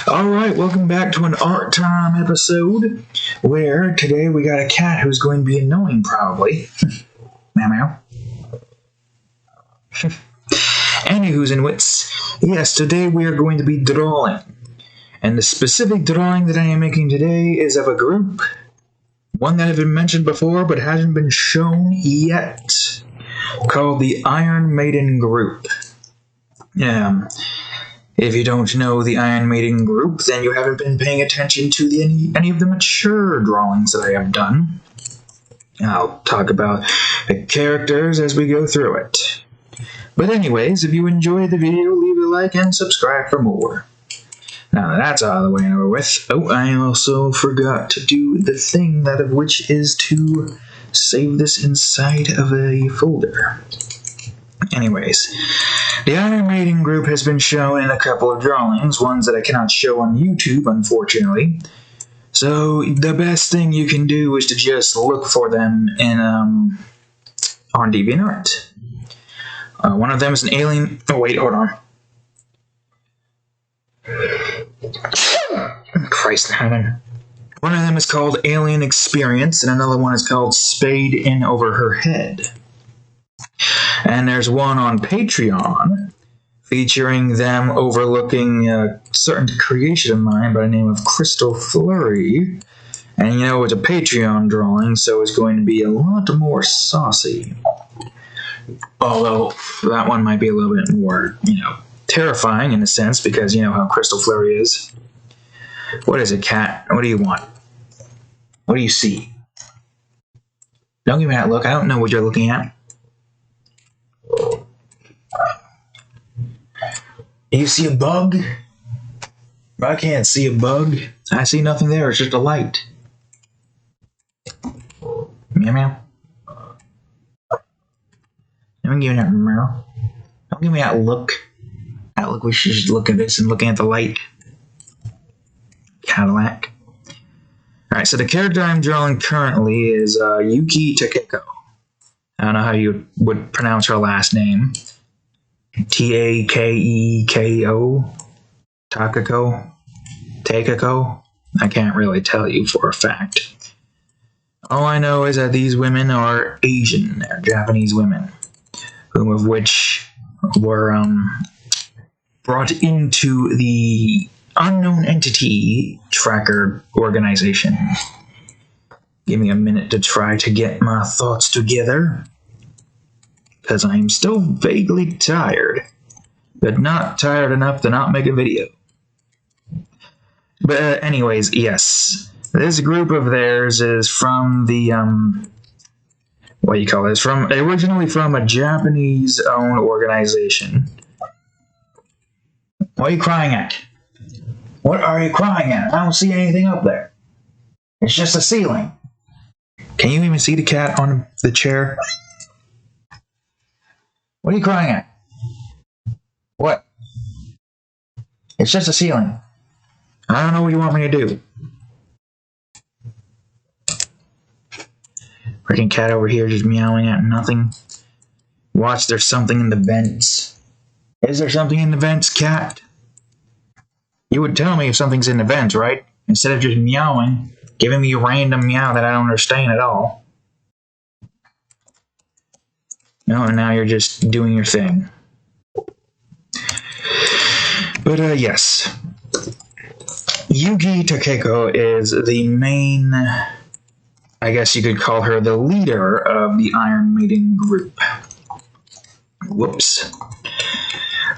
Alright, welcome back to an art time episode, where today we got a cat who's going to be annoying, probably. Meow meow. Anywho's in wits. Yes, today we are going to be drawing. And the specific drawing that I am making today is of a group. One that has been mentioned before, but hasn't been shown yet. Called the Iron Maiden group. If you don't know the Iron Maiden group, then you haven't been paying attention to any of the mature drawings that I have done. I'll talk about the characters as we go through it. But anyways, if you enjoyed the video, leave a like and subscribe for more. Now that's out of the way and over with. Oh, I also forgot to do the thing that of which is to save this inside of a folder. Anyways, the Iron Maiden group has been shown in a couple of drawings, ones that I cannot show on YouTube, unfortunately. So the best thing you can do is to just look for them in on DeviantArt. One of them is an alien. Oh wait, hold on. Christ in heaven. One of them is called Alien Experience, and another one is called Spade in Over Her Head. And there's one on Patreon featuring them overlooking a certain creation of mine by the name of Crystal Flurry. And you know, it's a Patreon drawing, so it's going to be a lot more saucy. Although that one might be a little bit more, terrifying in a sense, because you know how Crystal Flurry is. What is it, cat? What do you want? What do you see? Don't give me that look. I don't know what you're looking at. You see a bug? I can't see a bug. I see nothing there. It's just a light. Meow meow. Don't give me that meow. Don't give me that look. That look. We should just look at this and looking at the light. Cadillac. Alright, so the character I'm drawing currently is Yuki Takeko. I don't know how you would pronounce her last name. Takeko? Takeko? I can't really tell you for a fact. All I know is that these women are Asian. They're Japanese women. Whom of which were brought into the Unknown Entity Tracker organization. Give me a minute to try to get my thoughts together. Because I'm still vaguely tired, but not tired enough to not make a video. But anyways, yes. This group of theirs is from the, originally from a Japanese-owned organization. What are you crying at? What are you crying at? I don't see anything up there. It's just a ceiling. Can you even see the cat on the chair? What are you crying at? What? It's just a ceiling. I don't know what you want me to do. Freaking cat over here just meowing at nothing. Watch, there's something in the vents. Is there something in the vents, cat? You would tell me if something's in the vents, right? Instead of just meowing, giving me a random meow that I don't understand at all. No, and now you're just doing your thing. But, yes. Yuki Takeko is the main, I guess you could call her the leader of the Iron Maiden group. Whoops.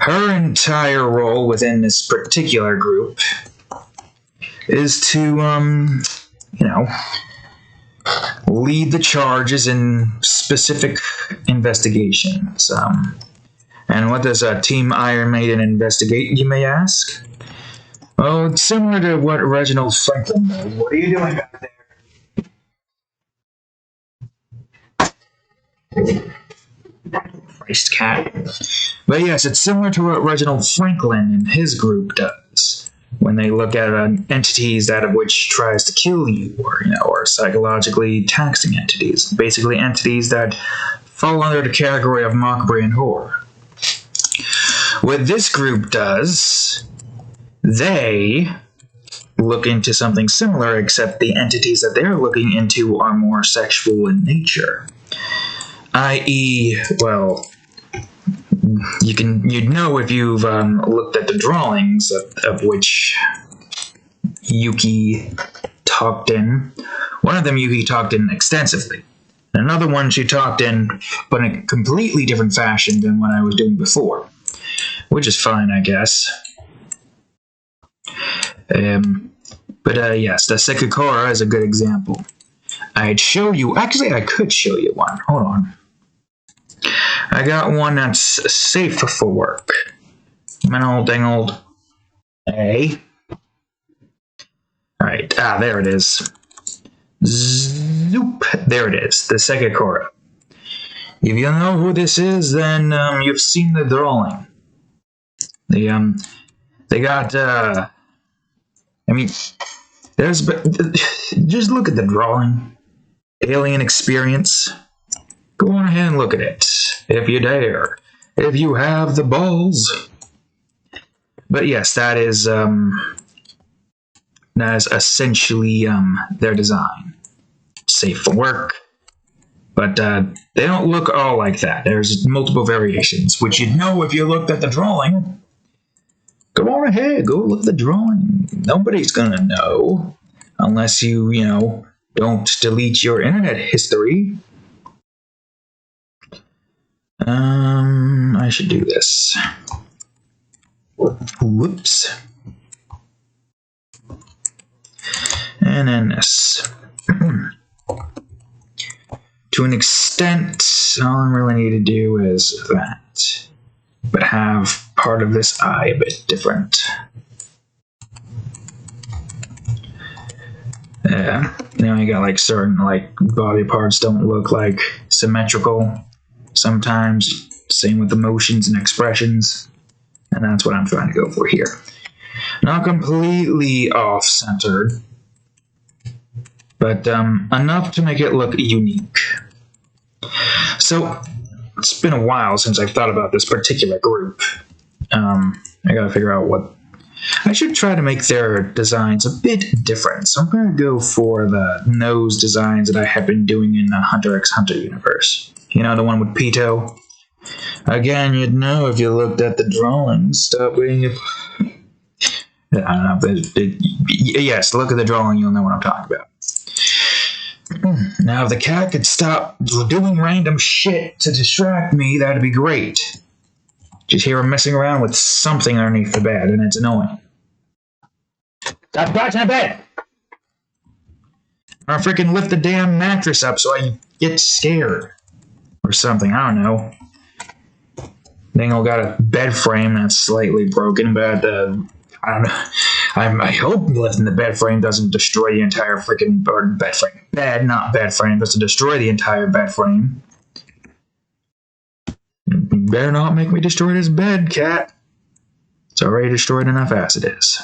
Her entire role within this particular group is to, lead the charges in specific investigations. And what does Team Iron Maiden investigate, you may ask? Well, it's similar to what Reginald Franklin does. What are you doing back there? Christ, cat. But yes, it's similar to what Reginald Franklin and his group does. When they look at entities that of which tries to kill you, or psychologically taxing entities. Basically entities that fall under the category of mockery and horror. What this group does they look into something similar, except the entities that they're looking into are more sexual in nature. I.e., well, you'd know if you've looked at the drawings of which Yuki talked in. One of them Yuki talked in extensively. Another one she talked in, but in a completely different fashion than what I was doing before. Which is fine, I guess. But yes, the Sekikora is a good example. I'd show you... Actually, I could show you one. Hold on. I got one that's safe for work. Mental dingled A. Alright, there it is. Zoop! There it is, the Sekikora. If you know who this is, then you've seen the drawing. They got, I mean, just look at the drawing. Alien experience. Go on ahead and look at it, if you dare. If you have the balls. But yes, that is essentially their design. Safe for work. But they don't look all like that. There's multiple variations, which you'd know if you looked at the drawing. Go on ahead, go look at the drawing. Nobody's gonna know. Unless you don't delete your internet history. I should do this. Whoops. And then this. To an extent, all I really need to do is that. But have part of this eye a bit different. Yeah, you got like certain body parts don't look like symmetrical sometimes. Same with emotions and expressions. And that's what I'm trying to go for here. Not completely off-centered, but enough to make it look unique. So, it's been a while since I've thought about this particular group. I gotta figure out what... I should try to make their designs a bit different, so I'm gonna go for the nose designs that I have been doing in the Hunter x Hunter universe. You know, the one with Pito? Again, you'd know if you looked at the drawings. Stop being... I don't know. Yes, look at the drawing, you'll know what I'm talking about. Now, if the cat could stop doing random shit to distract me, that'd be great. Just hear him messing around with something underneath the bed, and it's annoying. Stop scratching the bed! Or freaking lift the damn mattress up so I get scared. Or something, I don't know. Dingle got a bed frame that's slightly broken, but I don't know. I hope lifting the bed frame doesn't destroy the entire freaking bed frame. Bed, not bed frame, doesn't destroy the entire bed frame. You better not make me destroy this bed, cat. It's already destroyed enough as it is.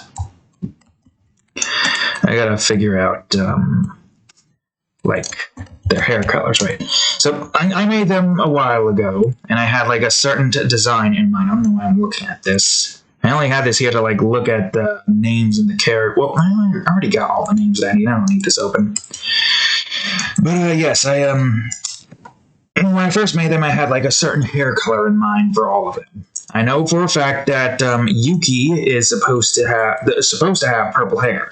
I gotta figure out, their hair colors, right? So, I made them a while ago, and I had, a certain design in mind. I don't know why I'm looking at this. I only had this here to, look at the names and the character. Well, I already got all the names that I need. I don't need this open. But, yes, when I first made them, I had, a certain hair color in mind for all of them. I know for a fact that Yuki is supposed to have purple hair.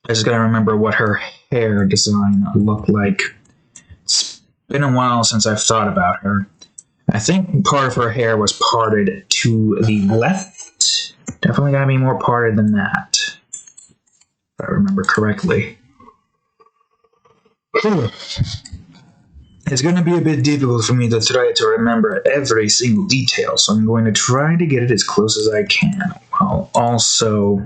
I just gotta remember what her hair design looked like. It's been a while since I've thought about her. I think part of her hair was parted to the left. Definitely gotta be more parted than that, if I remember correctly. It's going to be a bit difficult for me to try to remember every single detail, so I'm going to try to get it as close as I can, while also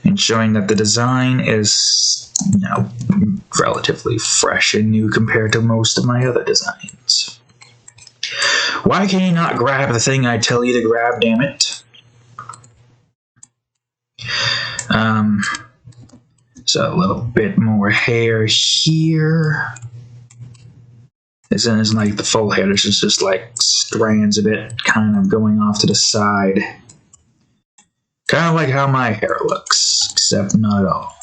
ensuring that the design is, relatively fresh and new compared to most of my other designs. Why can you not grab the thing I tell you to grab, damn it? So a little bit more hair here. This isn't the full hair, this is just strands of it kind of going off to the side. Kind of like how my hair looks, except not at all.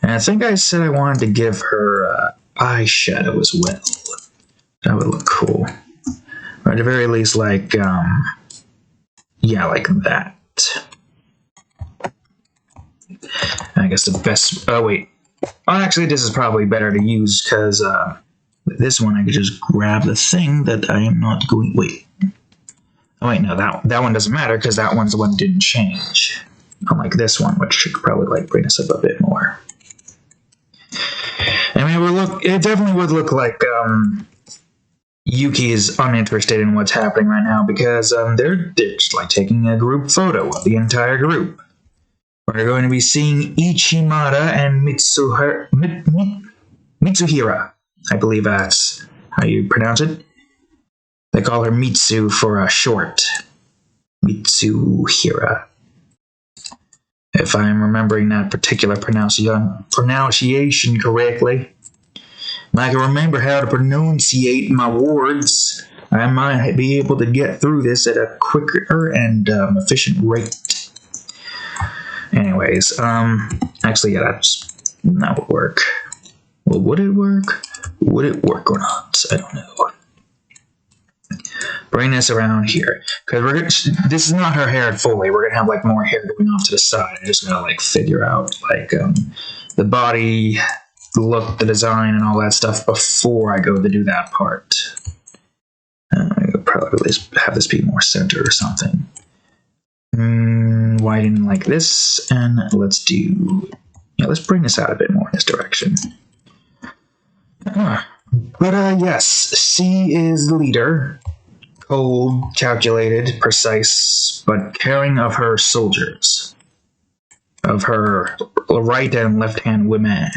And I think I said I wanted to give her eyeshadow as well. That would look cool. Or at the very least, like, yeah, like that. I guess the best, oh wait. Well, actually, this is probably better to use, because this one I could just grab the thing that I am not going, wait. Oh wait, no, that one doesn't matter, because that one's the one that didn't change. Unlike this one, which should probably, like, bring us up a bit more. I mean, it definitely would look like Yuki is uninterested in what's happening right now, because they're just like taking a group photo of the entire group. We're going to be seeing Ichimata and Mitsuhira. I believe that's how you pronounce it. They call her Mitsu for a short. Mitsuhira. If I'm remembering that particular pronunciation correctly. If I can remember how to pronunciate my words, I might be able to get through this at a quicker and efficient rate. Anyways, actually, yeah, that would work. Well, would it work? Would it work or not? I don't know. Bring this around here, because this is not her hair fully. We're gonna have like more hair going off to the side. I just gotta like figure out like the body, the look, the design, and all that stuff before I go to do that part. I'll probably at least have this be more centered or something. Widen like this, and let's bring this out a bit more in this direction. But yes, C is the leader. Cold, calculated, precise, but caring of her soldiers. Of her right and left hand women.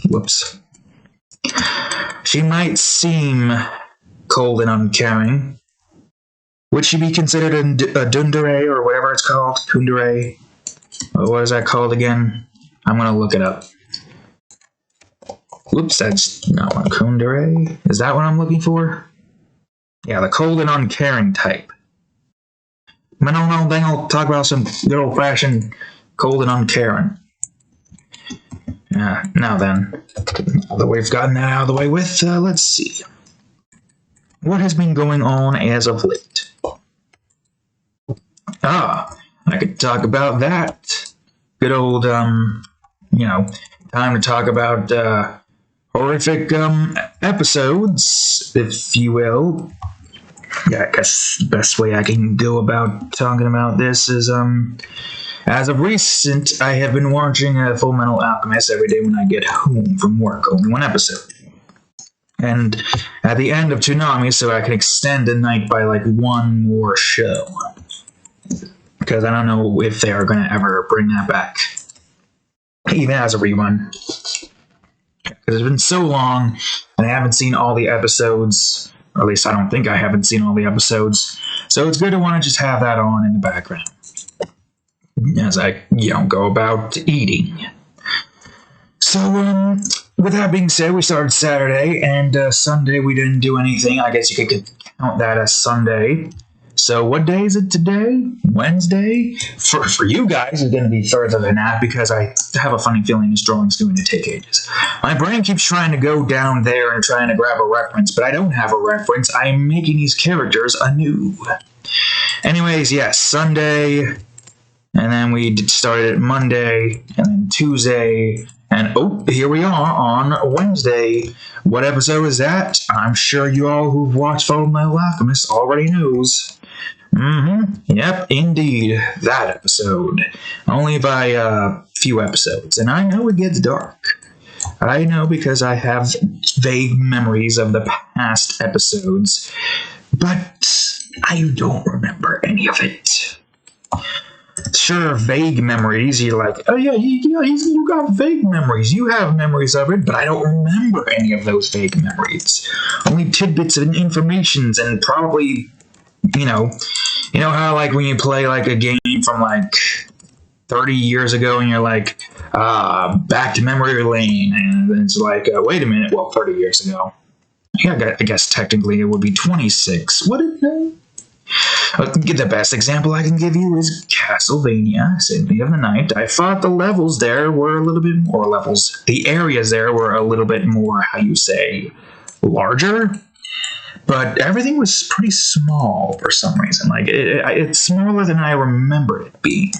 Whoops. She might seem cold and uncaring. Would she be considered a dundere or whatever it's called? Kundere? What is that called again? I'm gonna look it up. Whoops, that's not one. Kundere? Is that what I'm looking for? Yeah, the cold and uncaring type. I don't know, then I'll talk about some good old-fashioned cold and uncaring. Now then, now that we've gotten that out of the way with, let's see. What has been going on as of late? I could talk about that. Good old, time to talk about, horrific, episodes, if you will. Yeah, I guess the best way I can go about talking about this is, as of recent, I have been watching Full Metal Alchemist every day when I get home from work. Only one episode. And at the end of Toonami, so I can extend the night by, like, one more show. Because I don't know if they are going to ever bring that back. Even as a rerun. Because it's been so long, and I haven't seen all the episodes. Or at least I don't think I haven't seen all the episodes. So it's good to want to just have that on in the background. As I, go about eating. So, with that being said, we started Saturday, and Sunday we didn't do anything. I guess you could count that as Sunday. So what day is it today? Wednesday? For you guys, it's going to be Thursday of the nap, because I have a funny feeling this drawing's going to take ages. My brain keeps trying to go down there and trying to grab a reference, but I don't have a reference. I'm making these characters anew. Anyways, yes, Sunday, and then we started it Monday, and then Tuesday, and here we are on Wednesday. What episode is that? I'm sure you all who've watched Full Metal Alchemist already knows. Yep, indeed, that episode. Only by a few episodes, and I know it gets dark. I know because I have vague memories of the past episodes, but I don't remember any of it. Sure, vague memories, you're like, oh yeah, you got vague memories. You have memories of it, but I don't remember any of those vague memories. Only tidbits of information, and probably, you know how like when you play like a game from like 30 years ago and you're like, back to memory lane, and then it's like, wait a minute, well, 30 years ago. Yeah, I guess technically it would be 26. What is that? The best example I can give you is Castlevania, Symphony of the Night. I thought the levels there were a little bit more levels. The areas there were a little bit more, how you say, larger. But everything was pretty small for some reason. Like, it's smaller than I remember it being.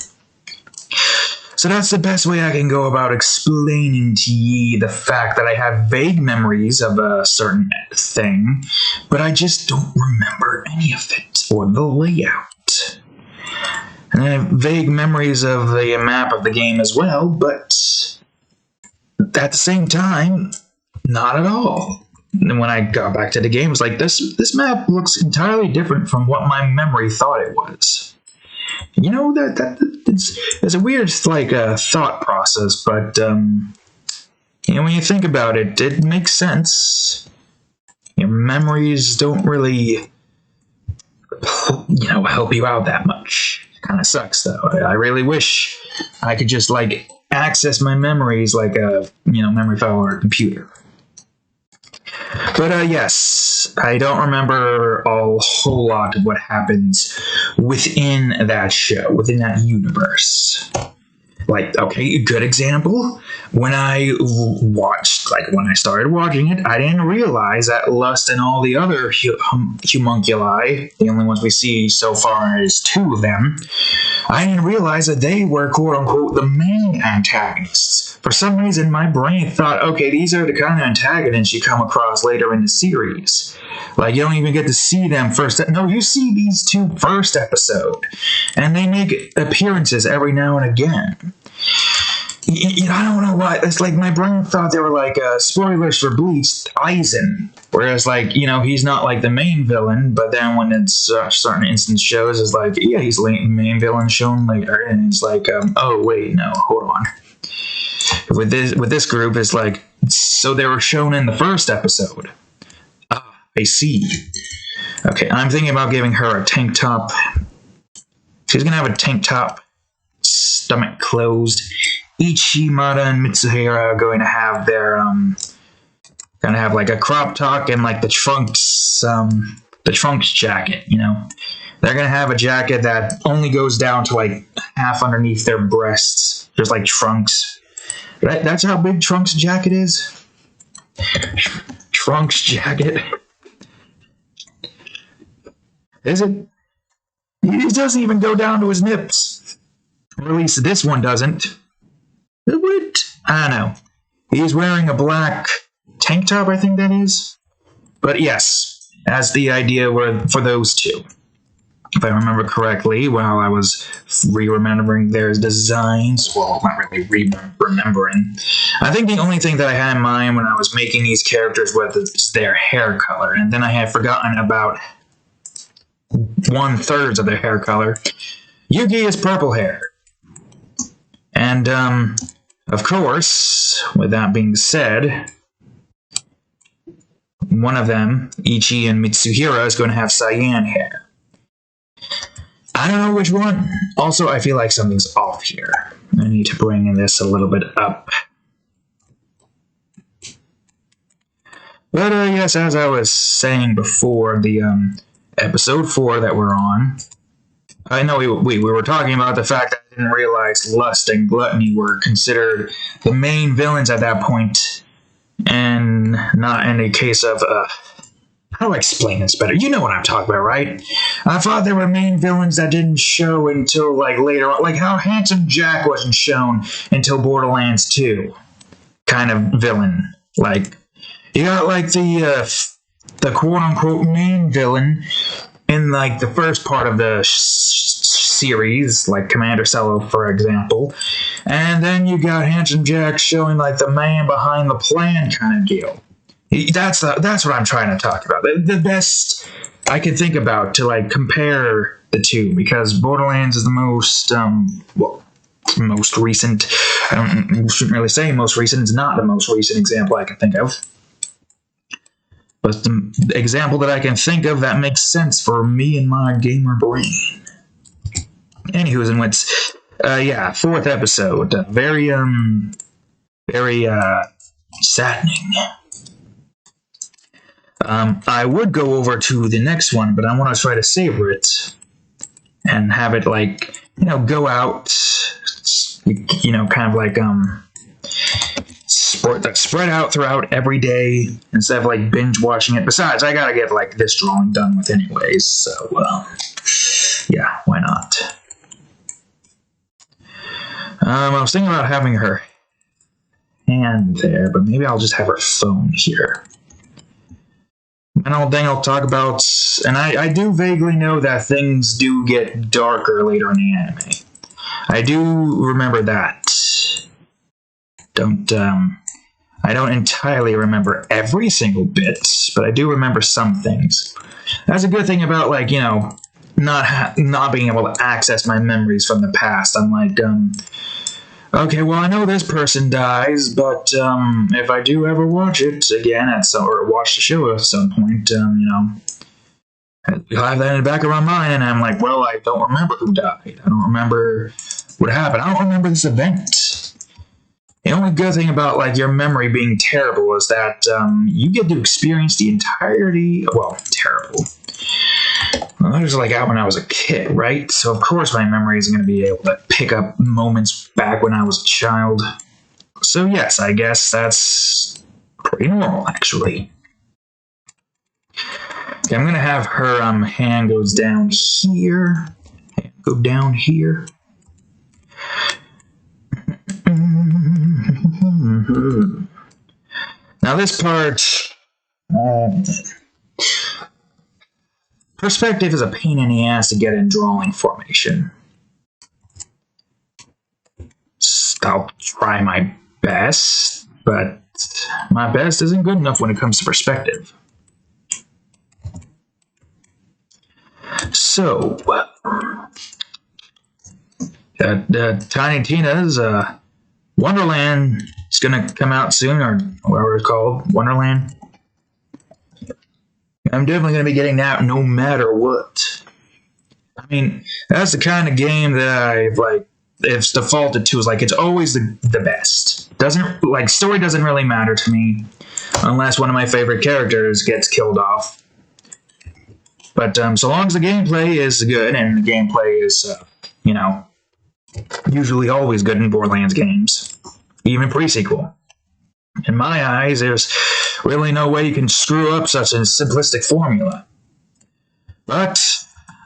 So that's the best way I can go about explaining to ye the fact that I have vague memories of a certain thing, but I just don't remember any of it, or the layout. And I have vague memories of the map of the game as well, but at the same time, not at all. And when I got back to the game, it was like, this map looks entirely different from what my memory thought it was. You know, it's a weird, like, thought process, but, you know, when you think about it, it makes sense. Your memories don't really, you know, help you out that much. It kind of sucks, though. I really wish I could just, like, access my memories like a, you know, memory file or a computer. But yes, I don't remember a whole lot of what happens within that show, within that universe. Like, okay, a good example, when I started watching it, I didn't realize that Lust and all the other homunculi, the only ones we see so far is 2 of them, I didn't realize that they were, quote-unquote, the main antagonists. For some reason, my brain thought, okay, these are the kind of antagonists you come across later in the series. Like, you don't even get to see them first. No, you see these 2 first episode, and they make appearances every now and again. I don't know why. It's like my brain thought they were like spoilers for Bleach, Aizen. Whereas, like, you know, he's not like the main villain, but then when it's certain instance shows, it's like, yeah, he's the main villain shown later, and it's like, oh wait, no, hold on. With this group, it's like, so they were shown in the first episode. Ah, I see. Okay, I'm thinking about giving her a tank top. She's gonna have a tank top, stomach closed. Ichimata and Mitsuhira are going to have their gonna have like a crop top and like the trunks jacket, you know. They're gonna have a jacket that only goes down to like half underneath their breasts, just like Trunks. That's how big Trunks' jacket is. Trunks' jacket. Is it? It doesn't even go down to his nips. Or at least this one doesn't. What? I don't know. He's wearing a black tank top, I think that is. But yes, that's the idea for those 2. If I remember correctly, while I was re-remembering their designs, well, not really remembering. I think the only thing that I had in mind when I was making these characters was their hair color, and then I had forgotten about 1/3 of their hair color. Yugi is purple hair. And, of course, with that being said, one of them, Ichi and Mitsuhira, is going to have cyan hair. I don't know which one. Also, I feel like something's off here. I need to bring this a little bit up. But, yes, as I was saying before, the episode 4 that we're on, I know we were talking about the fact that I didn't realize Lust and Gluttony were considered the main villains at that point, and not in a case of, how do I explain this better? You know what I'm talking about, right? I thought there were main villains that didn't show until, like, later on, like how Handsome Jack wasn't shown until Borderlands 2 kind of villain. Like, you got, like, the quote-unquote main villain in, like, the first part of the series, like Commander Cello, for example, and then you got Handsome Jack showing, like, the man behind the plan kind of deal. That's what I'm trying to talk about. The best I can think about to, like, compare the 2, because Borderlands is the most, most recent. I shouldn't really say most recent. It's not the most recent example I can think of. But the example that I can think of that makes sense for me and my gamer brain. Anywho's and what's, yeah, 4th episode. Very saddening. I would go over to the next one, but I want to try to savor it and have it like, go out, kind of like spread out throughout every day instead of like binge watching it. Besides, I gotta get like this drawing done with anyways, so yeah, why not? I was thinking about having her hand there, but maybe I'll just have her phone here. Another thing I'll talk about, and I do vaguely know that things do get darker later in the anime. I do remember that. I don't entirely remember every single bit, but I do remember some things. That's a good thing about, like, not being able to access my memories from the past. I'm like, okay, well, I know this person dies, but if I do ever watch it again or watch the show at some point, I'll have that in the back of my mind, and I'm like, well, I don't remember who died. I don't remember what happened. I don't remember this event. The only good thing about like your memory being terrible is that you get to experience the entirety. Well, terrible. Well, that was like out when I was a kid, right? So of course my memory isn't going to be able to pick up moments back when I was a child. So yes, I guess that's pretty normal, actually. Okay, I'm going to have her hand goes down here. Go down here. Now this part, perspective is a pain in the ass to get in drawing formation. I'll try my best, but my best isn't good enough when it comes to perspective. So, Tiny Tina's Wonderland is going to come out soon, or whatever it's called, Wonderland. I'm definitely going to be getting that no matter what. I mean, that's the kind of game that I've it's defaulted to. Is like it's always the best. Story doesn't really matter to me unless one of my favorite characters gets killed off. But so long as the gameplay is good, and the gameplay is usually always good in Borderlands games, even pre-sequel. In my eyes, there's really no way you can screw up such a simplistic formula. But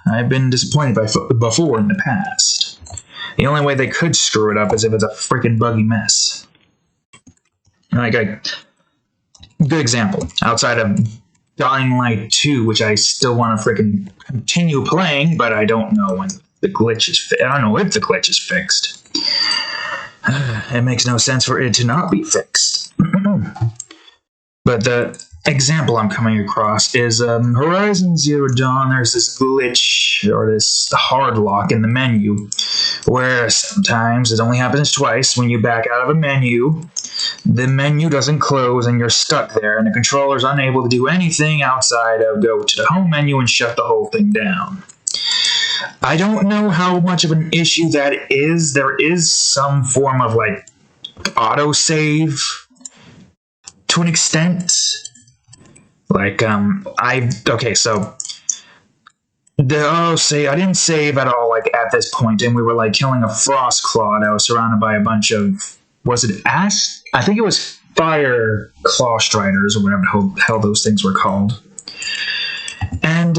I've been disappointed before in the past. The only way they could screw it up is if it's a freaking buggy mess. Like a good example, outside of Dying Light 2, which I still want to freaking continue playing, but I don't know when the glitch is I don't know if the glitch is fixed. It makes no sense for it to not be fixed. But the example I'm coming across is Horizon Zero Dawn. There's this glitch or this hard lock in the menu where sometimes it only happens twice. When you back out of a menu, the menu doesn't close and you're stuck there, and the controller's unable to do anything outside of go to the home menu and shut the whole thing down. I don't know how much of an issue that is. There is some form of like autosave to an extent. Like I didn't save at all like at this point, and we were like killing a frost claw that was surrounded by a bunch of, was it ash? I think it was fire claw striders or whatever the hell those things were called. And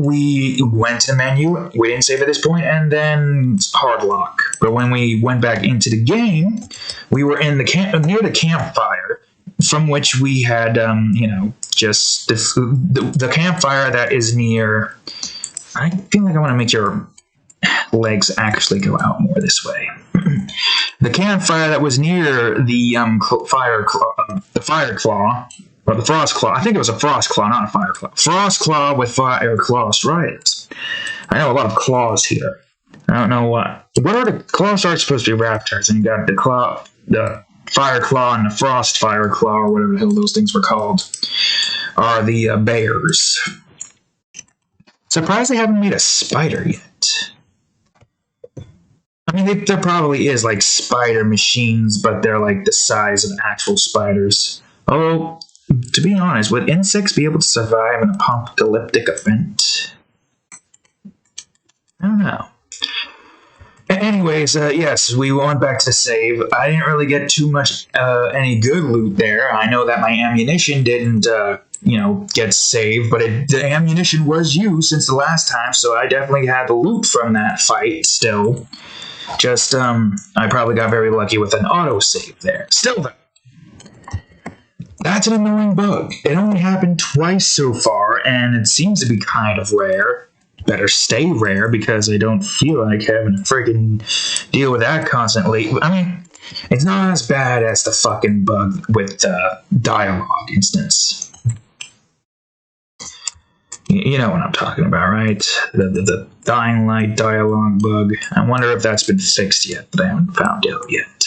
we went to the menu. We didn't save at this point, and then hard lock. But when we went back into the game, we were in the near the campfire, from which we had, just the campfire that is near. I feel like I want to make your legs actually go out more this way. The campfire that was near the fire claw. Or the frost claw. I think it was a frost claw, not a fire claw. Frost claw with fire claw striders. I know a lot of claws here. I don't know what. What are the claw striders supposed to be raptors? And you got the fire claw and the frost fire claw, or whatever the hell those things were called, are the bears. Surprised they haven't made a spider yet. I mean, there probably is like spider machines, but they're like the size of actual spiders. Although to be honest, would insects be able to survive an apocalyptic event? I don't know. Anyways, yes, we went back to save. I didn't really get too much, any good loot there. I know that my ammunition didn't, get saved, but the ammunition was used since the last time, so I definitely had the loot from that fight still. Just, I probably got very lucky with an autosave there. Still, though, that's an annoying bug. It only happened twice so far, and it seems to be kind of rare. Better stay rare because I don't feel like having to freaking deal with that constantly. I mean, it's not as bad as the fucking bug with dialogue instance. You know what I'm talking about, right? The Dying Light dialogue bug. I wonder if that's been fixed yet, but I haven't found out yet.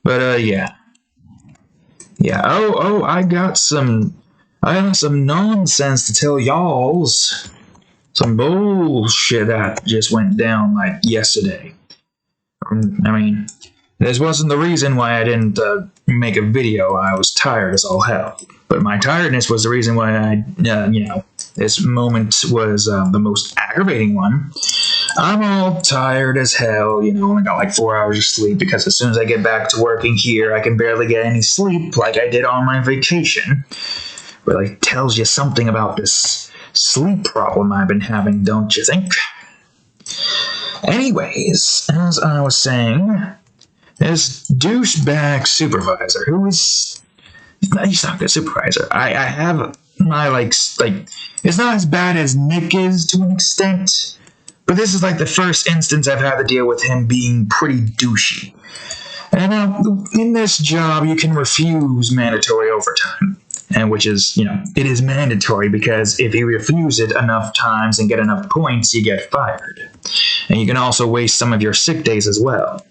But, yeah. Yeah, I got some nonsense to tell y'alls. Some bullshit that just went down, like, yesterday. I mean, this wasn't the reason why I didn't make a video. I was tired as all hell. But my tiredness was the reason why I, this moment was the most aggravating one. I'm all tired as hell, only got like 4 hours of sleep because as soon as I get back to working here, I can barely get any sleep like I did on my vacation. Really tells you something about this sleep problem I've been having, don't you think? Anyways, as I was saying, this douchebag supervisor, he's not a good supervisor. I have my, it's not as bad as Nick is to an extent, but this is like the first instance I've had to deal with him being pretty douchey. And now, in this job, you can refuse mandatory overtime. And which is, it is mandatory because if you refuse it enough times and get enough points, you get fired. And you can also waste some of your sick days as well.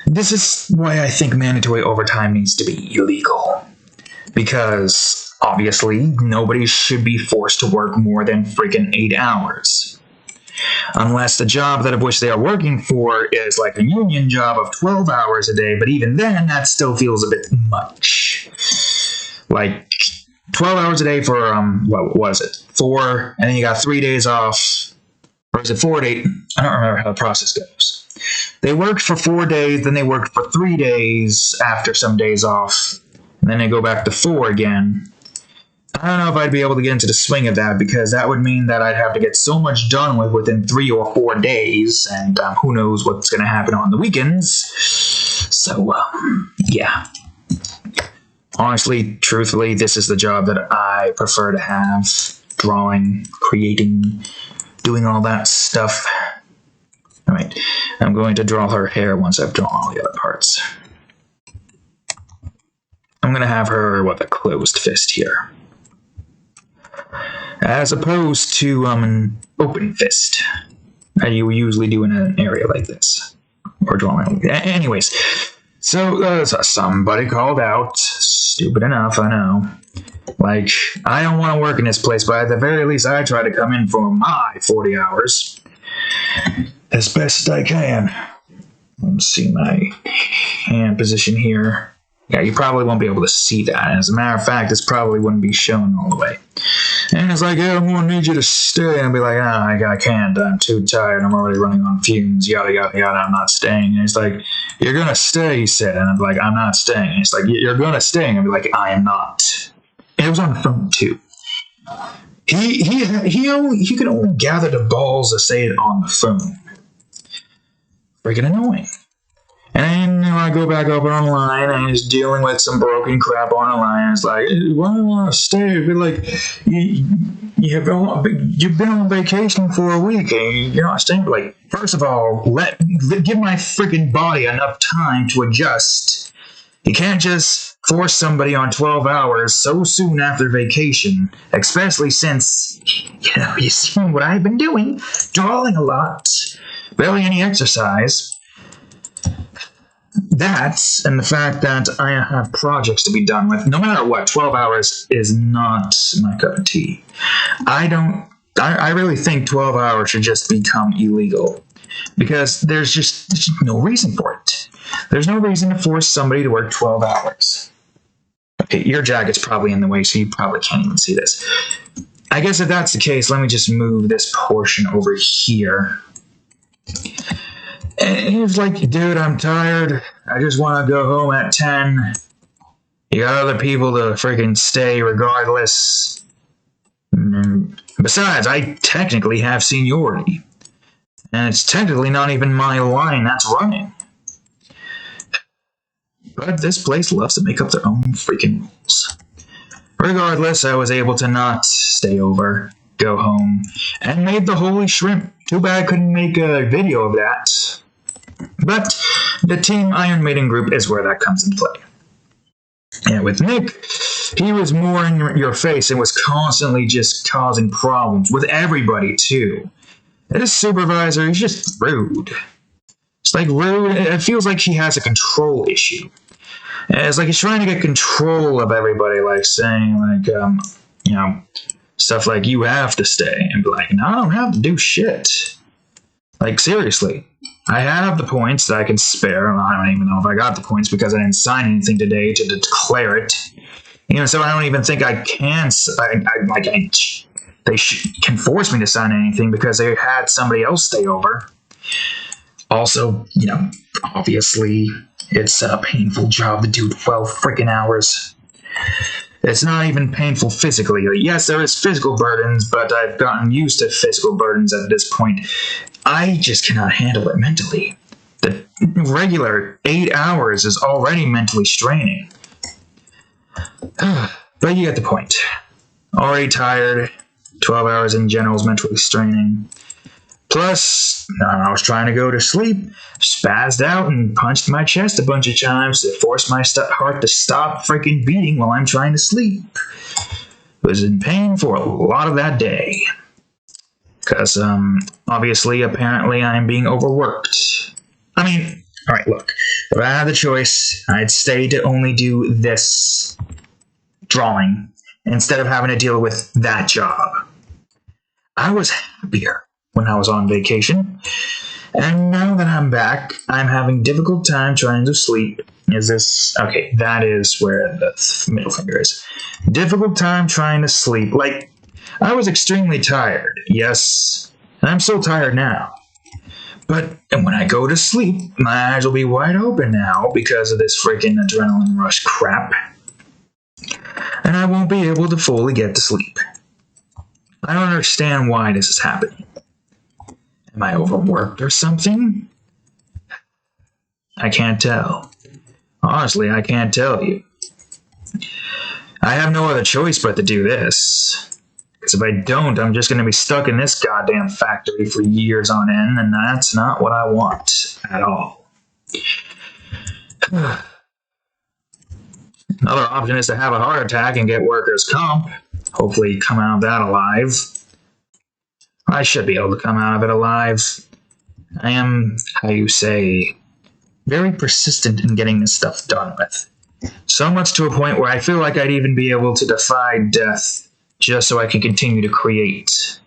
This is why I think mandatory overtime needs to be illegal. Because, obviously, nobody should be forced to work more than freaking 8 hours. Unless the job that of which they are working for is like a union job of 12 hours a day, but even then, that still feels a bit much. Like 12 hours a day for, what was it? 4, and then you got 3 days off. Or is it 4 days? I don't remember how the process goes. They worked for 4 days, then they worked for 3 days after some days off, and then they go back to 4 again. I don't know if I'd be able to get into the swing of that, because that would mean that I'd have to get so much done within 3 or 4 days, and who knows what's going to happen on the weekends. So, yeah. Honestly, truthfully, this is the job that I prefer to have. Drawing, creating, doing all that stuff. Alright, I'm going to draw her hair once I've drawn all the other parts. I'm going to have her with a closed fist here. As opposed to an open fist that you usually do in an area like this. Or drawing. Anyways, so somebody called out. Stupid enough, I know. Like, I don't want to work in this place, but at the very least, I try to come in for my 40 hours. As best as I can. Let's see my hand position here. Yeah, you probably won't be able to see that. As a matter of fact, this probably wouldn't be shown all the way. And it's like, yeah, I'm going to need you to stay. And I'll be like, I can't. I'm too tired. I'm already running on fumes. Yada, yada, yada. I'm not staying. And he's like, you're going to stay, he said. And I'm like, I'm not staying. And he's like, you're going to stay. And I'll be like, I am not. And it was on the phone, too. He could only gather the balls to say it on the phone. Freaking annoying. And then I go back up online and he's dealing with some broken crap online. It's like, why do I want to stay? But like, you've been on vacation for a week and you're not staying. Like, first of all, give my freaking body enough time to adjust. You can't just force somebody on 12 hours so soon after vacation, especially since, you see what I've been doing, drawing a lot, barely any exercise. That, and the fact that I have projects to be done with, no matter what, 12 hours is not my cup of tea. I really think 12 hours should just become illegal. Because there's no reason for it. There's no reason to force somebody to work 12 hours. Okay, your jacket's probably in the way, so you probably can't even see this. I guess if that's the case, let me just move this portion over here. And he was like, dude, I'm tired. I just want to go home at 10. You got other people to freaking stay regardless. Besides, I technically have seniority. And it's technically not even my line that's running. But this place loves to make up their own freaking rules. Regardless, I was able to not stay over, go home, and made the holy shrimp. Too bad I couldn't make a video of that. But the Team Iron Maiden group is where that comes into play. And with Nick, he was more in your face and was constantly just causing problems with everybody, too. His supervisor is just rude. It's like rude. It feels like he has a control issue. It's like he's trying to get control of everybody, like saying, like, stuff like, you have to stay. And be like, no, I don't have to do shit. Like, seriously. I have the points that I can spare. Well, I don't even know if I got the points because I didn't sign anything today to declare it. So I don't even think I can. They can force me to sign anything because they had somebody else stay over. Also, obviously, it's a painful job to do 12 freaking hours. It's not even painful physically. Yes, there is physical burdens, but I've gotten used to physical burdens at this point. I just cannot handle it mentally. The regular 8 hours is already mentally straining. But you get the point. Already tired. 12 hours in general is mentally straining. Plus, I was trying to go to sleep, spazzed out and punched my chest a bunch of times to force my heart to stop freaking beating while I'm trying to sleep. Was in pain for a lot of that day. Because, obviously, apparently, I'm being overworked. Alright, look. If I had the choice, I'd stay to only do this drawing instead of having to deal with that job. I was happier when I was on vacation. And now that I'm back, I'm having difficult time trying to sleep. Okay, that is where the middle finger is. Difficult time trying to sleep. Like, I was extremely tired, yes, and I'm so tired now. But when I go to sleep, my eyes will be wide open now because of this freaking adrenaline rush crap. And I won't be able to fully get to sleep. I don't understand why this is happening. Am I overworked or something? I can't tell. Honestly, I can't tell you. I have no other choice but to do this. Because if I don't, I'm just going to be stuck in this goddamn factory for years on end, and that's not what I want at all. Another option is to have a heart attack and get workers' comp. Hopefully come out of that alive. I should be able to come out of it alive. I am, very persistent in getting this stuff done with. So much to a point where I feel like I'd even be able to defy death just so I can continue to create.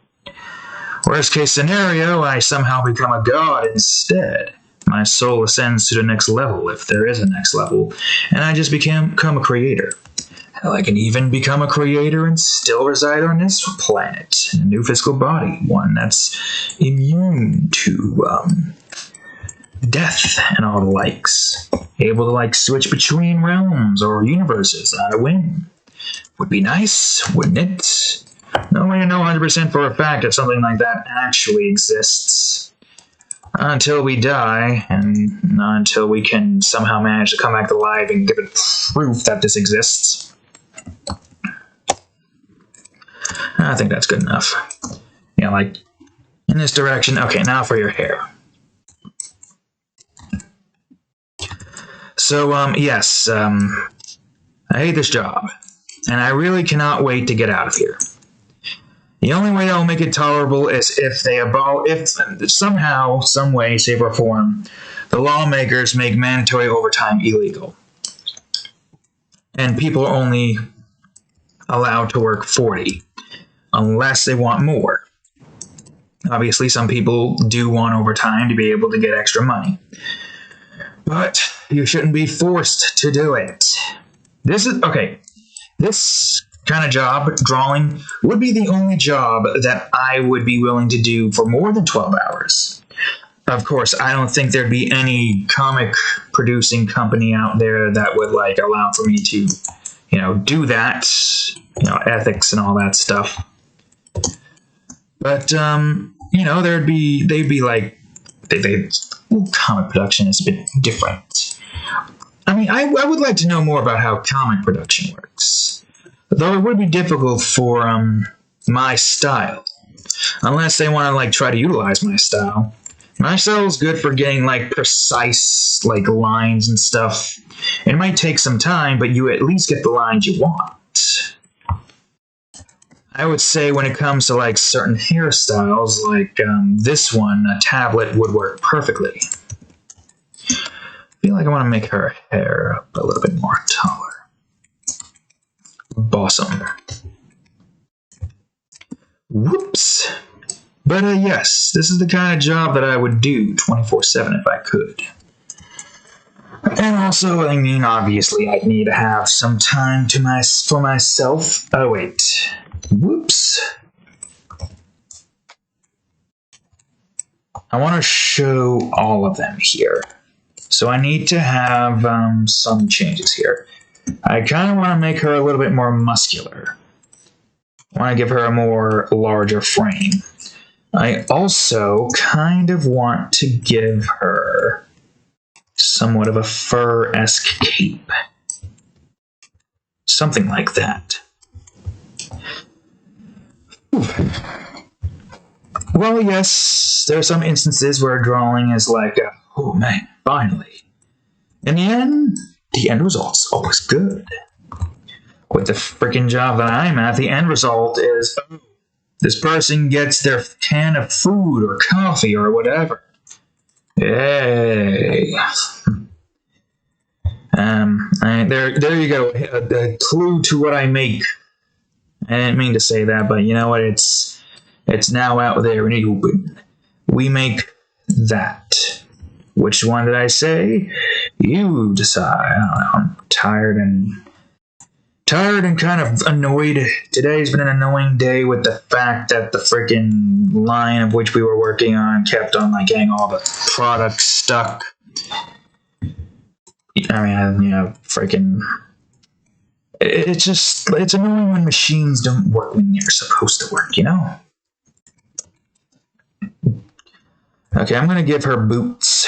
Worst case scenario, I somehow become a god instead. My soul ascends to the next level, if there is a next level, and I just become a creator. Hell, I can even become a creator and still reside on this planet, in a new physical body, one that's immune to, death and all the likes. Able to, switch between realms or universes on a whim. Would be nice, wouldn't it? No way to know 100% for a fact if something like that actually exists. Until we die, and until we can somehow manage to come back alive and give it proof that this exists. I think that's good enough. In this direction. Okay, now for your hair. So, yes, I hate this job, and I really cannot wait to get out of here. The only way I'll make it tolerable is if somehow, some way, shape, or form, the lawmakers make mandatory overtime illegal. And people are only allowed to work 40, unless they want more. Obviously, some people do want overtime to be able to get extra money. But you shouldn't be forced to do it. This is okay. This kind of job, drawing, would be the only job that I would be willing to do for more than 12 hours. Of course, I don't think there'd be any comic producing company out there that would like allow for me to, do that, ethics and all that stuff. But they'd be like, comic production is a bit different. I mean, I would like to know more about how comic production works. Though it would be difficult for my style, unless they want to like try to utilize my style. My style is good for getting like precise like lines and stuff. It might take some time, but you at least get the lines you want. I would say when it comes to like certain hairstyles, like this one, a tablet would work perfectly. I feel like I want to make her hair a little bit more taller. Awesome. Whoops. But yes, this is the kind of job that I would do 24/7 if I could. And also, I mean, obviously, I'd need to have some time for myself. Oh, wait. Whoops. I want to show all of them here. So I need to have some changes here. I kind of want to make her a little bit more muscular. I want to give her a more larger frame. I also kind of want to give her somewhat of a fur-esque cape. Something like that. Well, yes, there are some instances where drawing is like, oh man, finally. In the end result's always good. With the freaking job that I'm at, the end result is, this person gets their can of food or coffee or whatever. Yay. There you go, a clue to what I make. I didn't mean to say that, but you know what, it's now out there in the open. We make that. Which one did I say? You decide. I don't know, I'm tired and kind of annoyed. Today's been an annoying day with the fact that the freaking line of which we were working on kept on like getting all the products stuck. I mean, freaking... It's annoying when machines don't work when they're supposed to work, Okay, I'm gonna give her boots.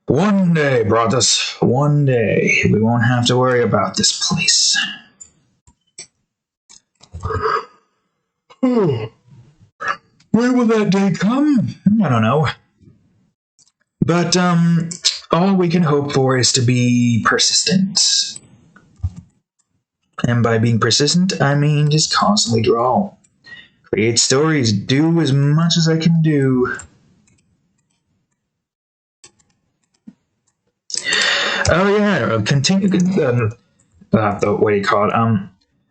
One day, brothers, one day, we won't have to worry about this place. When will that day come? I don't know. But, all we can hope for is to be persistent. And by being persistent, I mean just constantly draw. Create stories, do as much as I can do. Oh yeah, continue. What do you call it?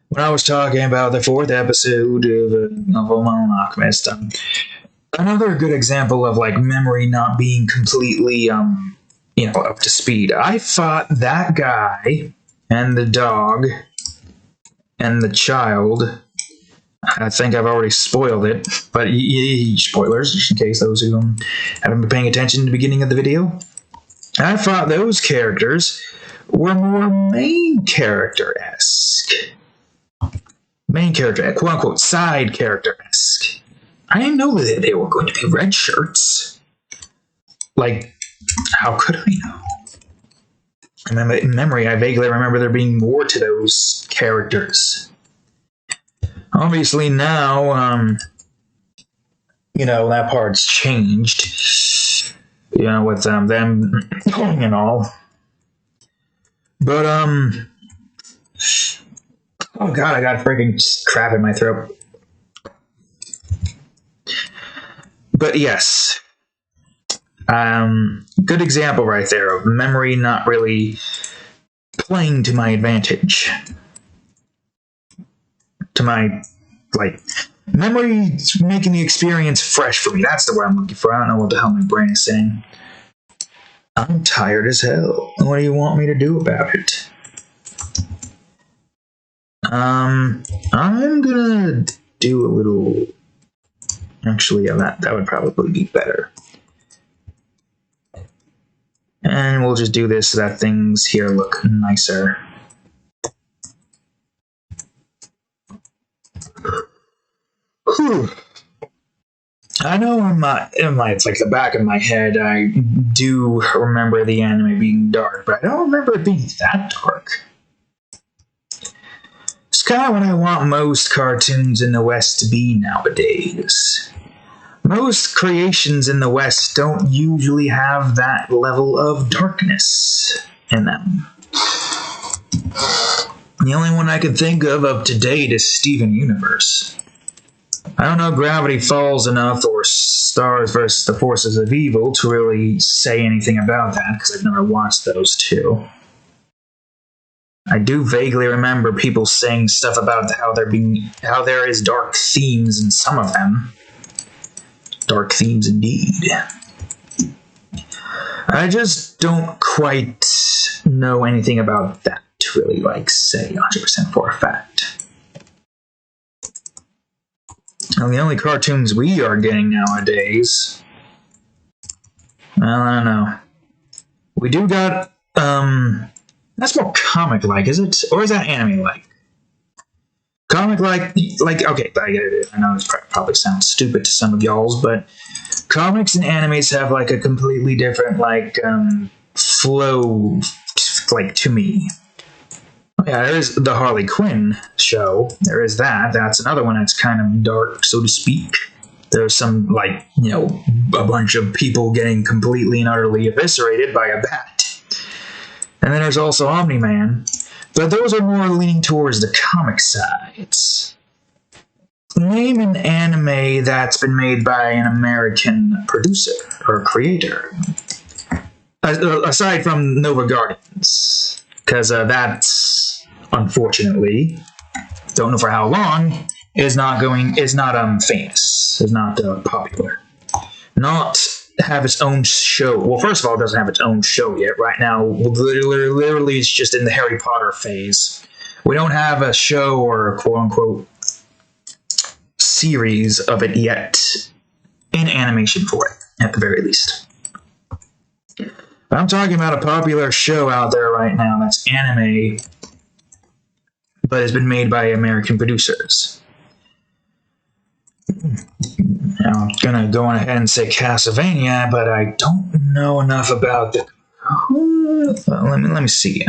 When I was talking about the 4th episode of Fullmetal Alchemist, another good example of like memory not being completely up to speed. I fought that guy and the dog and the child. I think I've already spoiled it, but spoilers, just in case those who haven't been paying attention to the beginning of the video. I thought those characters were more main character-esque. Main character, quote-unquote, side character-esque. I didn't know that they were going to be red shirts. Like, how could I know? In memory, I vaguely remember there being more to those characters. Obviously now, that part's changed. With them going and all. But, oh god, I got freaking crap in my throat. But yes. Good example right there of memory not really playing to my advantage. To my, Memory making the experience fresh for me. That's the word I'm looking for. I don't know what the hell my brain is saying. I'm tired as hell. What do you want me to do about it? I'm gonna do a little... Actually, yeah, that would probably be better. And we'll just do this so that things here look nicer. Whew. I know it's like the back of my head, I do remember the anime being dark, but I don't remember it being that dark. It's kind of what I want most cartoons in the West to be nowadays. Most creations in the West don't usually have that level of darkness in them. The only one I can think of to date is Steven Universe. I don't know Gravity Falls enough or Stars vs. the Forces of Evil to really say anything about that, because I've never watched those two. I do vaguely remember people saying stuff about how there is dark themes in some of them. Dark themes indeed. I just don't quite know anything about that to really, say 100% for a fact. Now, the only cartoons we are getting nowadays... Well, I don't know. We do got, that's more comic-like, is it? Or is that anime-like? Comic-like, okay, I know this probably sounds stupid to some of y'all's, but comics and animes have, a completely different, flow, to me. Yeah, there is the Harley Quinn show. There is that. That's another one that's kind of dark, so to speak. There's some, a bunch of people getting completely and utterly eviscerated by a bat. And then there's also Omni-Man. But those are more leaning towards the comic sides. Name an anime that's been made by an American producer or creator. Aside from Nova Guardians. Because that's, unfortunately, don't know for how long, is not famous. Is not popular. Not have its own show. Well, first of all, it doesn't have its own show yet. Right now, literally, it's just in the Harry Potter phase. We don't have a show or a quote-unquote series of it yet in animation for it, at the very least. But I'm talking about a popular show out there right now that's anime, but has been made by American producers. Now, I'm gonna go on ahead and say Castlevania, but I don't know enough about the... let me see.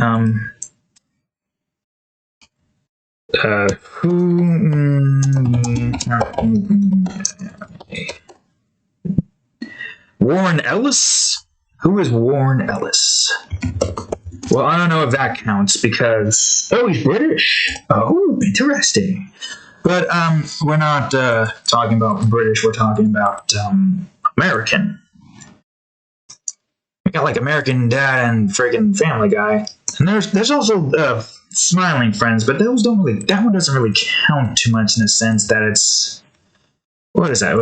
Warren Ellis? Who is Warren Ellis? Well, I don't know if that counts because... Oh, he's British. Oh, interesting. But we're not talking about British, we're talking about American. We got American Dad and friggin' Family Guy. And there's also Smiling Friends, but that one doesn't really count too much in the sense that it's... What is that?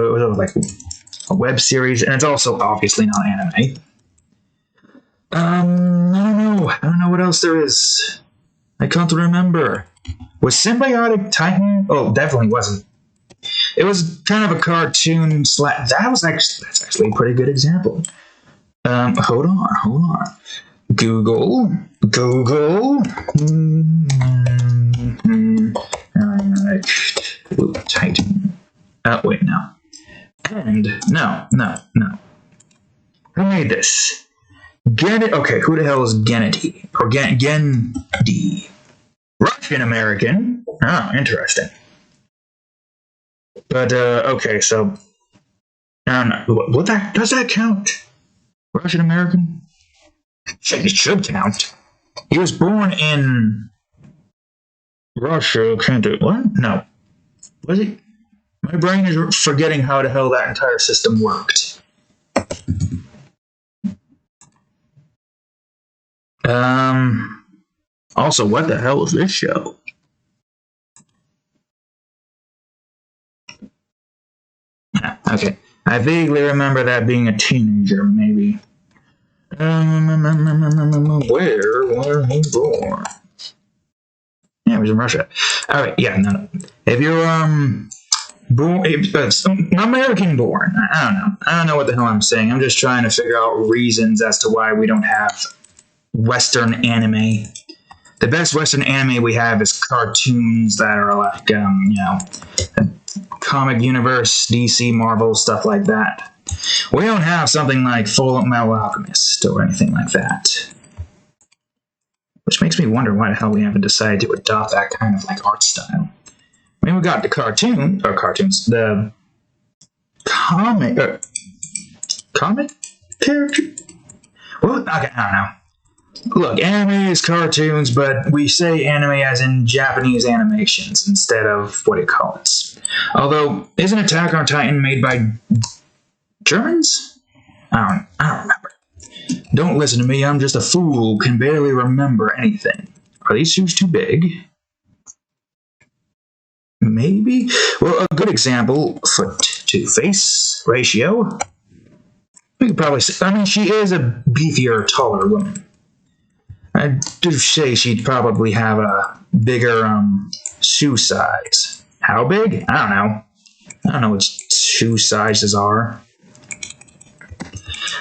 A web series, and it's also obviously not anime. I don't know what else there is. I can't remember. Was Symbiotic Titan? Oh, definitely wasn't. It was kind of a cartoon that's actually a pretty good example. Hold on. Google. Titan. Wait, no. And, no. Who made this? Okay, who the hell is Gennady? Or Genndy? Russian American. Oh, interesting. But, okay, so... I don't know. Does that count? Russian American? It should count. He was born in... Russia, can't do it. What? No. Was he? My brain is forgetting how the hell that entire system worked. Also, what the hell is this show? Okay. I vaguely remember that being a teenager, maybe. Where were he born? Yeah, it was in Russia. Alright, yeah, no. If you're, born, American born. I don't know. I don't know what the hell I'm saying. I'm just trying to figure out reasons as to why we don't have Western anime. The best Western anime we have is cartoons that are like, comic universe, DC, Marvel, stuff like that. We don't have something like Full Metal Alchemist or anything like that. Which makes me wonder why the hell we haven't decided to adopt that kind of like art style. I mean, we got the the comic character? Well, okay, I don't know. Look, anime is cartoons, but we say anime as in Japanese animations instead of what it calls. Although, isn't Attack on Titan made by Germans? I don't remember. Don't listen to me, I'm just a fool who can barely remember anything. Are these shoes too big? Maybe? Well, a good example, foot to face ratio. We could probably say, I mean, she is a beefier, taller woman. I do say she'd probably have a bigger shoe size. How big? I don't know. I don't know what shoe sizes are.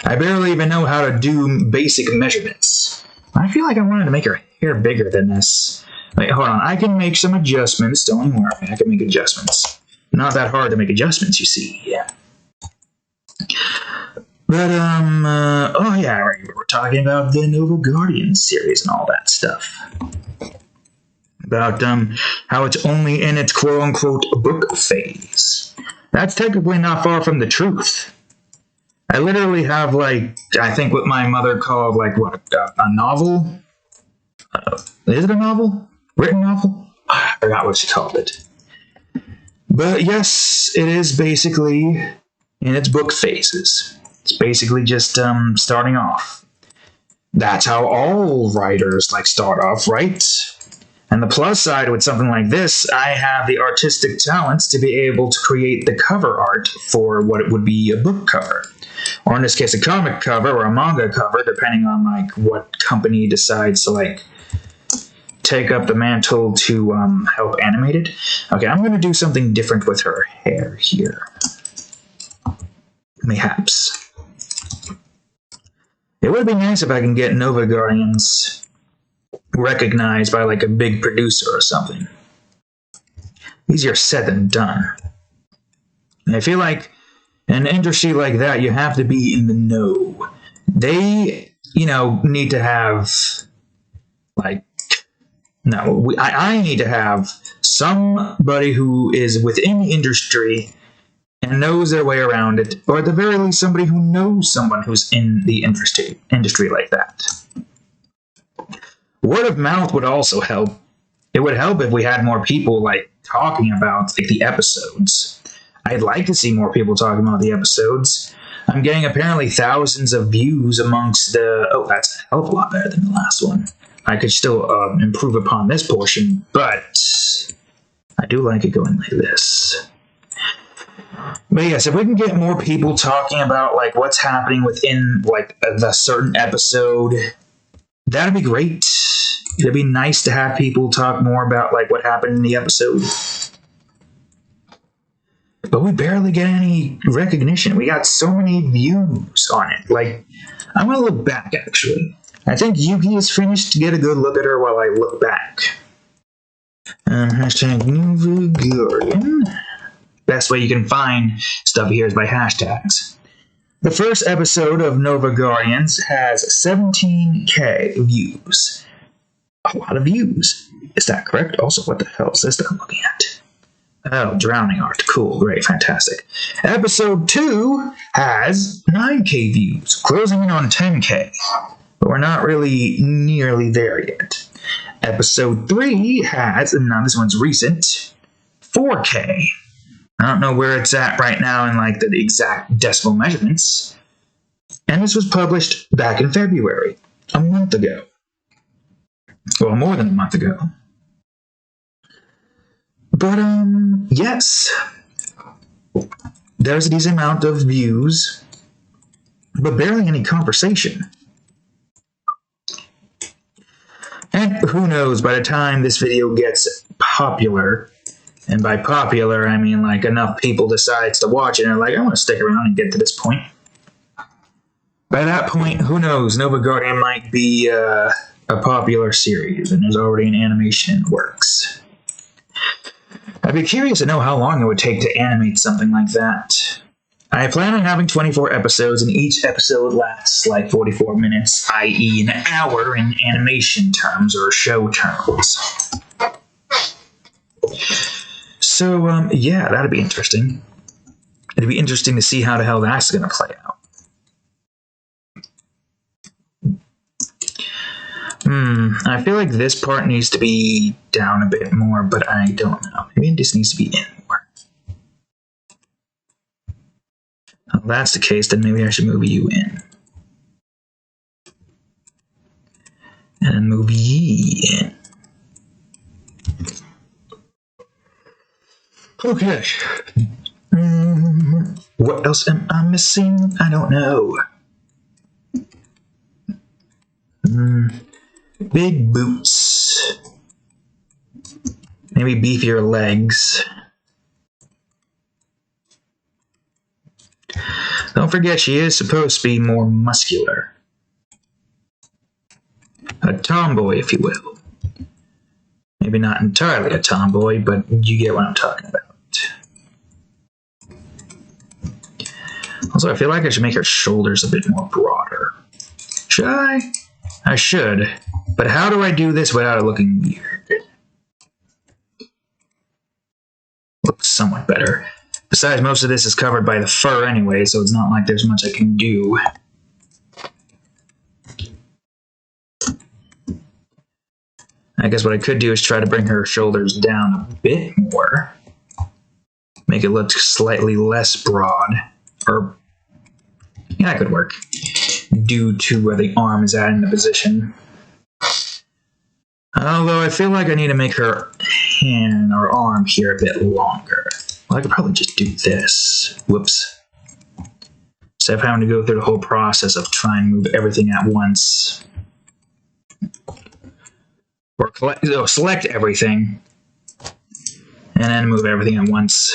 I barely even know how to do basic measurements. I feel like I wanted to make her hair bigger than this. Wait, hold on. I can make some adjustments. Don't even worry. I can make adjustments. Not that hard to make adjustments, you see. Yeah. But, oh yeah, we're talking about the Nova Guardian series and all that stuff. About, how it's only in its quote-unquote book phase. That's technically not far from the truth. I literally have, like, I think what my mother called, like, what, a novel? Is it a novel? Written novel? I forgot what she called it. But yes, it is basically in its book phases. It's basically just starting off. That's how all writers like start off, right? And the plus side with something like this, I have the artistic talents to be able to create the cover art for what it would be a book cover. Or in this case, a comic cover or a manga cover, depending on like what company decides to like take up the mantle to help animate it. Okay, I'm going to do something different with her hair here. Mayhaps. It would be nice if I can get Nova Guardians recognized by like a big producer or something. Easier said than done. And I feel like in an industry like that, you have to be in the know. They, need to have like I need to have somebody who is within the industry and knows their way around it, or at the very least, somebody who knows someone who's in the industry like that. Word of mouth would also help. It would help if we had more people like talking about like the episodes. I'd like to see more people talking about the episodes. I'm getting apparently thousands of views amongst the. Oh, that's a hell of a lot better than the last one. I could still improve upon this portion, but I do like it going like this. But yes, if we can get more people talking about like what's happening within like the certain episode, that'd be great. It'd be nice to have people talk more about like what happened in the episode. But we barely get any recognition. We got so many views on it. Like, I'm gonna look back actually. I think Yuki is finished to get a good look at her while I look back. Hashtag Nova Guardian. Best way you can find stuff here is by hashtags. The first episode of Nova Guardians has 17k views. A lot of views. Is that correct? Also, what the hell is this that I'm looking at? Oh, drowning art. Cool, great, fantastic. Episode 2 has 9k views, closing in on 10k. But we're not really nearly there yet. Episode 3 has, and now this one's recent, 4k. I don't know where it's at right now in like the exact decimal measurements. And this was published back in February, a month ago. Well, more than a month ago. But, yes. there's a decent amount of views, but barely any conversation. And who knows, by the time this video gets popular, and by popular I mean like enough people decides to watch it and are like, I want to stick around and get to this point. By that point, who knows, Nova Guardian might be a popular series, and there's already an animation in the works. I'd be curious to know how long it would take to animate something like that. I plan on having 24 episodes, and each episode lasts like 44 minutes, i.e. an hour in animation terms or show terms. So, yeah, that'd be interesting. It'd be interesting to see how the hell that's going to play out. I feel like this part needs to be down a bit more, but I don't know. Maybe it just needs to be in more. If that's the case, then maybe I should move you in. And then move ye in. Okay. What else am I missing? I don't know. Big boots. Maybe beefier legs. Don't forget, she is supposed to be more muscular. A tomboy, if you will. Maybe not entirely a tomboy, but you get what I'm talking about. Also, I feel like I should make her shoulders a bit more broader. Should I? I should. But how do I do this without it looking weird? Looks somewhat better. Besides, most of this is covered by the fur anyway, so it's not like there's much I can do. I guess what I could do is try to bring her shoulders down a bit more. Make it look slightly less broad. Or, yeah, that could work. Due to where the arm is at in the position. Although I feel like I need to make her hand or arm here a bit longer. Well, I could probably just do this. Whoops. Instead of having to go through the whole process of trying to move everything at once. Or select everything. And then move everything at once.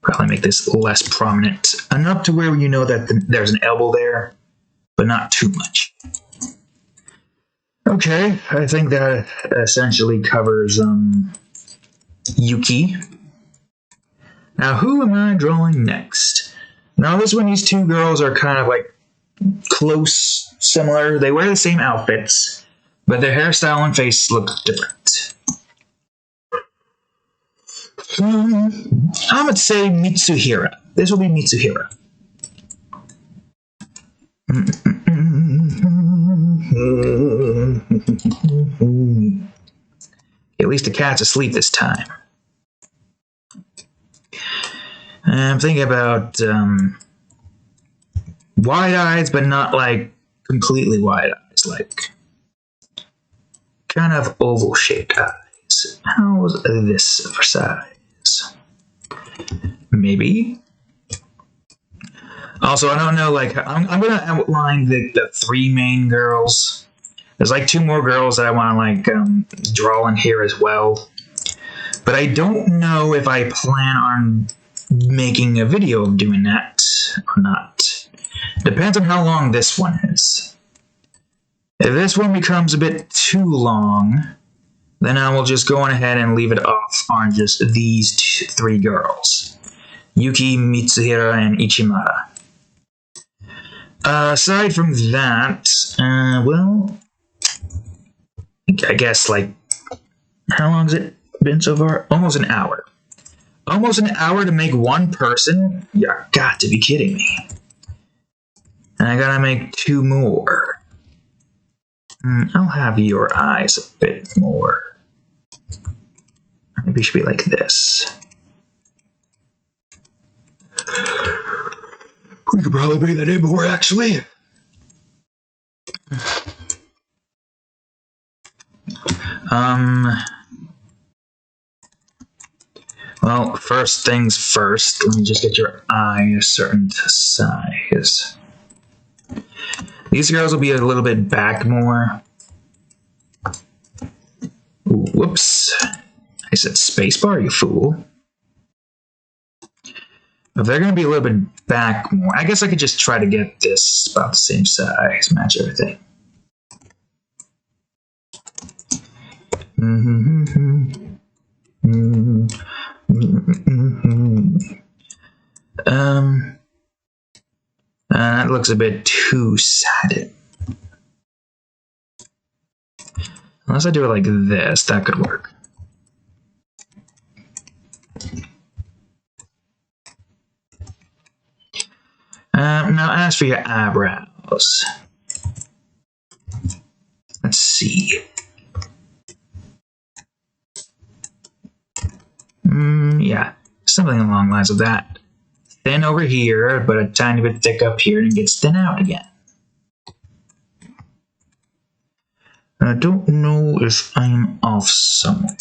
Probably make this less prominent. Enough to where you know that there's an elbow there, but not too much. Okay, I think that essentially covers Yuki. Now, who am I drawing next? Now, this one, these two girls are kind of like close, similar. They wear the same outfits, but their hairstyle and face look different. I would say Mitsuhira. This will be Mitsuhira. At least the cat's asleep this time. I'm thinking about wide eyes, but not like completely wide eyes, like kind of oval shaped eyes. How's this for size? Maybe. Also, I don't know, like, I'm going to outline the three main girls. There's like two more girls that I want to, like, draw in here as well. But I don't know if I plan on making a video of doing that or not. Depends on how long this one is. If this one becomes a bit too long, then I will just go on ahead and leave it off on just these three girls. Yuki, Mitsuhira, and Ichimara. Aside from that, well, I guess, like, how long has it been so far? Almost an hour. Almost an hour to make one person? You got to be kidding me. And I gotta make two more. I'll have your eyes a bit more. Maybe it should be like this. We could probably make that in more, actually. Well, first things first, let me just get your eye a certain size. These girls will be a little bit back more. Ooh, whoops. I said spacebar, you fool. If they're going to be a little bit back more, I guess I could just try to get this about the same size, match everything. That looks a bit two-sided. Unless I do it like this, that could work. Now as for your eyebrows, let's see. Yeah, something along the lines of that. Thin over here, but a tiny bit thick up here, and it gets thin out again. I don't know if I'm off somewhere.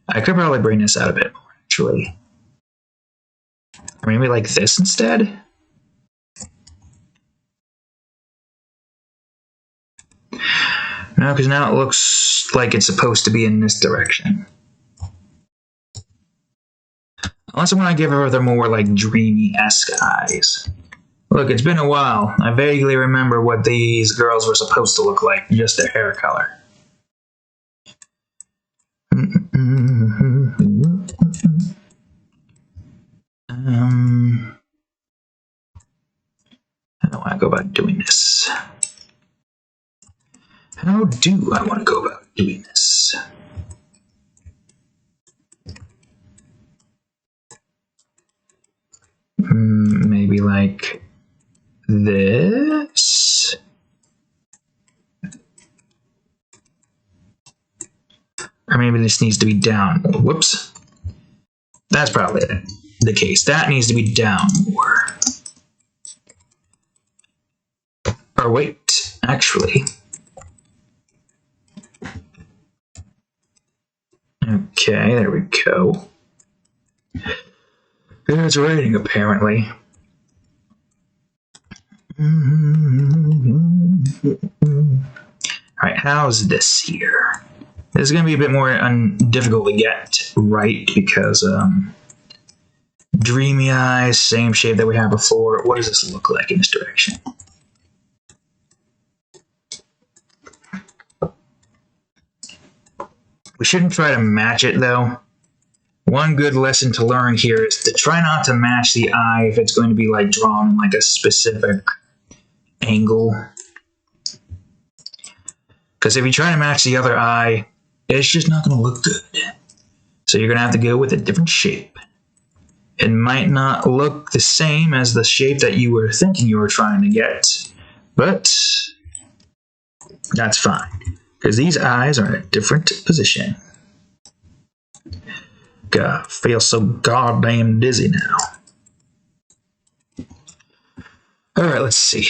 I could probably bring this out a bit more, actually. Or maybe like this instead? No, because now it looks like it's supposed to be in this direction. Unless I want to give her the more like dreamy-esque eyes. Look, it's been a while. I vaguely remember what these girls were supposed to look like, just their hair color. How do I go about doing this? How do I want to go about doing this? Maybe like this? Or maybe this needs to be down. Whoops. That's probably the case. That needs to be down more. Or wait, actually. Okay, there we go. It's raining, apparently. Alright, how's this here? This is going to be a bit more difficult to get right because dreamy eyes, same shape that we had before. What does this look like in this direction? We shouldn't try to match it though. One good lesson to learn here is to try not to match the eye if it's going to be like drawn in like a specific angle. Because if you try to match the other eye, it's just not going to look good. So you're going to have to go with a different shape. It might not look the same as the shape that you were thinking you were trying to get, but that's fine. Because these eyes are in a different position. God, I feel so goddamn dizzy now. Alright, let's see.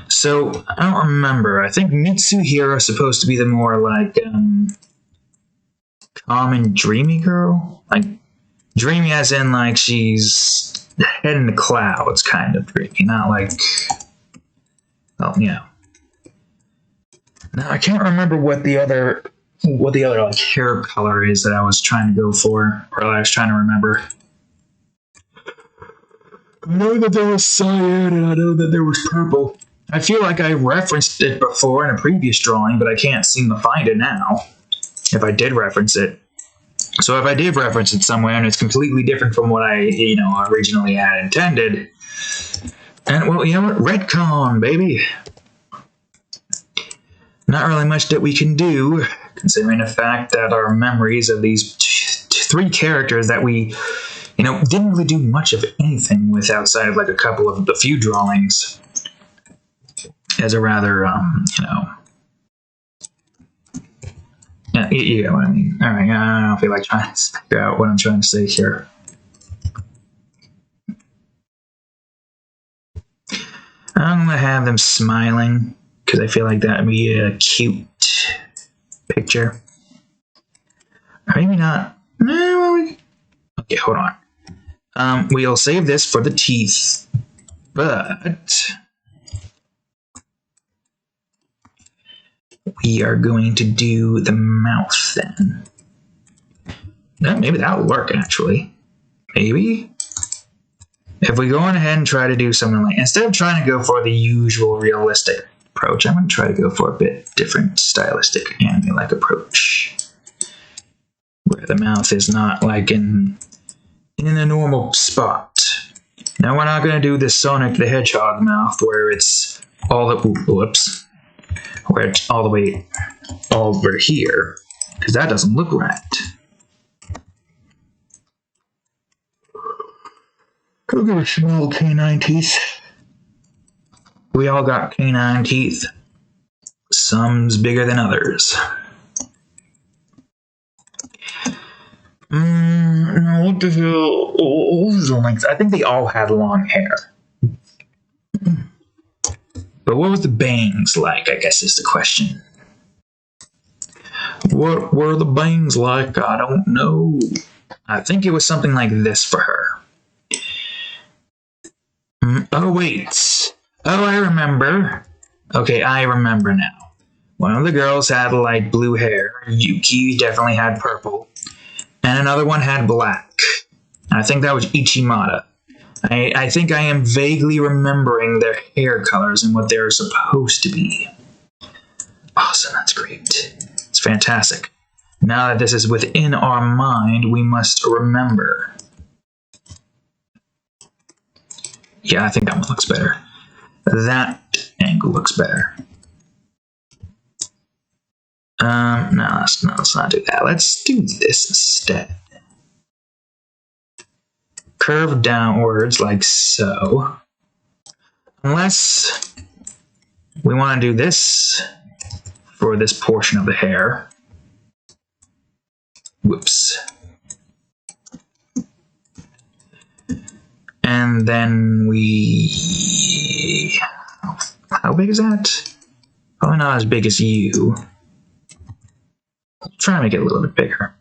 So, I don't remember. I think Mitsuhiro is supposed to be the more, like, calm and dreamy girl. Like, dreamy as in, like, she's head in the clouds kind of dreamy. Not like, well, you know. Now, I can't remember what the other like hair color is that I was trying to go for, or that I was trying to remember. I know that there was cyan and I know that there was purple. I feel like I referenced it before in a previous drawing, but I can't seem to find it now. If I did reference it. So if I did reference it somewhere and it's completely different from what I, originally had intended, and well, you know what? Retcon, baby. Not really much that we can do, considering the fact that our memories of these three characters that we, didn't really do much of anything with outside of like a few drawings, as a rather, yeah, you get what I mean. All right, I don't feel like trying to figure out what I'm trying to say here. I'm gonna have them smiling because I feel like that would be a cute picture. Maybe not. Okay, hold on. We'll save this for the teeth, but we are going to do the mouth then. No, maybe that'll work actually. Maybe. If we go on ahead and try to do something like, instead of trying to go for the usual realistic approach, I'm going to try to go for a bit different stylistic anime-like approach. Where the mouth is not like in a normal spot. Now we're not going to do this Sonic the Hedgehog mouth where it's all the, whoops, where it's all the way over here, because that doesn't look right. Look at small canine teeth. We all got canine teeth. Some's bigger than others. No, what the hell? Oh, I think they all had long hair. But what was the bangs like, I guess is the question. What were the bangs like? I don't know. I think it was something like this for her. Oh, wait. Oh, I remember. Okay, I remember now. One of the girls had light blue hair. Yuki definitely had purple. And another one had black. I think that was Ichimata. I think I am vaguely remembering their hair colors and what they're supposed to be. Awesome, that's great. It's fantastic. Now that this is within our mind, we must remember. Yeah, I think that one looks better. That angle looks better. No, let's not do that. Let's do this instead. Curve downwards like so. Unless we want to do this for this portion of the hair. Whoops. And then we... How big is that? Probably not as big as you. I'll try to make it a little bit bigger.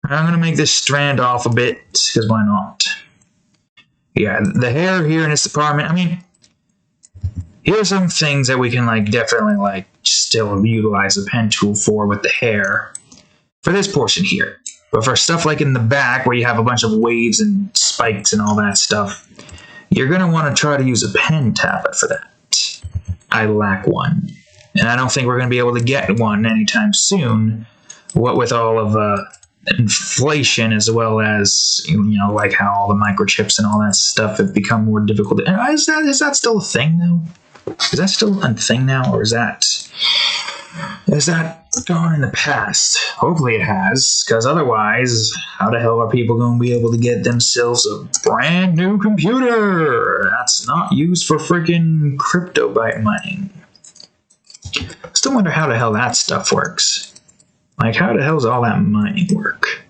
I'm going to make this strand off a bit, because why not? Yeah, the hair here in this department, I mean, here are some things that we can, definitely, still utilize a pen tool for with the hair. For this portion here. But for stuff like in the back, where you have a bunch of waves and spikes and all that stuff, you're going to want to try to use a pen tablet for that. I lack one. And I don't think we're going to be able to get one anytime soon, what with all of inflation as well as, how all the microchips and all that stuff have become more difficult. Is that still a thing, though? Is that still a thing now, or is that gone in the past? Hopefully it has, because otherwise, how the hell are people going to be able to get themselves a brand new computer that's not used for freaking crypto byte mining? Still wonder how the hell that stuff works. How the hell does all that mining work?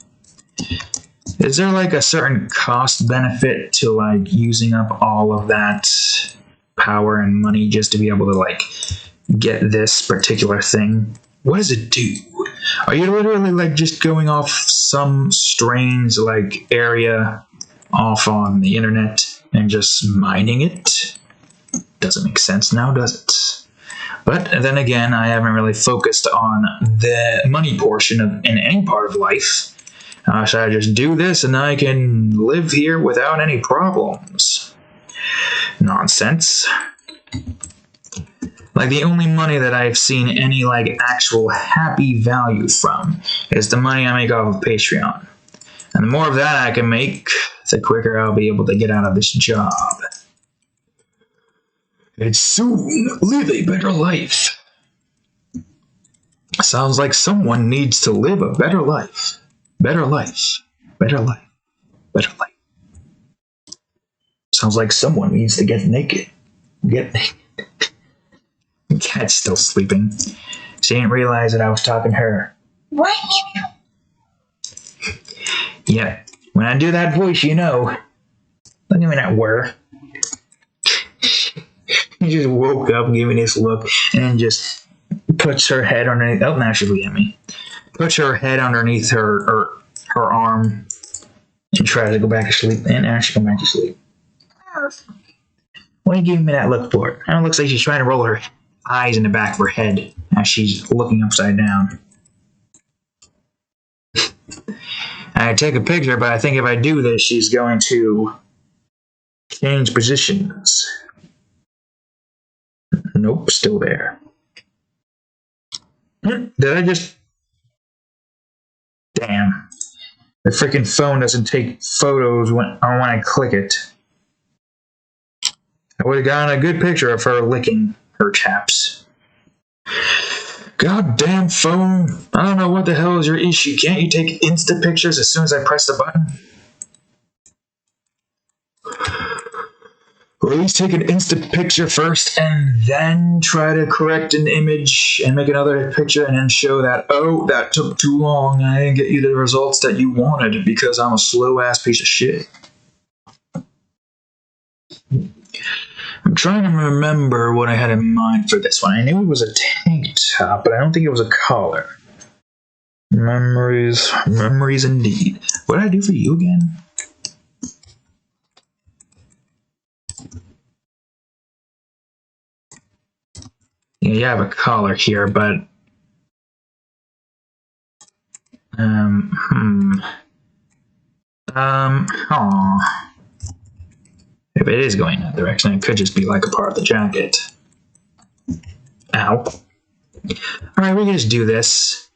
Is there a certain cost benefit to using up all of that power and money just to be able to get this particular thing? What does it do? Are you literally just going off some strange area off on the internet and just mining it? Doesn't make sense now, does it? But then again, I haven't really focused on the money portion in any part of life. Should I just do this and I can live here without any problems? Nonsense. The only money that I've seen any actual happy value from is the money I make off of Patreon. And the more of that I can make, the quicker I'll be able to get out of this job. And soon live a better life. Sounds like someone needs to live a better life. Better life. Better life. Better life. Sounds like someone needs to get naked. Get naked. Cat's still sleeping. She didn't realize that I was talking to her. What? Yeah, when I do that voice, Look at me that whir. She just woke up, gave me this look, and then just puts her head underneath. Oh, now she's looking at me. puts her head underneath her arm and tries to go back to sleep. And actually go back to sleep. What are you giving me that look for? It looks like she's trying to roll her eyes in the back of her head as she's looking upside down. I take a picture, but I think if I do this, she's going to change positions. Nope, still there. Did I just... Damn. The freaking phone doesn't take photos when I click it. I would have gotten a good picture of her licking her chaps. Goddamn phone. I don't know what the hell is your issue. Can't you take instant pictures as soon as I press the button? Or at least take an instant picture first and then try to correct an image and make another picture and then show that, oh, that took too long. I didn't get you the results that you wanted because I'm a slow-ass piece of shit. I'm trying to remember what I had in mind for this one. I knew it was a tank top, but I don't think it was a collar. Memories indeed. What did I do for you again? Yeah, you have a collar here, but if it is going that direction, it could just be like a part of the jacket. Ow. Alright, we can just do this.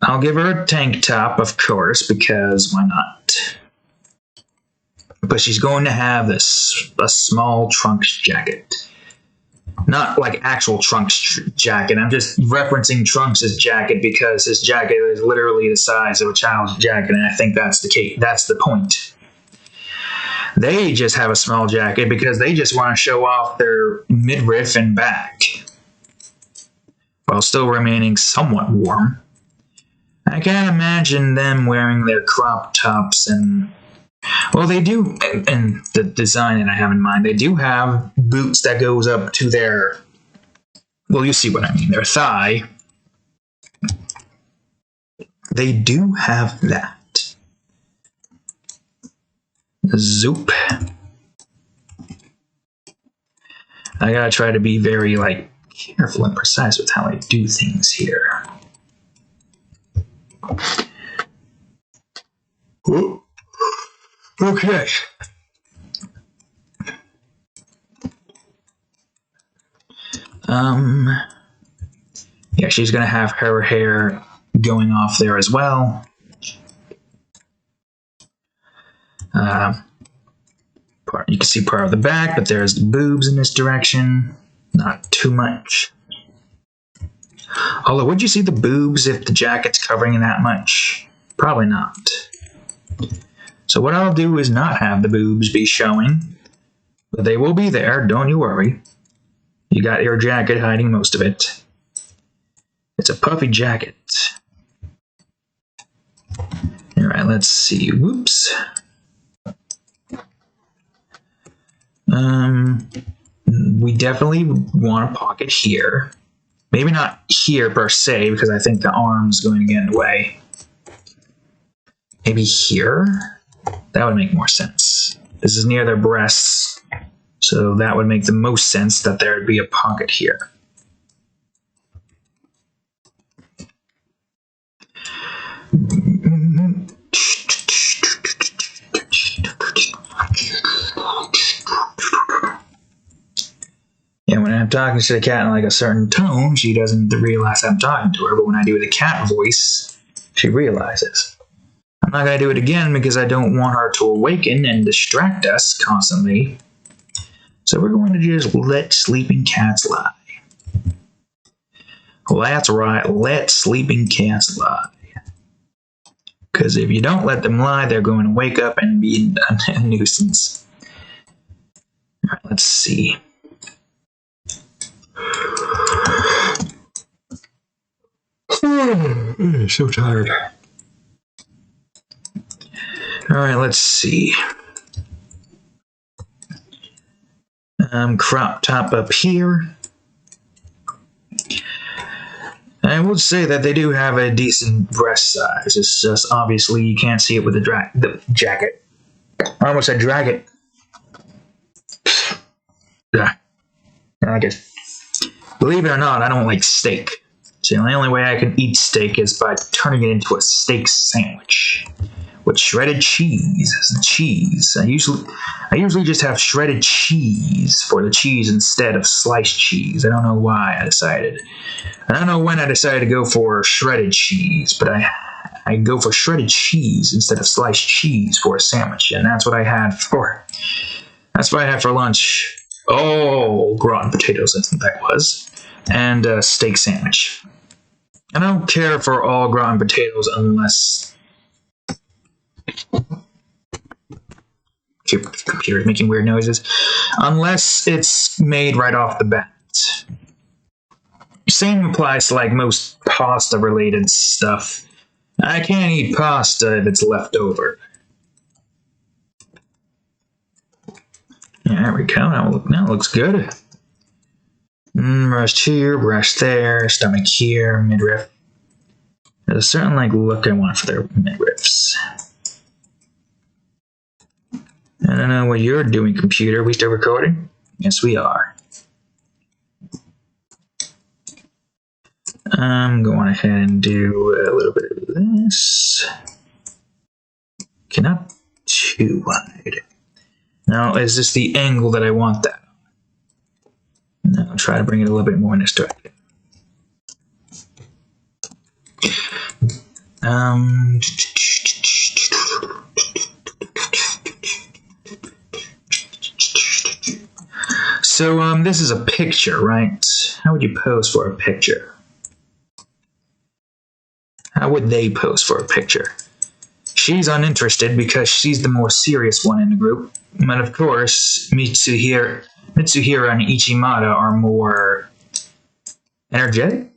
I'll give her a tank top, of course, because why not? But she's going to have a small trunks jacket. Not like actual Trunks' jacket. I'm just referencing Trunks' jacket because his jacket is literally the size of a child's jacket, and I think that's the case. That's the point. They just have a small jacket because they just want to show off their midriff and back while still remaining somewhat warm. I can't imagine them wearing their crop tops and... Well, they do, and the design that I have in mind, they do have boots that goes up to their, well, you see what I mean, their thigh. They do have that. Zoop. I gotta try to be very, careful and precise with how I do things here. Whoa. Okay. Yeah, she's gonna have her hair going off there as well. You can see part of the back, but there's the boobs in this direction. Not too much. Although, would you see the boobs if the jacket's covering that much? Probably not. So what I'll do is not have the boobs be showing, but they will be there, don't you worry. You got your jacket hiding most of it. It's a puffy jacket. Alright, let's see. Whoops. We definitely want a pocket here. Maybe not here per se, because I think the arm's going to get in the way. Maybe here? That would make more sense. This is near their breasts, so that would make the most sense that there would be a pocket here. Yeah, when I'm talking to the cat in like a certain tone, she doesn't realize I'm talking to her, but when I do the cat voice, she realizes. I'm not going to do it again because I don't want her to awaken and distract us constantly. So we're going to just let sleeping cats lie. That's right, let sleeping cats lie. Because if you don't let them lie, they're going to wake up and be a nuisance. Alright, let's see. So tired. Alright, let's see. Crop top up here. I would say that they do have a decent breast size. It's just obviously you can't see it with the jacket. I almost said drag it. I guess. Believe it or not, I don't like steak. So the only way I can eat steak is by turning it into a steak sandwich with shredded cheese. I usually just have shredded cheese for the cheese instead of sliced cheese. I don't know why I decided. I don't know when I decided to go for shredded cheese, but I go for shredded cheese instead of sliced cheese for a sandwich, and that's what I had for lunch. Oh, gratin potatoes, that's what that was, and a steak sandwich. I don't care for all gratin potatoes unless computer is making weird noises. Unless it's made right off the bat. Same applies to like most pasta-related stuff. I can't eat pasta if it's left over. Yeah, there we go. Now it looks good. Breast here, breast there, stomach here, midriff. There's a certain like look I want for their midriffs. I don't know what you're doing, computer. Are we still recording? Yes, we are. I'm going ahead and do a little bit of this. Okay, not too wide. Now, is this the angle that I want that? No, I'll try to bring it a little bit more in this direction. So, this is a picture, right? How would you pose for a picture? How would they pose for a picture? She's uninterested because she's the more serious one in the group. But of course, Mitsuhira and Ichimata are more energetic.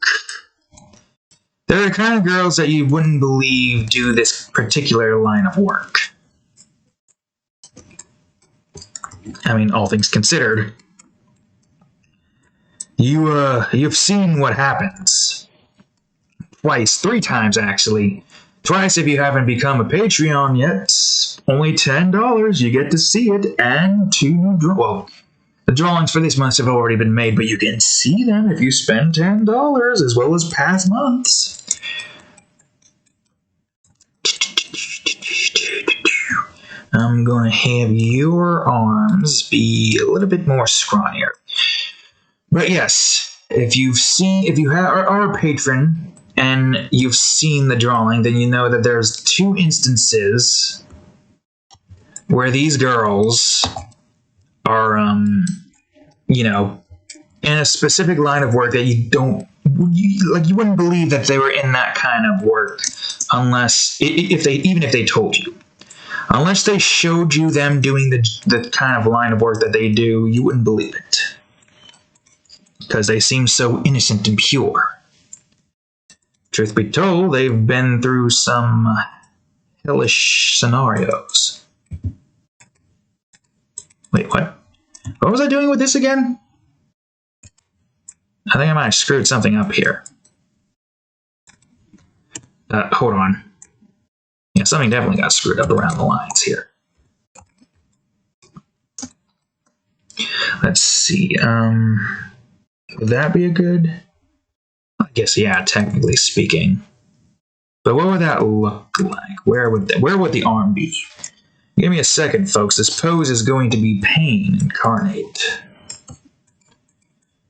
They're the kind of girls that you wouldn't believe do this particular line of work. I mean, all things considered. You've seen what happens. Twice, 3 times actually. Twice if you haven't become a Patreon yet. Only $10, you get to see it, and 2 new well, the drawings for this month have already been made, but you can see them if you spend $10, as well as past months. I'm going to have your arms be a little bit more scrawnier. But yes, if you are a patron and you've seen the drawing, then you know that there's 2 instances where these girls are, in a specific line of work that you wouldn't believe that they were in that kind of work unless, even if they told you. Unless they showed you them doing the kind of line of work that they do, you wouldn't believe it. Because they seem so innocent and pure. Truth be told, they've been through some hellish scenarios. Wait, what? What was I doing with this again? I think I might have screwed something up here. Hold on. Yeah, something definitely got screwed up around the lines here. Let's see. Would that be a good? I guess, yeah, technically speaking. But what would that look like? Where would the arm be? Give me a second, folks. This pose is going to be pain incarnate.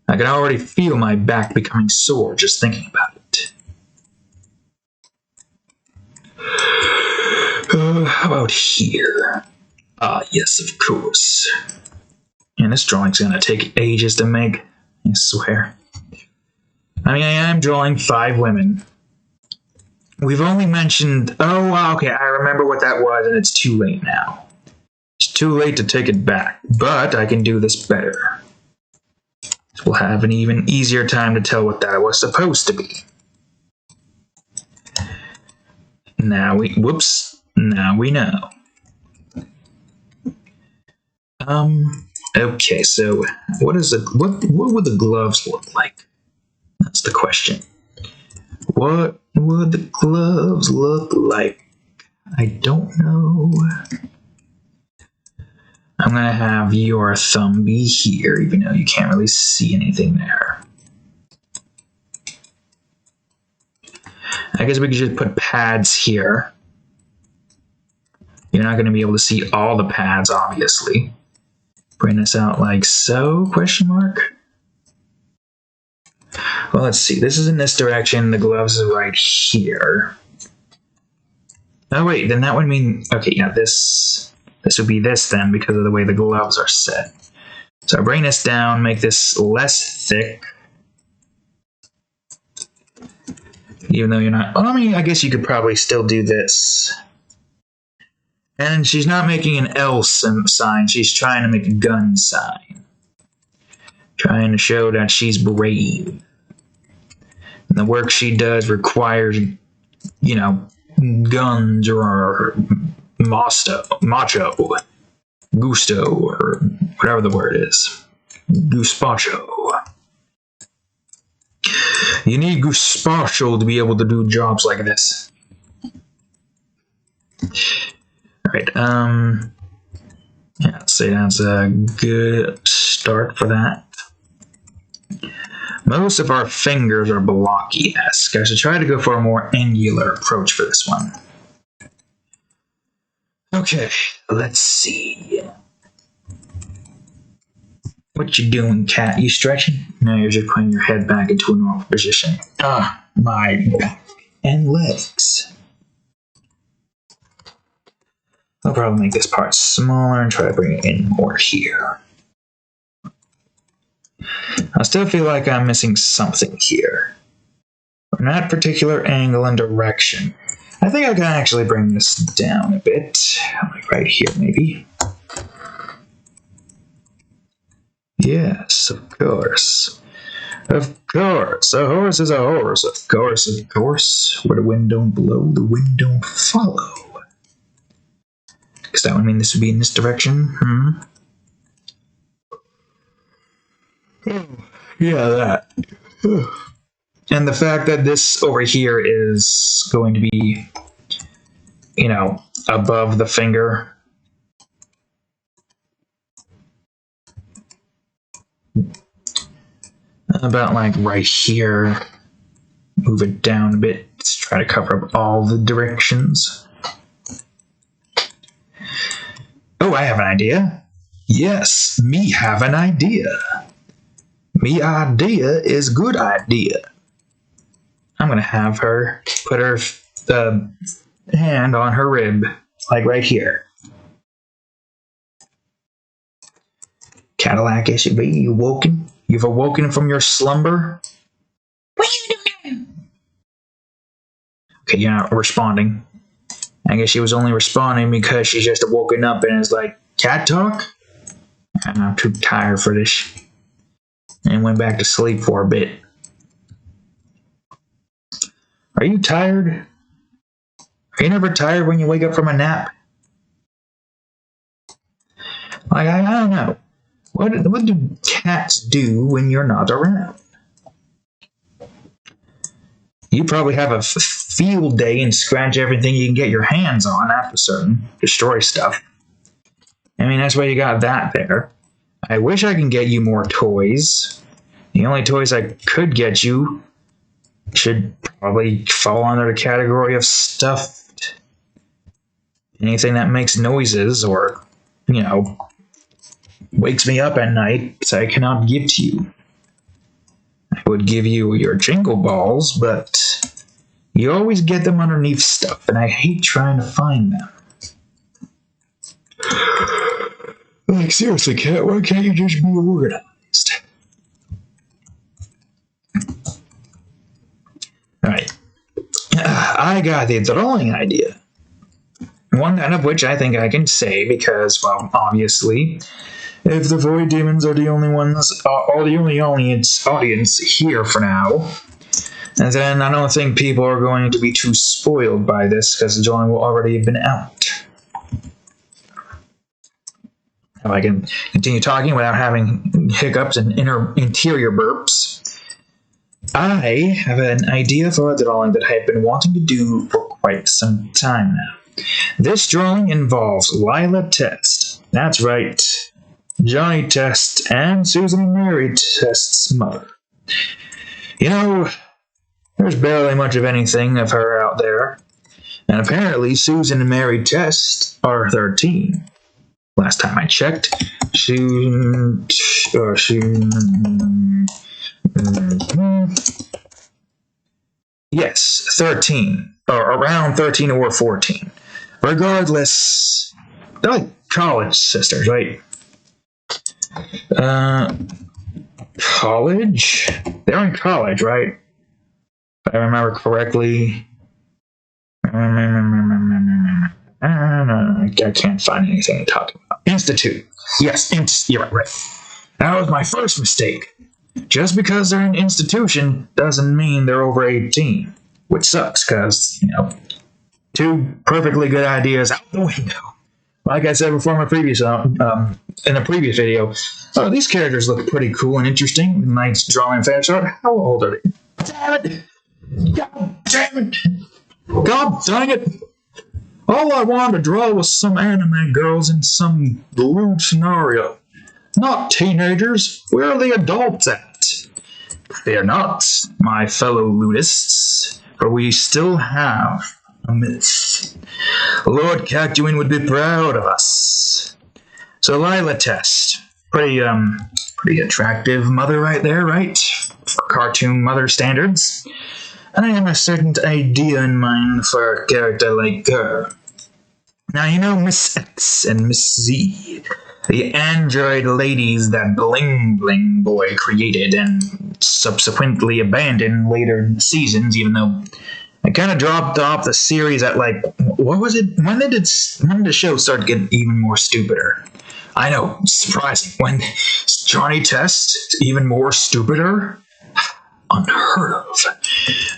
I can already feel my back becoming sore just thinking about it. How about here? Ah, yes, of course. And this drawing's gonna take ages to make, I swear. I mean, I am drawing 5 women. We've only mentioned... Oh, okay, I remember what that was, and it's too late now. It's too late to take it back, but I can do this better. We'll have an even easier time to tell what that was supposed to be. Now we know. Okay, so what would the gloves look like? That's the question. what would the gloves look like? I don't know. I'm gonna have your thumb be here, even though you can't really see anything there. I guess we could just put pads here. You're not going to be able to see all the pads, obviously. Bring this out like so, question mark. Well, let's see. This is in this direction. The gloves are right here. Oh, wait. Then that would mean... Okay, yeah, this would be this then because of the way the gloves are set. So I bring this down, make this less thick. Even though you're not... Well, I mean, I guess you could probably still do this. And she's not making an L sign. She's trying to make a gun sign. Trying to show that she's brave. And the work she does requires, you know, guns or macho, gusto, or whatever the word is. Guspacho. You need guspacho to be able to do jobs like this. Alright, yeah, I'd say that's a good start for that. Most of our fingers are blocky-esque. I should try to go for a more angular approach for this one. Okay, let's see. What you doing, cat? You stretching? No, you're just putting your head back into a normal position. My back and legs. I'll probably make this part smaller and try to bring it in more here. I still feel like I'm missing something here. From that particular angle and direction. I think I can actually bring this down a bit. Like right here, maybe. Yes, of course. Of course. A horse is a horse. Of course, of course. Where the wind don't blow, the wind don't follow. Because that would mean this would be in this direction. Yeah, that. And the fact that this over here is going to be, you know, above the finger. About like right here. Move it down a bit to try to cover up all the directions. Oh, I have an idea. Yes, me have an idea. Me idea is good idea. I'm gonna have her put her hand on her rib, like right here. Cadillac SUV, you woken? You've awoken from your slumber? What are you doing? Okay, you're not responding. I guess she was only responding because she's just woken up and is like, cat talk? I'm too tired for this. And went back to sleep for a bit. Are you tired? Are you never tired when you wake up from a nap? Like, I don't know. What do cats do when you're not around? You probably have a field day and scratch everything you can get your hands on after certain. Destroy stuff. I mean, that's why you got that there. I wish I can get you more toys. The only toys I could get you should probably fall under the category of stuffed. Anything that makes noises or, you know, wakes me up at night, so I cannot give to you. I would give you your jingle balls, but you always get them underneath stuff, and I hate trying to find them. Like, seriously, cat, why can't you just be organized? Alright. I got the drawing idea. One of which I think I can say because, well, obviously, if the Void Demons are the only ones, or the only audience here for now, and then I don't think people are going to be too spoiled by this because the drawing will already have been out. If I can continue talking without having hiccups and interior burps. I have an idea for a drawing that I have been wanting to do for quite some time now. This drawing involves Lila Test. That's right, Johnny Test and Susan Mary Test's mother. You know, there's barely much of anything of her out there, and apparently Susan and Mary Test are 13. Last time I checked, yes, 13, or around 13 or 14. Regardless, they're like college sisters, right? College? They're in college, right? If I remember correctly. I can't find anything to talk about. Institute. Yes, you're right. That was my first mistake. Just because they're an institution doesn't mean they're over 18. Which sucks, because, two perfectly good ideas out the window. Like I said before in a previous video, these characters look pretty cool and interesting. Nice drawing fan art. How old are they? Damn it! God damn it! God dang it! All I wanted to draw was some anime girls in some lewd scenario. Not teenagers. Where are the adults at? Fear not, my fellow ludists, for we still have a myth. Lord Cactuin would be proud of us. So Lila Test, pretty attractive mother right there, right? For cartoon mother standards. And I have a certain idea in mind for a character like her. Now, you know Miss X and Miss Z, the android ladies that Bling Bling Boy created and subsequently abandoned later in the seasons, even though I kind of dropped off the series at what was it? When did the show start getting even more stupider? I know, surprising. When Johnny Test even more stupider? Unheard of.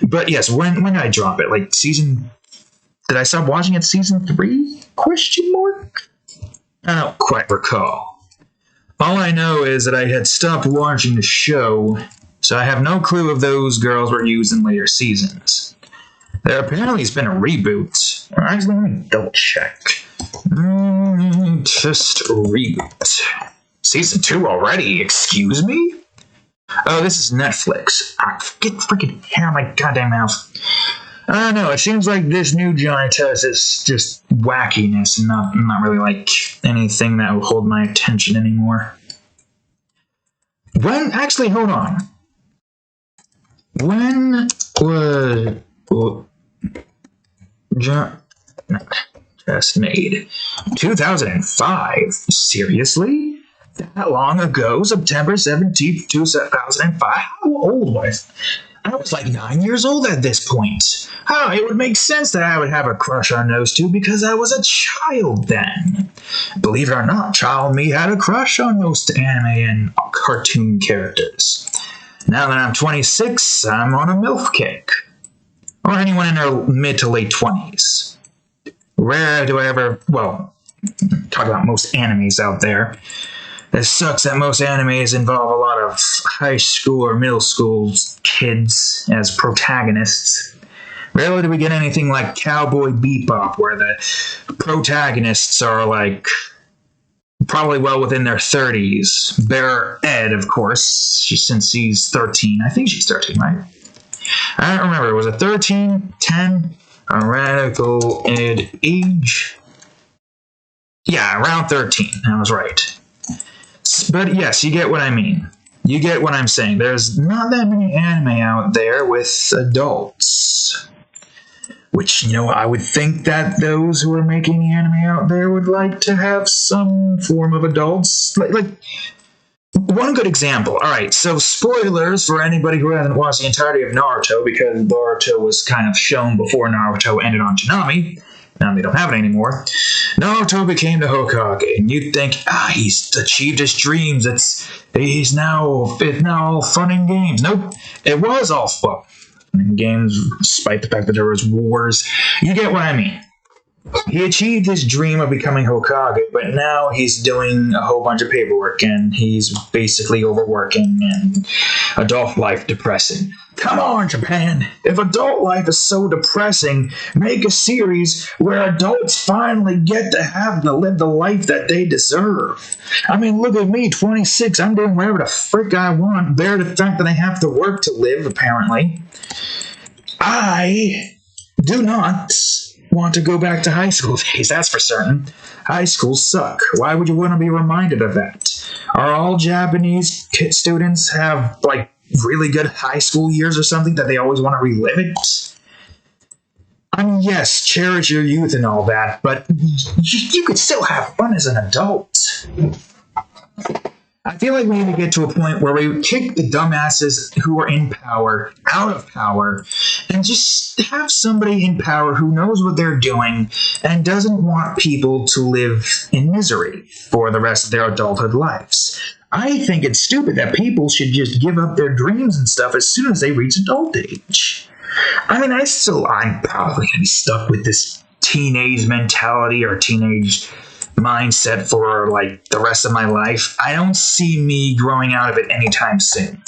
But yes, when did I drop it? Did I stop watching it season 3? Question mark? I don't quite recall. All I know is that I had stopped watching the show, so I have no clue if those girls were used in later seasons. There apparently has been a reboot. Actually, let me double check. Just reboot. Season 2 already? Excuse me? Oh, this is Netflix. Get freaking hair on my goddamn mouth. I don't know, it seems like this new Johnny Test is just wackiness and not really like anything that will hold my attention anymore. Actually, hold on. When was Test made? 2005? Seriously? That long ago? September 17th, 2005? How old was I was like 9 years old at this point. It would make sense that I would have a crush on those two because I was a child then. Believe it or not, child me had a crush on most anime and cartoon characters. Now that I'm 26, I'm on a MILF kick. Or anyone in their mid to late 20s. Rare do I ever, talk about most animes out there. It sucks that most animes involve a lot of high school or middle school kids as protagonists. Rarely do we get anything like Cowboy Bebop, where the protagonists are probably well within their 30s. Bear Ed, of course, since he's 13. I think she's 13, right? I don't remember. Was it 13? 10? A radical Ed age? Yeah, around 13. I was right. But yes, you get what I mean. You get what I'm saying. There's not that many anime out there with adults. Which, I would think that those who are making anime out there would like to have some form of adults. One good example. Alright, so spoilers for anybody who hasn't watched the entirety of Naruto, because Naruto was kind of shown before Naruto ended on Toonami. Now they don't have it anymore. Naruto became the Hokage, and you'd think, he's achieved his dreams. It's now all fun and games. Nope, it was all fun and games, despite the fact that there was wars. You get what I mean. He achieved his dream of becoming Hokage, but now he's doing a whole bunch of paperwork and he's basically overworking and adult life depressing. Come on, Japan! If adult life is so depressing, make a series where adults finally get to live the life that they deserve. I mean, look at me, 26. I'm doing whatever the frick I want. Bear the fact that I have to work to live, apparently. I do not want to go back to high school days, that's for certain. High schools suck. Why would you want to be reminded of that? Are all Japanese students have, like, really good high school years or something that they always want to relive it? I mean, yes, cherish your youth and all that, but you could still have fun as an adult. I feel like we need to get to a point where we kick the dumbasses who are in power out of power and just have somebody in power who knows what they're doing and doesn't want people to live in misery for the rest of their adulthood lives. I think it's stupid that people should just give up their dreams and stuff as soon as they reach adult age. I mean, I'm probably going to be stuck with this teenage mentality or teenage mindset for, like, the rest of my life. I don't see me growing out of it anytime soon.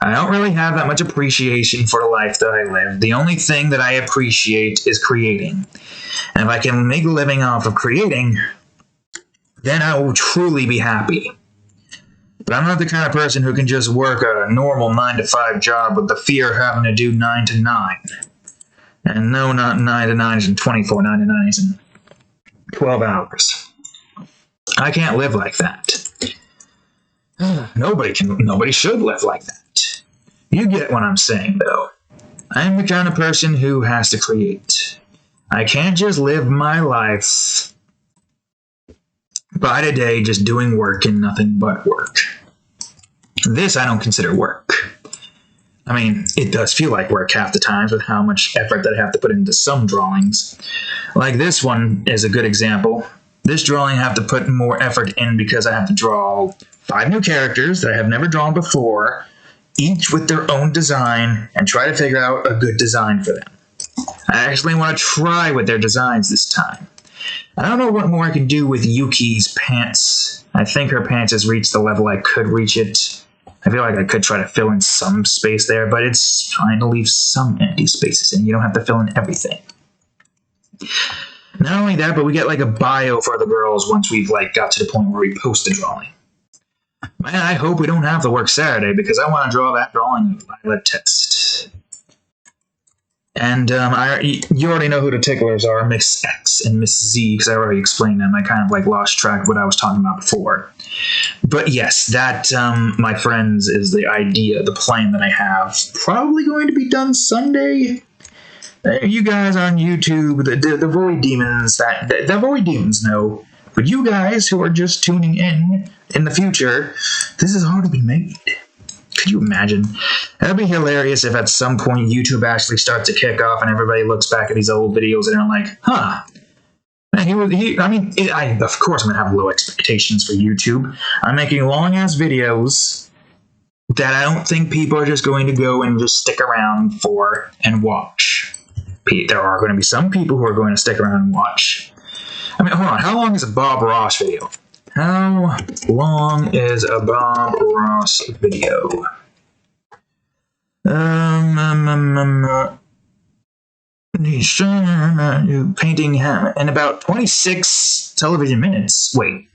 I don't really have that much appreciation for the life that I live. The only thing that I appreciate is creating. And if I can make a living off of creating, then I will truly be happy. But I'm not the kind of person who can just work a normal 9-to-5 job with the fear of having to do 9 to 9. And no, not 9 to 9s and 24 9 to 9s and 12 hours. I can't live like that. Nobody should live like that. You get what I'm saying, though. I'm the kind of person who has to create. I can't just live my life by the day just doing work and nothing but work. This I don't consider work. I mean, it does feel like work half the times with how much effort that I have to put into some drawings. Like this one is a good example. This drawing I have to put more effort in because I have to draw 5 new characters that I have never drawn before, each with their own design, and try to figure out a good design for them. I actually want to try with their designs this time. I don't know what more I can do with Yuki's pants. I think her pants has reached the level I could reach it. I feel like I could try to fill in some space there, but it's fine to leave some empty spaces in. You don't have to fill in everything. Not only that, but we get like a bio for the girls once we've like got to the point where we post the drawing. Man, I hope we don't have to work Saturday because I want to draw that drawing of Violet Test. And you already know who the ticklers are, Miss X and Miss Z, because I already explained them. I kind of like lost track of what I was talking about before. But yes, that, my friends, is the idea, the plan that I have. Probably going to be done Sunday. You guys on YouTube, the Void Demons, the Void Demons know. But you guys who are just tuning in the future, this has already been made. Could you imagine? That'd be hilarious if at some point YouTube actually starts to kick off and everybody looks back at these old videos and they're like, huh. Man, of course I'm going to have low expectations for YouTube. I'm making long-ass videos that I don't think people are just going to go and just stick around for and watch. There are going to be some people who are going to stick around and watch. I mean, hold on. How long is a Bob Ross video? How long is a Bob Ross video? Painting him in about 26 television minutes. Wait.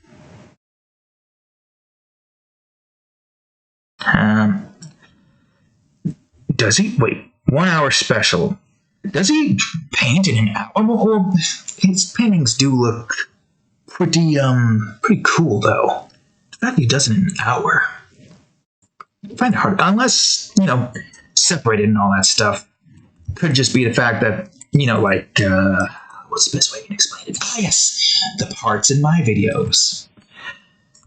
Does he? Wait. 1 hour special. Does he paint in an hour? Well, his paintings do look pretty cool, though. The fact he does it in an hour. I find it hard. Unless, separated and all that stuff. Could just be the fact that, what's the best way I can explain it? Ah, yes, the parts in my videos.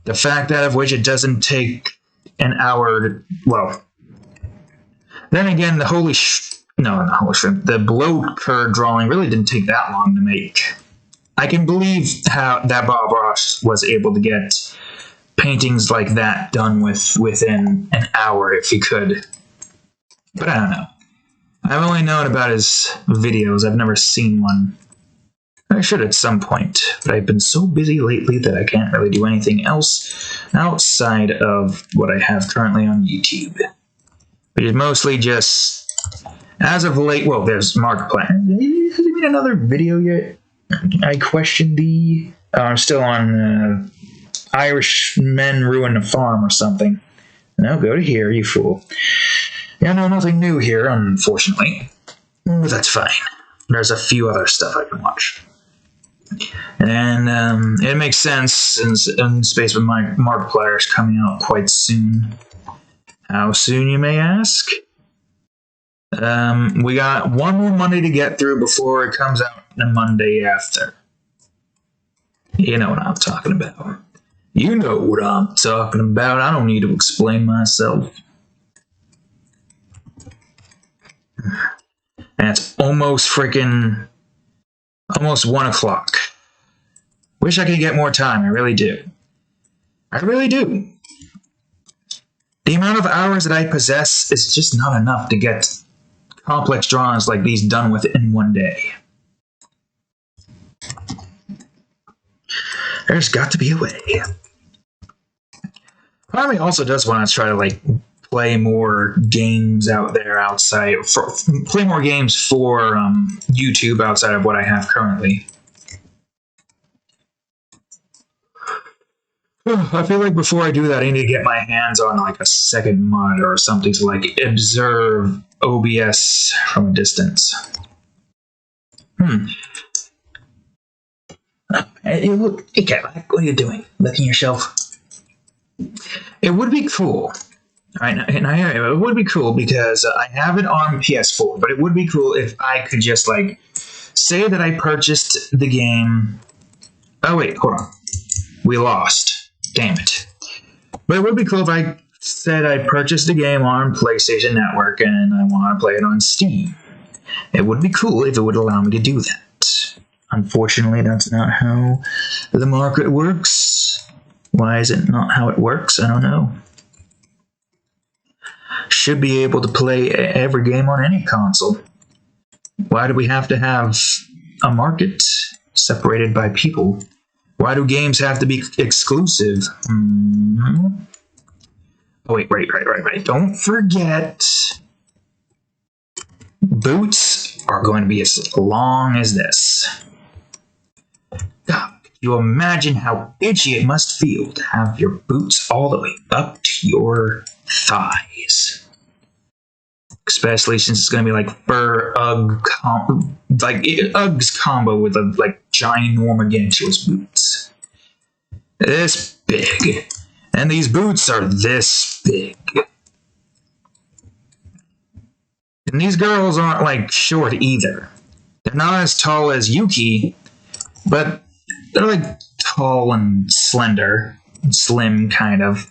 The fact that of which it doesn't take an hour, then again, the blow curve drawing really didn't take that long to make. I can believe how that Bob Ross was able to get paintings like that done within an hour if he could. But I don't know. I've only known about his videos. I've never seen one. I should at some point, but I've been so busy lately that I can't really do anything else outside of what I have currently on YouTube. Which is mostly just, as of late, well, there's Markiplier. Has he made another video yet? I question thee. I'm still on Irish Men Ruin the Farm or something. No, go to here, you fool. Yeah, no, nothing new here, unfortunately. But that's fine. There's a few other stuff I can watch. And it makes sense since Space with Markiplier is coming out quite soon. How soon, you may ask? We got one more Monday to get through before it comes out the Monday after. You know what I'm talking about. You know what I'm talking about. I don't need to explain myself. And it's almost 1 o'clock. Wish I could get more time. I really do. I really do. The amount of hours that I possess is just not enough to get complex drawings like these done with in one day. There's got to be a way. Part of me also does want to try to play more games out there outside, play more games for YouTube outside of what I have currently. I feel like before I do that, I need to get my hands on a second monitor or something to observe OBS from a distance. Hey, Cat, what are you doing? Licking yourself? It would be cool. It would be cool because I have it on PS4, but it would be cool if I could just say that I purchased the game. Oh wait, hold on. We lost. Damn it. But it would be cool if I said I purchased the game on PlayStation Network and I want to play it on Steam. It would be cool if it would allow me to do that. Unfortunately, that's not how the market works. Why is it not how it works? I don't know. Should be able to play every game on any console. Why do we have to have a market separated by people? Why do games have to be exclusive? Oh, wait, right. Don't forget. Boots are going to be as long as this. God, can you imagine how itchy it must feel to have your boots all the way up to your thighs? Especially since it's going to be fur Ugg Uggs combo with a ginormous boots. This big. And these boots are this big. And these girls aren't short either. They're not as tall as Yuki, but they're tall and slender. Slim kind of.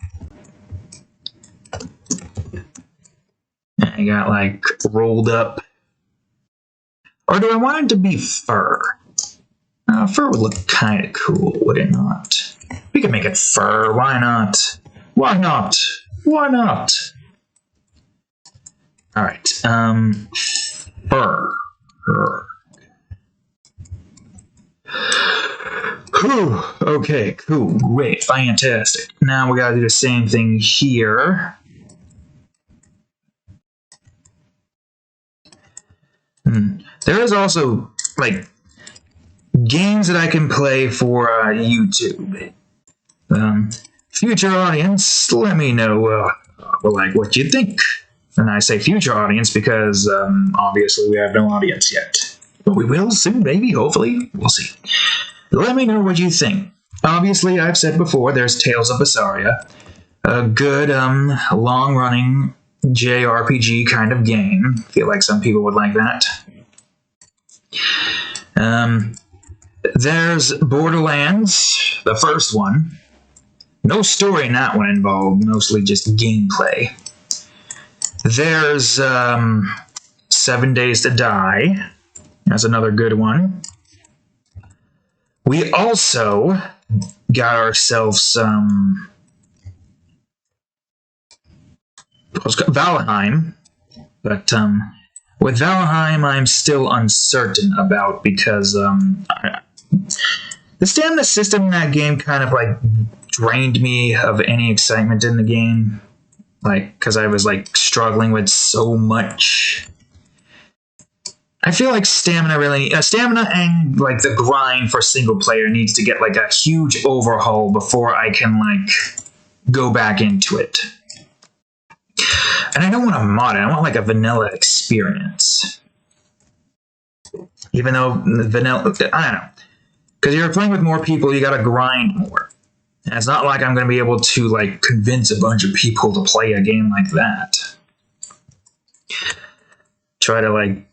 I got rolled up. Or do I want it to be fur? Fur would look kind of cool, would it not? We could make it fur. Why not? Why not? Why not? All right. Fur. Whew. Okay. Cool. Great. Fantastic. Now we gotta do the same thing here. There is also games that I can play for YouTube. Future audience, let me know what you think. And I say future audience because obviously we have no audience yet, but we will soon, maybe. Hopefully, we'll see. Let me know what you think. Obviously, I've said before, there's Tales of Berseria, a good long-running JRPG kind of game. I feel like some people would like that. There's Borderlands, the first one. No story in that one involved, mostly just gameplay. There's 7 Days to Die. That's another good one. We also got ourselves Valheim, but with Valheim I'm still uncertain about because The stamina system in that game kind of like drained me of any excitement in the game. Like, because I was like struggling with so much. I feel like stamina and like the grind for single player needs to get like a huge overhaul before I can like go back into it. And I don't want to mod it. I want like a vanilla experience. Even though vanilla, I don't know. Because you're playing with more people, you gotta grind more. And it's not like I'm gonna be able to like convince a bunch of people to play a game like that. Try to like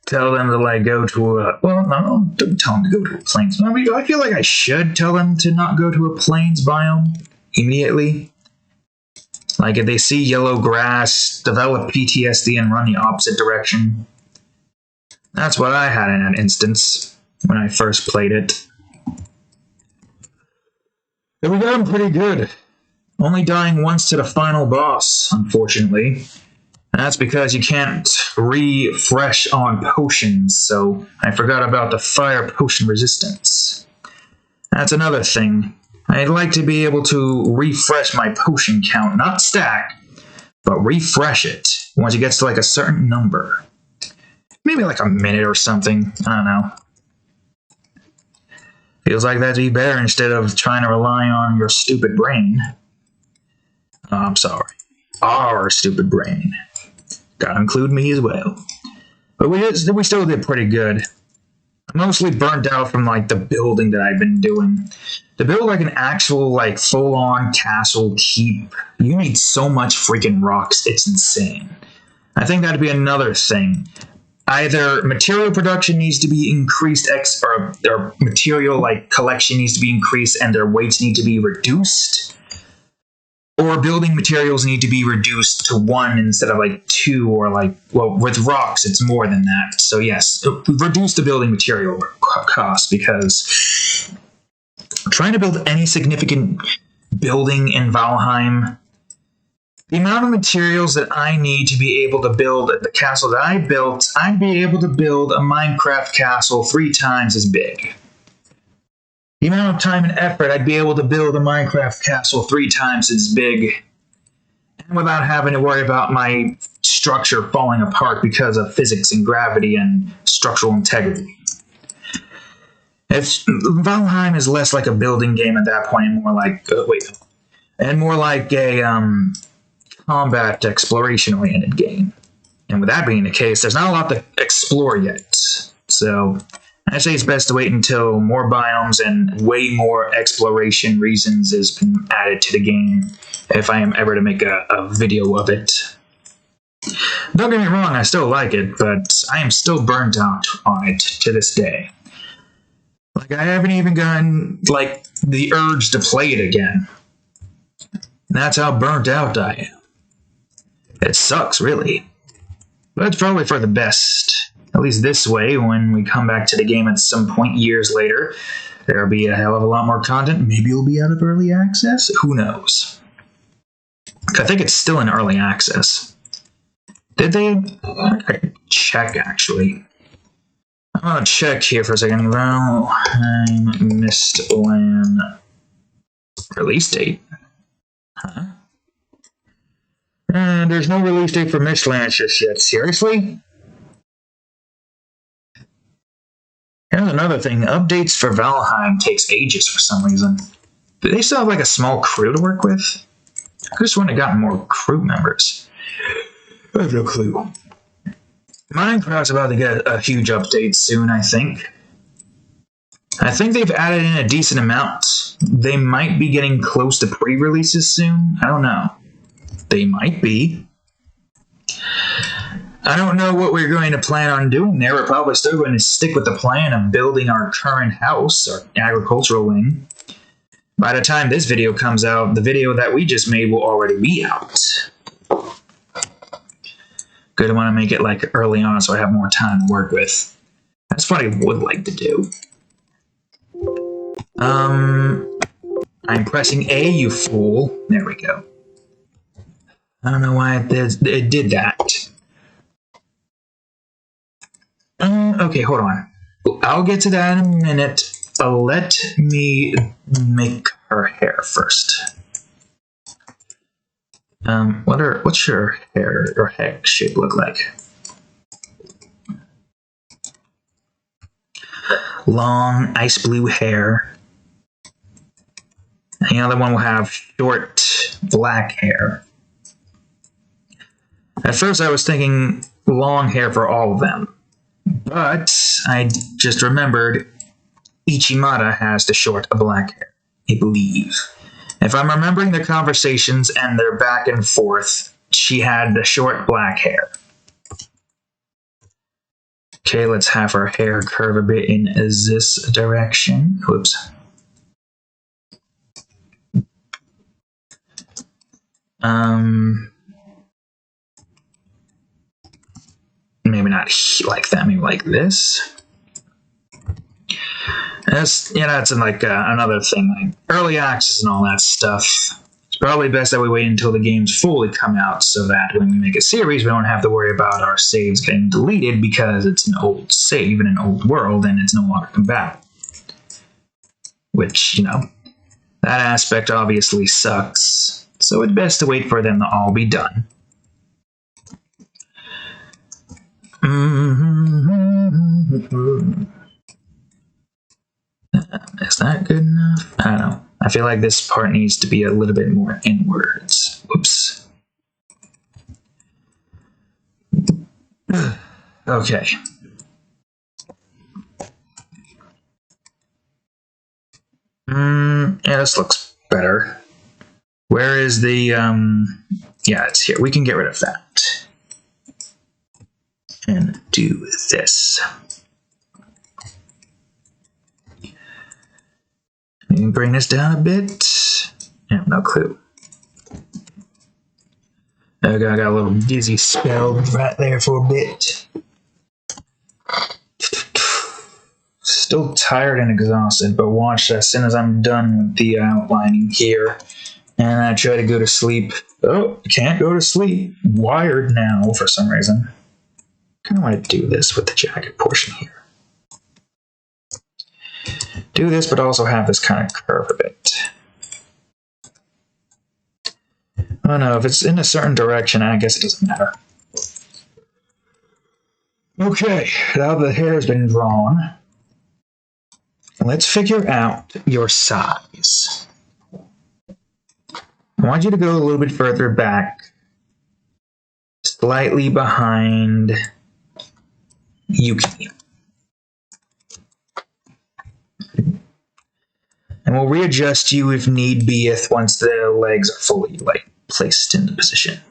tell them to like go to a, well, no, don't tell them to go to a plains. I mean, I feel like I should tell them to not go to a plains biome immediately. Like if they see yellow grass, develop PTSD and run the opposite direction. That's what I had in an instance when I first played it. And we got him pretty good. Only dying once to the final boss, unfortunately. And that's because you can't refresh on potions, so I forgot about the fire potion resistance. That's another thing. I'd like to be able to refresh my potion count, not stack, but refresh it once it gets to like a certain number. Maybe like a minute or something, I don't know. Feels like that'd be better instead of trying to rely on your stupid brain. Oh, I'm sorry. Our stupid brain. Gotta include me as well. But we still did pretty good. I'm mostly burnt out from like the building that I've been doing. To build like an actual like full-on castle keep, you need so much freaking rocks, it's insane. I think that'd be another thing. Either material production needs to be increased, or material like collection needs to be increased, and their weights need to be reduced, or building materials need to be reduced to 1 instead of like 2, or like, well, with rocks it's more than that. So yes, reduce the building material cost, because trying to build any significant building in Valheim, the amount of materials that I need to be able to build the castle that I built, I'd be able to build a Minecraft castle 3 times as big. The amount of time and effort I'd be able to build a Minecraft castle 3 times as big, and without having to worry about my structure falling apart because of physics and gravity and structural integrity. If Valheim is less like a building game at that point, and more like more like a combat exploration-oriented game. And with that being the case, there's not a lot to explore yet. So I say it's best to wait until more biomes and way more exploration reasons has been added to the game, if I am ever to make a video of it. Don't get me wrong, I still like it, but I am still burnt out on it to this day. Like, I haven't even gotten, like, the urge to play it again. That's how burnt out I am. It sucks, really. But it's probably for the best. At least this way, when we come back to the game at some point years later, there'll be a hell of a lot more content. Maybe it'll be out of early access? Who knows? I think it's still in early access. Did they? I check, actually. I'm gonna check here for a second. Valheim Mistland release date. Huh? There's no release date for Mistland just yet. Seriously? Here's another thing. Updates for Valheim takes ages for some reason. Do they still have like a small crew to work with? I just want to have gotten more crew members. I have no clue. Minecraft's about to get a huge update soon, I think. I think they've added in a decent amount. They might be getting close to pre-releases soon. I don't know. They might be. I don't know what we're going to plan on doing there. We're probably still going to stick with the plan of building our current house, our agricultural wing. By the time this video comes out, the video that we just made will already be out. Good, I want to make it like early on so I have more time to work with. That's what I would like to do. I'm pressing A, you fool. There we go. I don't know why it did that. Okay, hold on. I'll get to that in a minute. let me make her hair first. What's your hair or head shape look like? Long, ice blue hair. And the other one will have short, black hair. At first I was thinking long hair for all of them. But I just remembered Ichimata has the short black hair, I believe. If I'm remembering their conversations and their back and forth, she had the short black hair. Okay, let's have her hair curve a bit in this direction. Whoops. Maybe not like that, maybe like this. That's like another thing, like early access and all that stuff. It's probably best that we wait until the games fully come out so that when we make a series, we don't have to worry about our saves getting deleted because it's an old save in an old world and it's no longer compatible. Which, that aspect obviously sucks. So it's best to wait for them to all be done. Is that good enough? I don't know. I feel like this part needs to be a little bit more inwards. Whoops. Okay. Yeah, this looks better. Where is the, yeah, it's here. We can get rid of that. And do this. We can bring this down a bit. I have no clue. I got a little dizzy spell right there for a bit. Still tired and exhausted, but watch as soon as I'm done with the outlining here. And I try to go to sleep. Oh, can't go to sleep. Wired now for some reason. Kind of want to do this with the jacket portion here. Do this, but also have this kind of curve a bit. Oh no, if it's in a certain direction, I guess it doesn't matter. Okay, now the hair has been drawn. Let's figure out your size. I want you to go a little bit further back, slightly behind Yuki. And we'll readjust you if need be once the legs are fully placed into position.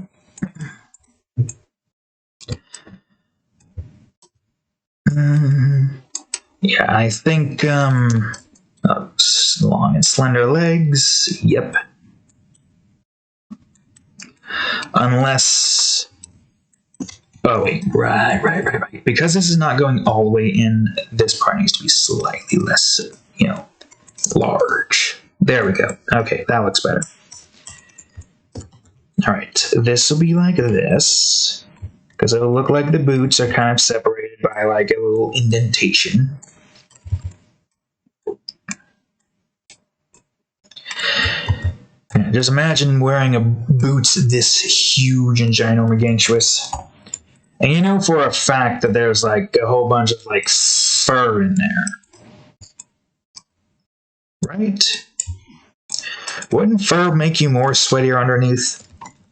Yeah, I think long and slender legs. Yep. Unless, oh wait, right. Because this is not going all the way in, this part needs to be slightly less, large. There we go. Okay, that looks better. All right, this will be like this, because it'll look like the boots are kind of separated by like a little indentation. Just imagine wearing a boots this huge and ginormous. And you know for a fact that there's like a whole bunch of like fur in there. Right? Wouldn't fur make you more sweatier underneath?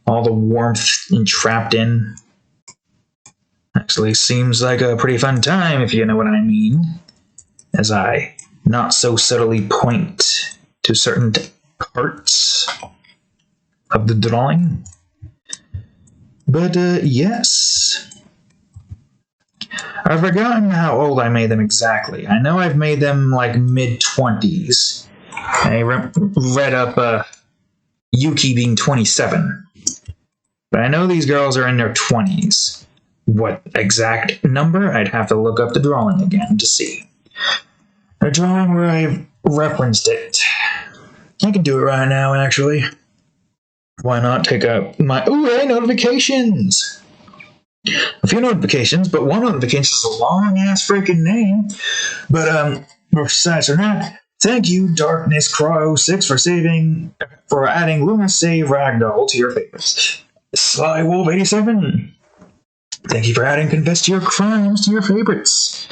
All the warmth entrapped in? Actually seems like a pretty fun time, if you know what I mean. As I not so subtly point to certain parts of the drawing. But yes. I've forgotten how old I made them exactly. I know I've made them like mid-20s. I read up Yuki being 27. But I know these girls are in their 20s. What exact number? I'd have to look up the drawing again to see. A drawing where I've referenced it. I can do it right now, actually. Why not take up my... Ooh, hey, notifications! A few notifications, but one notification is a long-ass freaking name. But Besides from that, thank you, Darkness Cryo 6, for adding Luna Save Ragdoll to your favorites. Sly Wolf 87, thank you for adding Confess to Your Crimes to your favorites.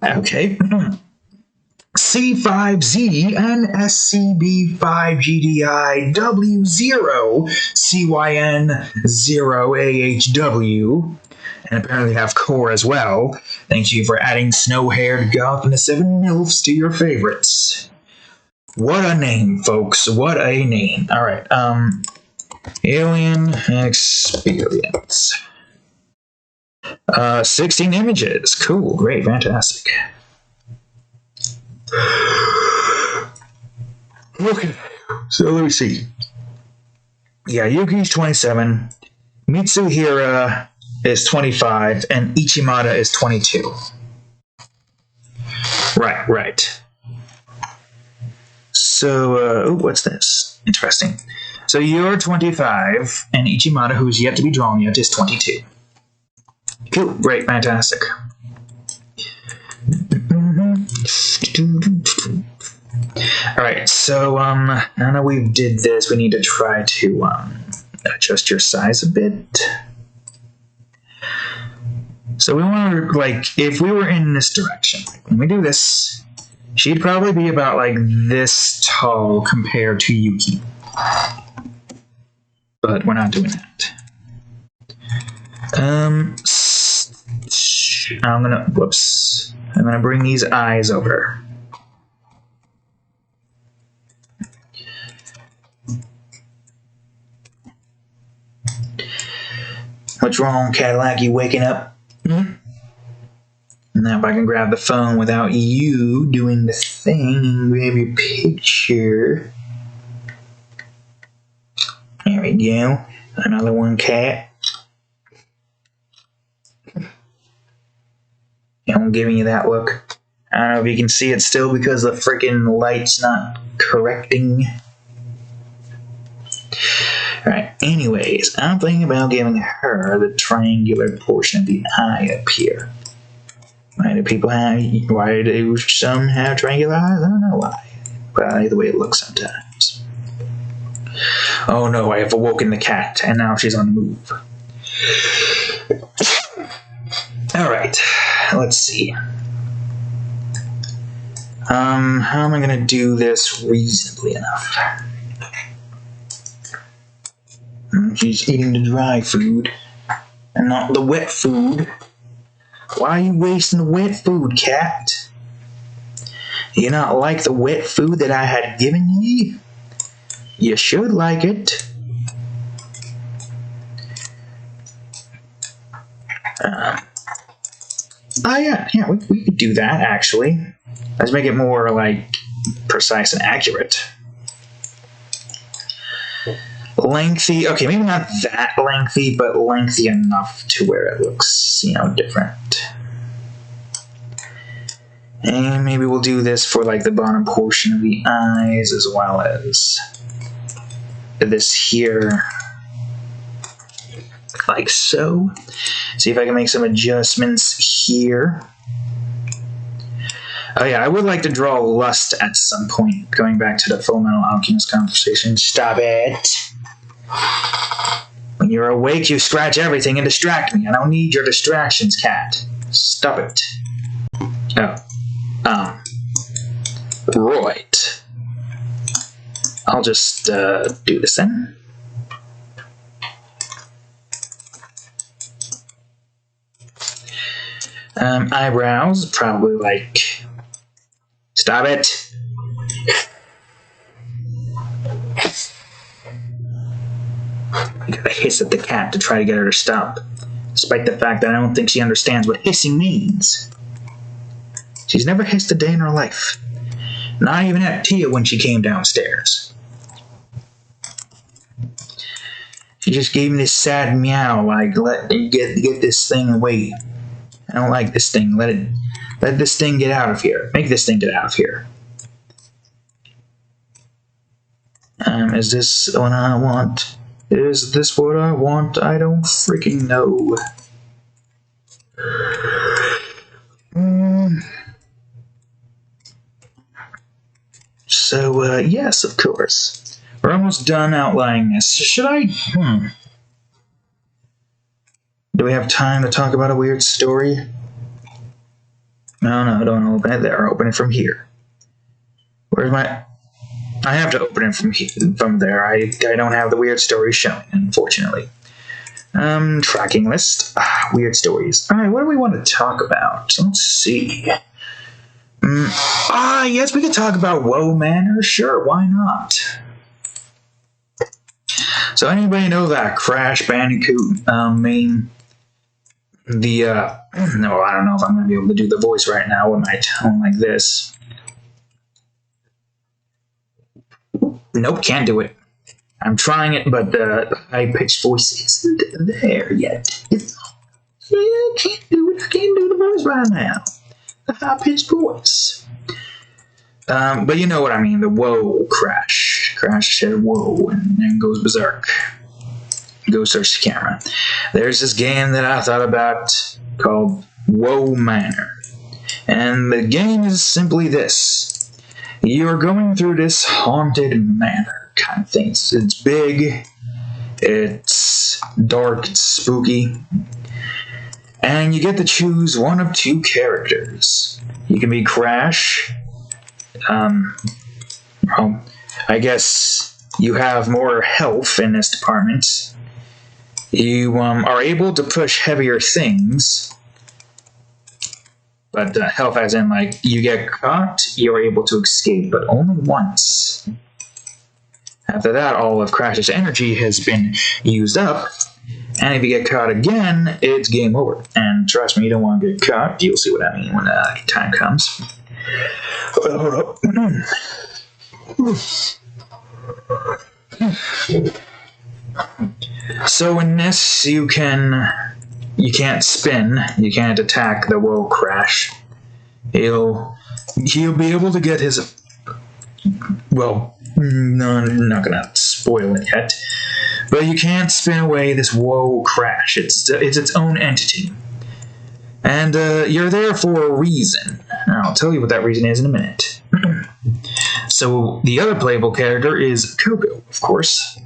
Okay. C5Z and SCB5GDI W0CYN0AHW, and apparently have Core as well. Thank you for adding Snow-Haired Goth and the 7 MILFs to your favorites. What a name, folks. What a name. Alright, Alien Experience. 16 images. Cool, great, fantastic. Okay, so let me see. Yeah, Yuki's 27, Mitsuhira is 25, and Ichimata is 22. Right. So, what's this? Interesting. So you're 25, and Ichimata, who's yet to be drawn yet, is 22. Cool, great, fantastic. Alright, so, now that we did this, we need to try to, adjust your size a bit. So we want to, like, if we were in this direction, when we do this, she'd probably be about, like, this tall compared to Yuki. But we're not doing that. I'm gonna bring these eyes over. What's wrong, Cadillac? You waking up? Now if I can grab the phone without you doing the thing and grab your picture. There we go. Another one, cat. I'm giving you that look. I don't know if you can see it still because the freaking light's not correcting. Alright, anyways, I'm thinking about giving her the triangular portion of the eye up here. Why do some have triangular eyes? I don't know why. Probably the way it looks sometimes. Oh no, I have awoken the cat, and now she's on the move. Alright, let's see. How am I gonna do this reasonably enough? She's eating the dry food, and not the wet food. Why are you wasting the wet food, cat? You not like the wet food that I had given ye? You should like it. Yeah, we could do that, actually. Let's make it more, like, precise and accurate. Lengthy, okay, maybe not that lengthy, but lengthy enough to where it looks, different. And maybe we'll do this for, like, the bottom portion of the eyes, as well as this here, like so. See if I can make some adjustments here. Oh yeah, I would like to draw lust at some point, going back to the Full Metal Alchemist conversation. Stop it! When you're awake, you scratch everything and distract me. I don't need your distractions, cat. Stop it. Right. I'll just, do this then. Eyebrows, probably like... Stop it! I gotta hiss at the cat to try to get her to stop, despite the fact that I don't think she understands what hissing means. She's never hissed a day in her life. Not even at Tia when she came downstairs. She just gave me this sad meow, like, get this thing away. I don't like this thing. Let this thing get out of here. Make this thing get out of here. Is this what I want? Is this what I want? I don't freaking know. So, yes, of course. We're almost done outlining this. Should I... Do we have time to talk about a weird story? No, don't open it there. Open it from here. Where's my... I have to open it from there. I don't have the weird story showing, unfortunately. Tracking list. Weird stories. Alright, what do we want to talk about? Let's see. Yes, we could talk about Woe Manor. Sure, why not? So anybody know that Crash Bandicoot main... no, I don't know if I'm going to be able to do the voice right now with my tone like this. Nope, can't do it. I'm trying it, but the high-pitched voice isn't there yet. I can't do it. I can't do the voice right now. The high-pitched voice. But you know what I mean. The whoa crash. Crash said whoa and then goes berserk. Go search the camera. There's this game that I thought about called Woe Manor. And the game is simply this. You're going through this haunted manor kind of thing. It's big, it's dark, it's spooky, and you get to choose one of two characters. You can be Crash. Well, I guess you have more health in this department. You are able to push heavier things. But health as in, like, you get caught, you're able to escape, but only once. After that, all of Crash's energy has been used up, and if you get caught again, it's game over. And trust me, you don't want to get caught. You'll see what I mean when the time comes. Hold up. So in this, you can't spin, you can't attack the Woe Crash. He'll be able to get his... Well, no, I'm not gonna spoil it yet. But you can't spin away this Woe Crash. It's its own entity. And you're there for a reason. I'll tell you what that reason is in a minute. So the other playable character is Coco, of course.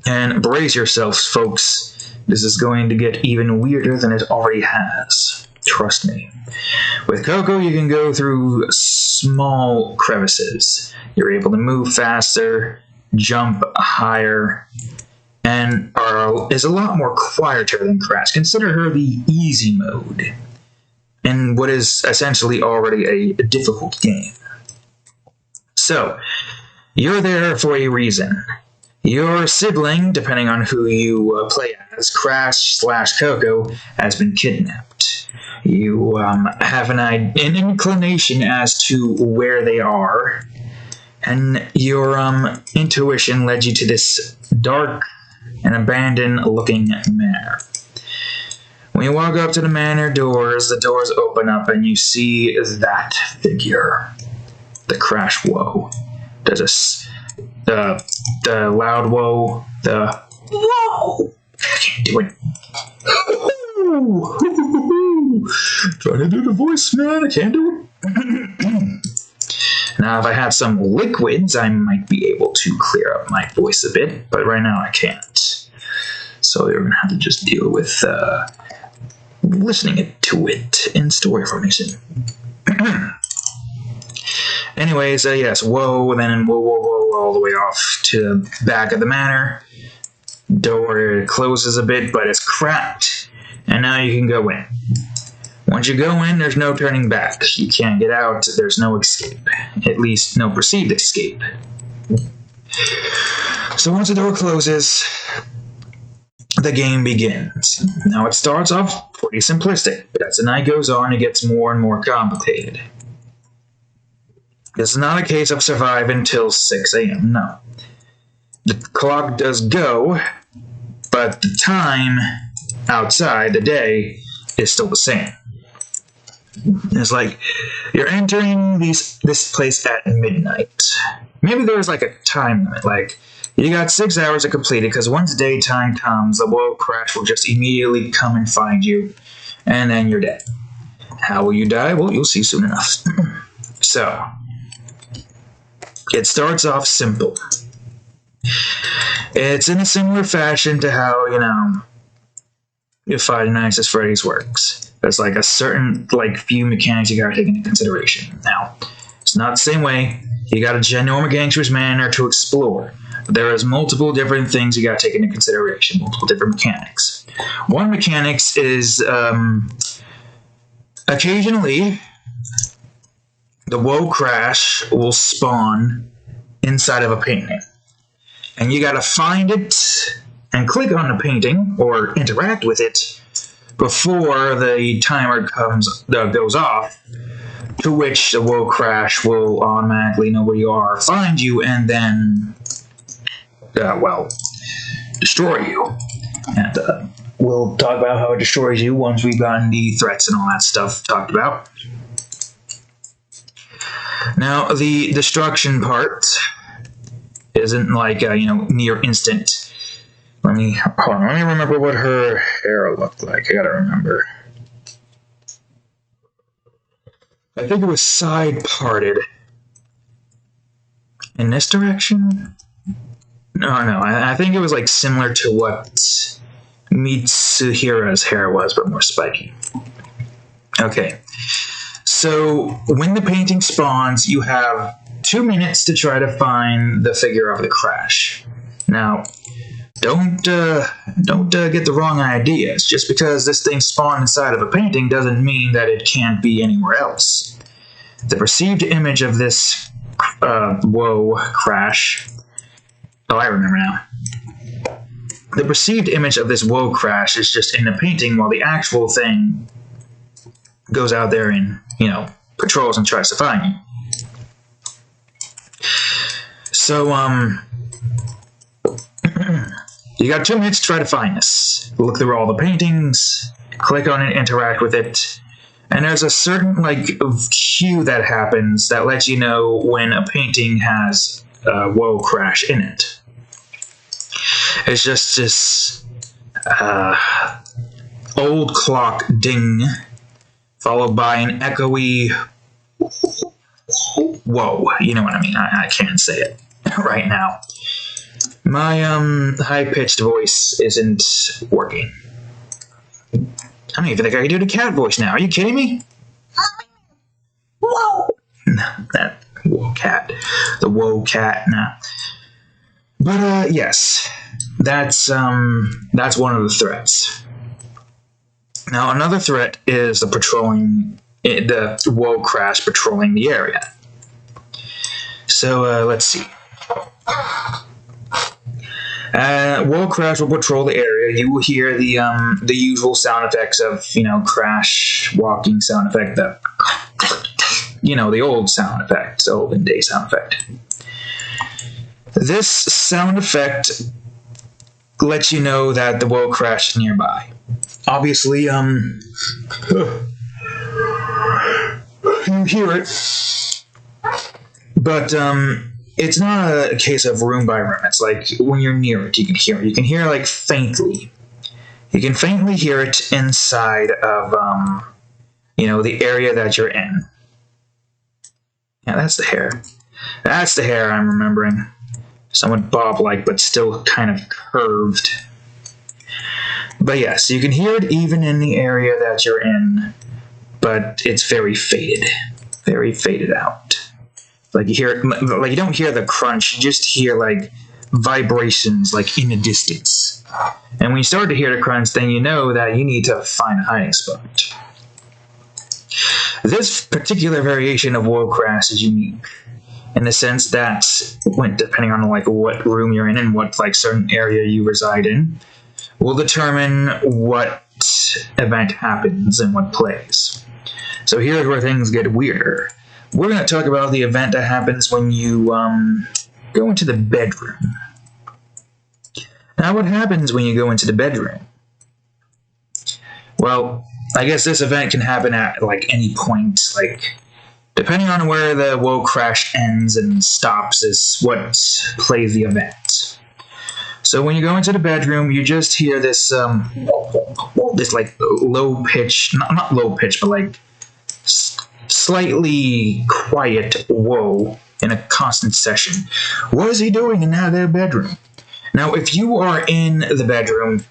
And brace yourselves, folks. This is going to get even weirder than it already has. Trust me. With Coco, you can go through small crevices. You're able to move faster, jump higher, and is a lot more quieter than Crash. Consider her the easy mode in what is essentially already a difficult game. So, you're there for a reason. Your sibling, depending on who you play as, Crash/Coco, has been kidnapped. You have an inclination as to where they are, and your intuition led you to this dark and abandoned-looking manor. When you walk up to the manor doors, the doors open up, and you see that figure, the Crash Woe. There's the loud whoa, the whoa. I can't do it. Trying to do the voice, man. I can't do it. Now, if I had some liquids, I might be able to clear up my voice a bit, but right now I can't. So you're gonna have to just deal with listening to it in story formation. Anyways, yes, whoa, then whoa, all the way off to the back of the manor. Door closes a bit, but it's cracked, and now you can go in. Once you go in, there's no turning back. You can't get out, there's no escape. At least, no perceived escape. So once the door closes, the game begins. Now it starts off pretty simplistic, but as the night goes on, it gets more and more complicated. This is not a case of survive until 6 a.m., no. The clock does go, but the time outside, the day, is still the same. It's like, you're entering this place at midnight. Maybe there's like a time limit, like, you got 6 hours to complete it, because once daytime comes, the Woe Crash will just immediately come and find you, and then you're dead. How will you die? Well, you'll see soon enough. So, It starts off simple. It's in a similar fashion to how, your Five Nights at Freddy's works. There's like a certain few mechanics you gotta take into consideration. Now, it's not the same way. You got a ginormous gangster's manner to explore. But there is multiple different things you gotta take into consideration, multiple different mechanics. One mechanics is occasionally the Woe Crash will spawn inside of a painting. And you gotta find it and click on the painting or interact with it before the timer goes off, to which the Woe Crash will automatically know where you are, find you, and then, destroy you. And we'll talk about how it destroys you once we've gotten the threats and all that stuff talked about. Now, the destruction part isn't near instant. Let me remember what her hair looked like. I gotta remember. I think it was side parted. In this direction? No, I think it was similar to what Mitsuhira's hair was, but more spiky. Okay. So, when the painting spawns, you have 2 minutes to try to find the figure of the crash. Now, don't get the wrong ideas. Just because this thing spawned inside of a painting doesn't mean that it can't be anywhere else. The perceived image of this Woe Crash... Oh, I remember now. The perceived image of this Woe Crash is just in the painting, while the actual thing goes out there and, patrols and tries to find you. So, you got 2 minutes to try to find this. Look through all the paintings, click on it, interact with it, and there's a certain, cue that happens that lets you know when a painting has a Woe Crash in it. It's just this old clock ding, followed by an echoey whoa. You know what I mean. I can't say it right now. My high-pitched voice isn't working. I don't even think I can do the cat voice now. Are you kidding me? Whoa! No, that whoa cat. The whoa cat, nah. But yes, that's one of the threats. Now another threat is the Woe Crash patrolling the area. So let's see. Woe Crash will patrol the area. You will hear the usual sound effects of Crash walking sound effect, the old sound effect, the olden day sound effect. This sound effect lets you know that the Woe Crash is nearby. Obviously, you hear it, but it's not a case of room by room. It's like when you're near it, you can hear it. You can hear faintly. You can faintly hear it inside of the area that you're in. Yeah, that's the hair. That's the hair I'm remembering. Somewhat bob-like, but still kind of curved. But yes, you can hear it even in the area that you're in, but it's very faded. Very faded out. You hear it, you don't hear the crunch, you just hear, vibrations, in the distance. And when you start to hear the crunch, then you know that you need to find a hiding spot. This particular variation of Woe Crash is unique, in the sense that, depending on what room you're in and what certain area you reside in, will determine what event happens and what plays. So here's where things get weirder. We're going to talk about the event that happens when you go into the bedroom. Now, what happens when you go into the bedroom? Well, I guess this event can happen at any point. Depending on where the Woe Crash ends and stops is what plays the event. So when you go into the bedroom, you just hear this low pitch, not low pitch, but slightly quiet whoa in a constant session. What is he doing in their bedroom? Now, if you are in the bedroom,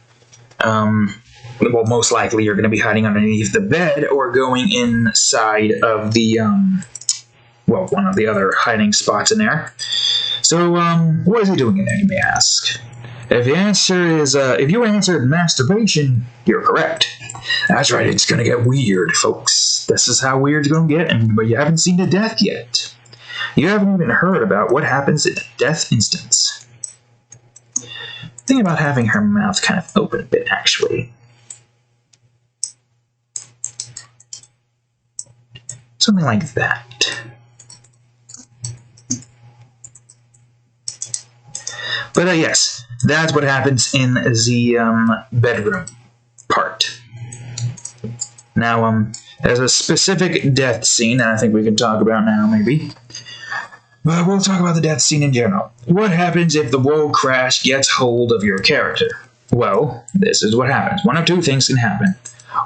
well, most likely you're going to be hiding underneath the bed or going inside of the, one of the other hiding spots in there. So, what is he doing in there, you may ask? If the answer is, if you answered masturbation, you're correct. That's right, it's gonna get weird, folks. This is how weird it's gonna get, but you haven't seen the death yet. You haven't even heard about what happens in the death instance. Think about having her mouth kind of open a bit, actually. Something like that. But yes, that's what happens in the bedroom part. Now, there's a specific death scene that I think we can talk about now, maybe. But we'll talk about the death scene in general. What happens if the world crash gets hold of your character? Well, this is what happens. One of two things can happen.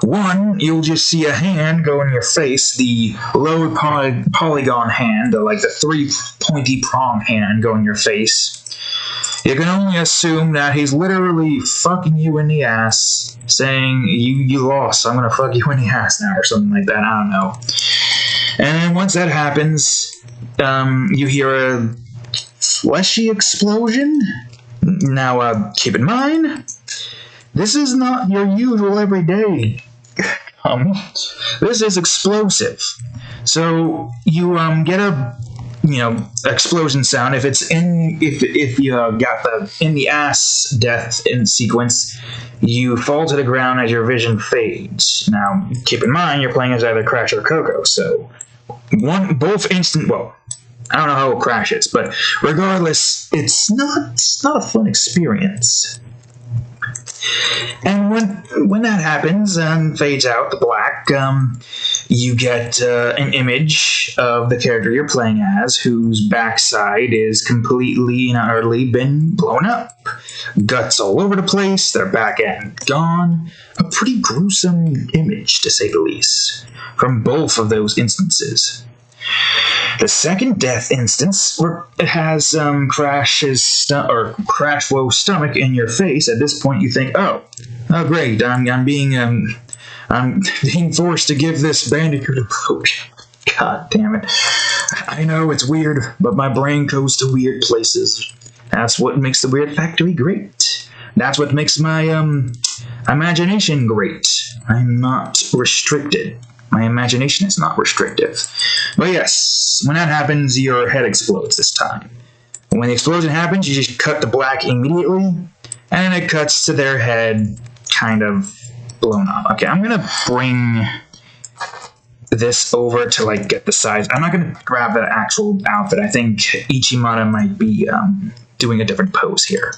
One, you'll just see a hand go in your face, the low polygon hand, like the three pointy prong hand go in your face. You can only assume that he's literally fucking you in the ass, saying, you lost, I'm gonna fuck you in the ass now, or something like that, I don't know. And then once that happens, you hear a fleshy explosion. Now, keep in mind, this is not your usual everyday. This is explosive. So you get a explosion sound. If it's if you got the in the ass death in sequence, you fall to the ground as your vision fades. Now keep in mind you're playing as either Crash or Coco, so both instant. Well, I don't know how Crash is, but regardless, it's not a fun experience. And when that happens and fades out the black, you get an image of the character you're playing as, whose backside is completely and utterly been blown up. Guts all over the place, their back end gone. A pretty gruesome image, to say the least, from both of those instances. The second death instance, where it has Crash's stomach in your face. At this point, you think, "Oh, great! I'm being forced to give this bandicoot a poke." God damn it! I know it's weird, but my brain goes to weird places. That's what makes the Weird Factory great. That's what makes my imagination great. I'm not restricted. My imagination is not restrictive. But yes, when that happens, your head explodes this time. When the explosion happens, you just cut to black immediately, and it cuts to their head kind of blown up. Okay, I'm going to bring this over to get the size. I'm not going to grab the actual outfit. I think Ichimata might be doing a different pose here.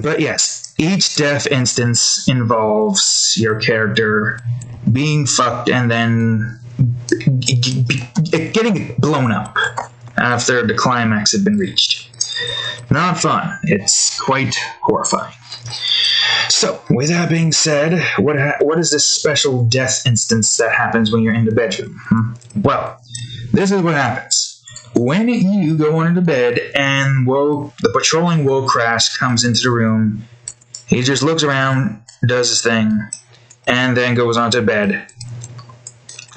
But yes, each death instance involves your character being fucked and then getting blown up after the climax had been reached. Not fun. It's quite horrifying. So, with that being said, what is this special death instance that happens when you're in the bedroom? Well, this is what happens. When you go under the bed and the patrolling Woe Crash comes into the room, he just looks around, does his thing, and then goes onto bed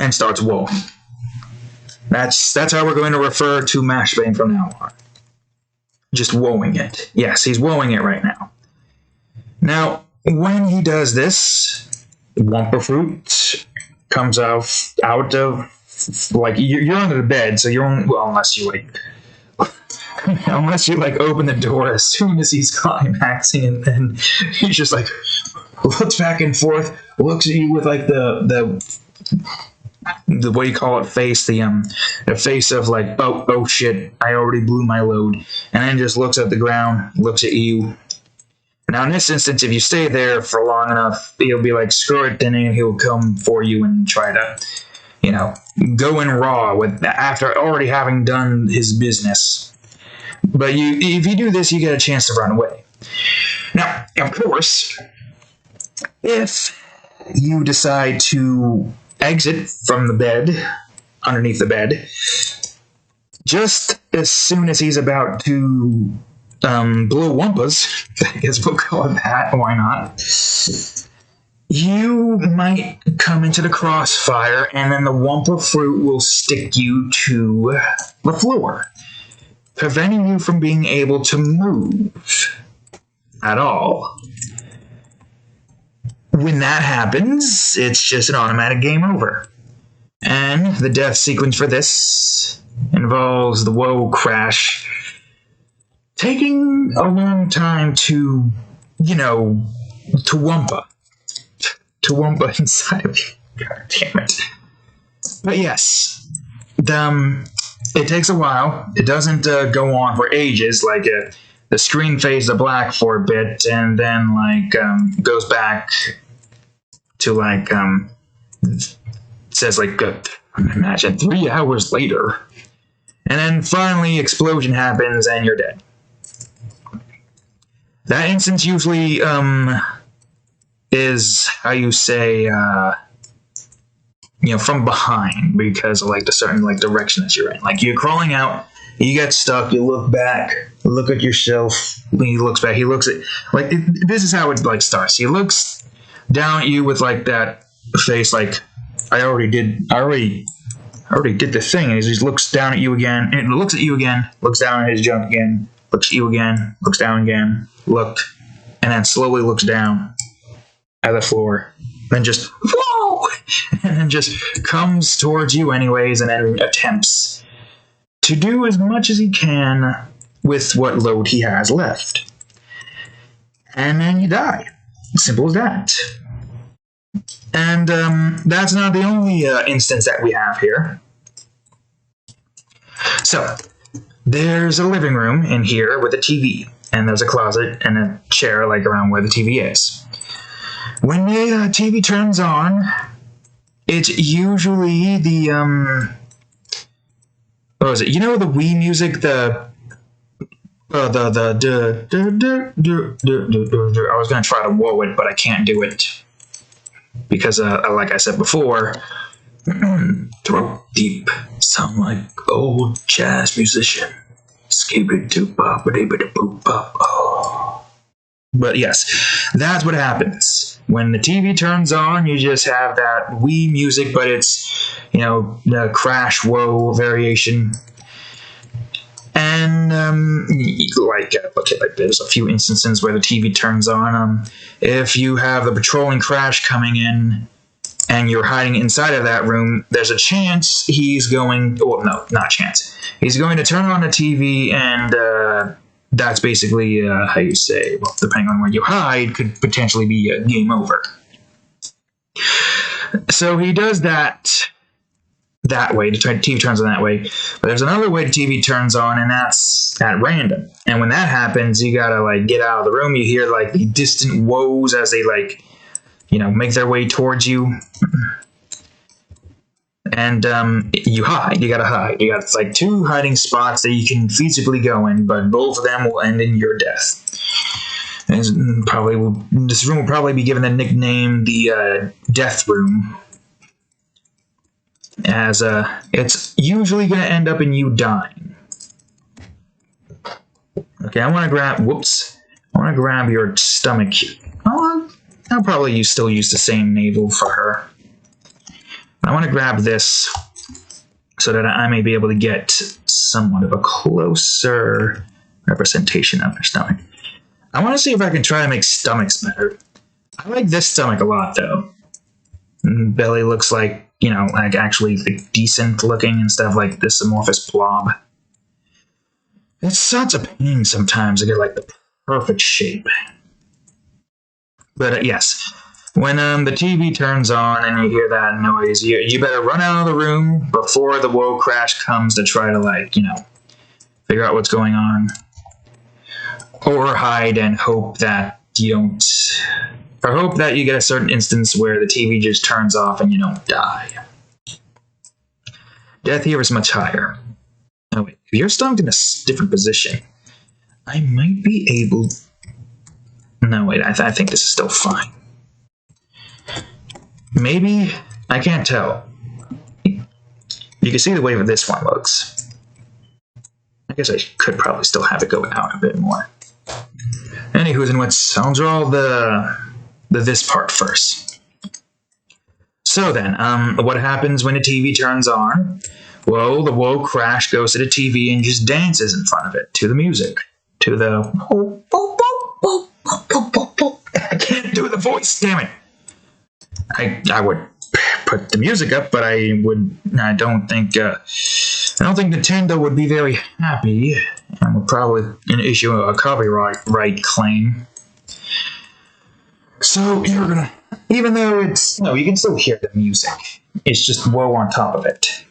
and starts woeing. That's how we're going to refer to Mashbane from now on. Just woeing it. Yes, he's woeing it right now. Now, when he does this, Wumpa Fruit comes out of you're under the bed, so you're only, unless you open the door as soon as he's climaxing, and then he just looks back and forth, looks at you with the what do you call it, face, the face of oh shit, I already blew my load, and then just looks at the ground, looks at you. Now in this instance, if you stay there for long enough, he'll be screw it, then he'll come for you and try to go in raw after already having done his business. But if you do this, you get a chance to run away. Now, of course, if you decide to exit from the bed underneath the bed. Just as soon as he's about to blow Wumpus, I guess we'll call it that, why not? You might come into the crossfire, and then the Wumpa fruit will stick you to the floor, preventing you from being able to move at all. When that happens, it's just an automatic game over. And the death sequence for this involves the Woe Crash taking a long time to Wumpa. To Wumpa inside of you. God damn it. But yes, it takes a while. It doesn't go on for ages. Like, the screen fades to black for a bit, and then, goes back to, it says, imagine 3 hours later. And then finally, explosion happens, and you're dead. That instance usually, is how you say, from behind, because of, the certain, direction that you're in. You're crawling out, you get stuck, you look back, look at yourself, he looks back, he looks at, this is how it, starts. He looks down at you with, that face, I already did the thing, and he just looks down at you again, and looks at you again, looks down at his junk again, looks at you again, looks down again, looked, and then slowly looks down at the floor, then just, whoa! And then just comes towards you anyways, and then attempts to do as much as he can with what load he has left. And then you die. Simple as that. And that's not the only instance that we have here. So, there's a living room in here with a TV, and there's a closet and a chair around where the TV is. When the TV turns on, it's usually the, what was it? The Wii music, I was going to try to whoa it, but I can't do it. Because, like I said before, throat deep, sound like old jazz musician. Skippy doo bop a dee boop bop. Oh. But yes, that's what happens. When the TV turns on, you just have that Wii music, but it's, the Crash Woe variation. And, there's a few instances where the TV turns on. If you have the patrolling Crash coming in, and you're hiding inside of that room, there's a chance he's going, well, no, not chance. He's going to turn on the TV, and, that's basically how you say, well, depending on where you hide, could potentially be a game over. So he does that way, the TV turns on that way. But there's another way the TV turns on, and that's at random. And when that happens, you gotta, get out of the room. You hear, the distant woes as they, make their way towards you. And you hide. You gotta hide. You got 2 hiding spots that you can feasibly go in, but both of them will end in your death. And this room will probably be given the nickname the Death Room, as it's usually gonna end up in you dying. Okay, I want to grab your stomach. I'll probably still use the same navel for her. I want to grab this so that I may be able to get somewhat of a closer representation of her stomach. I want to see if I can try to make stomachs better. I like this stomach a lot, though. Belly looks actually decent looking instead of this amorphous blob. It's such a pain sometimes to get the perfect shape. But yes. When the TV turns on and you hear that noise, you better run out of the room before the Woe Crash comes to try to, figure out what's going on. Or hide and hope that you don't... Or hope that you get a certain instance where the TV just turns off and you don't die. Death here is much higher. Oh wait, if you're stuck in a different position, I might be able... No wait, I think this is still fine. Maybe, I can't tell. You can see the way that this one looks. I guess I could probably still have it go out a bit more. Anywho's and what's, I'll draw the this part first. So then, what happens when the TV turns on? Well, the Whoa Crash goes to the TV and just dances in front of it to the music. To the... I can't do the voice, damn it. I would put the music up, but I don't think Nintendo would be very happy and would probably issue a copyright claim. So you're gonna, even though it's, no, you can still hear the music. It's just Whoa on top of it.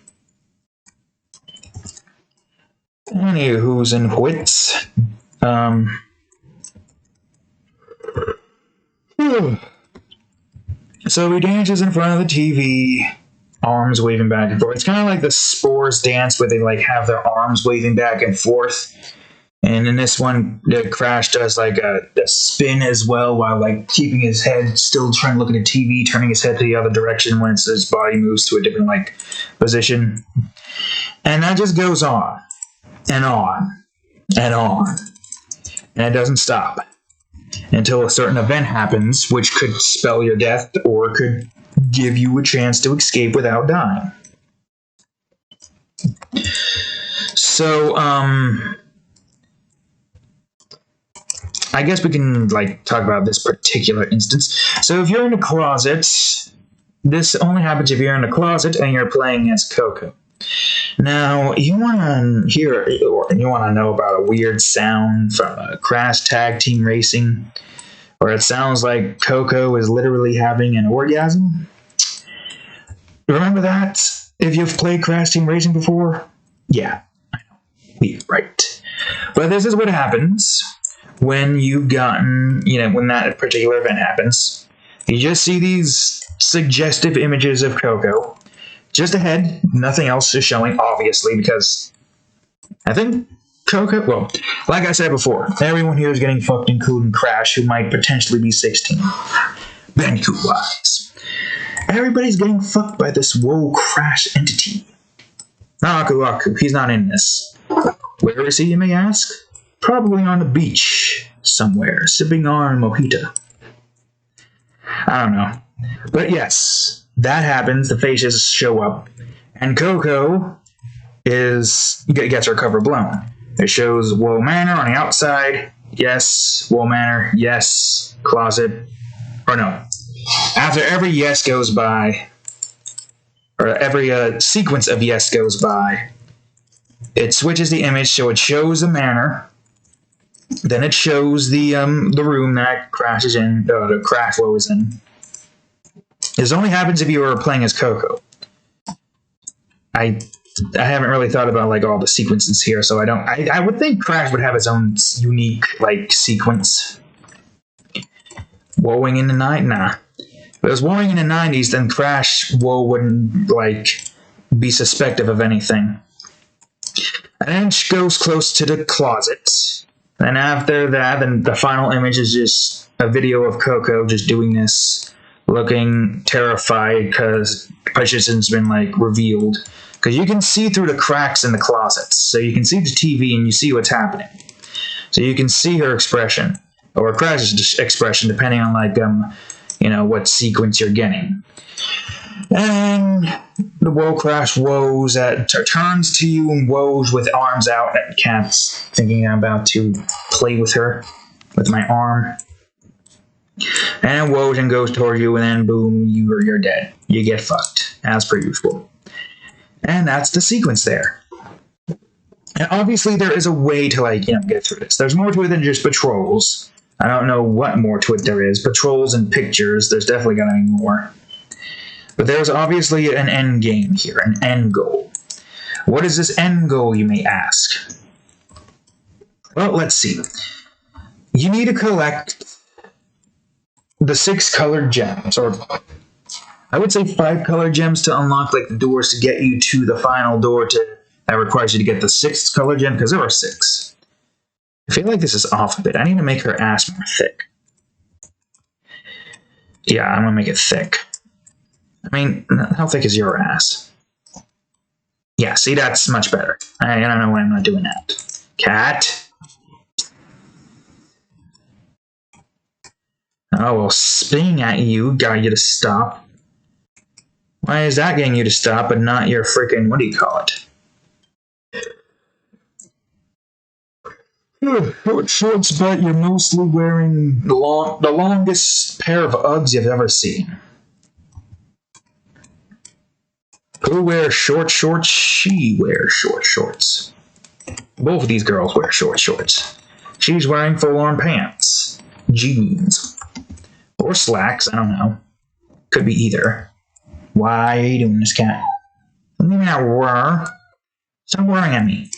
Anywho's and wits. So he dances in front of the TV, arms waving back and forth. It's kind of like the Spores dance where they like have their arms waving back and forth. And in this one, the Crash does like a spin as well while like keeping his head still trying to look at the TV, turning his head to the other direction when his body moves to a different like position. And that just goes on and on and on. And it doesn't stop until a certain event happens, which could spell your death or could give you a chance to escape without dying. So, I guess we can like talk about this particular instance. So if you're in a closet, this only happens if you're in a closet and you're playing as Coco. Now, you want to hear, or you want to know about a weird sound from a Crash Tag Team Racing, where it sounds like Coco is literally having an orgasm? Remember that? If you've played Crash Team Racing before? Yeah, I know. Right. But this is what happens when you've gotten, when that particular event happens. You just see these suggestive images of Coco. Just ahead, nothing else is showing, obviously, because I think Coco, well, like I said before, everyone here is getting fucked, including Crash, who might potentially be 16. Bandicoot-wise. Everybody's getting fucked by this Whoa Crash entity. Aku, he's not in this. Where is he, you may ask? Probably on the beach somewhere, sipping on mojito. I don't know. But yes, that happens, the faces show up, and Coco gets her cover blown. It shows Whoa Manor on the outside, yes, Whoa Manor, yes, closet, or no. After every yes goes by, or every sequence of yes goes by, it switches the image so it shows the manor, then it shows the room that Crash is in, the Crash Whoa is in. This only happens if you are playing as Coco. I haven't really thought about like all the sequences here, so I would think Crash would have his own unique like sequence. Woeing in the night? Nah. If it was woeing in the 90s, then Crash Whoa wouldn't like be suspected of anything. And then she goes close to the closet. And after that, then the final image is just a video of Coco just doing this, looking terrified because Hutchison's been like revealed. Because you can see through the cracks in the closets. So you can see the TV and you see what's happening. So you can see her expression, or Crash's expression, depending on like what sequence you're getting. And the Whoa Crash woes turns to you and woes with arms out. And Cat's thinking I'm about to play with her with my arm. And woes and goes toward you, and then boom, you're dead. You get fucked, as per usual. And that's the sequence there. And obviously there is a way to get through this. There's more to it than just patrols. I don't know what more to it there is. Patrols and pictures, there's definitely gonna be more. But there's obviously an end game here, an end goal. What is this end goal, you may ask? Well, let's see. You need to collect the 6 colored gems, or I would say 5 colored gems to unlock like the doors to get you to the final door that requires you to get the 6th colored gem, because there are 6. I feel like this is off a bit. I need to make her ass more thick. Yeah, I'm gonna make it thick. I mean, how thick is your ass? Yeah, see, that's much better. I don't know why I'm not doing that. Cat. Oh, well, spinning at you got you to stop. Why is that getting you to stop, but not your freaking, what do you call it? Short shorts, but you're mostly wearing the longest pair of Uggs you've ever seen. Who wears short shorts? She wears short shorts. Both of these girls wear short shorts. She's wearing full-on pants. Jeans. Or slacks, I don't know. Could be either. Why are you doing this, cat? Leave me not whir. Stop whirring at me.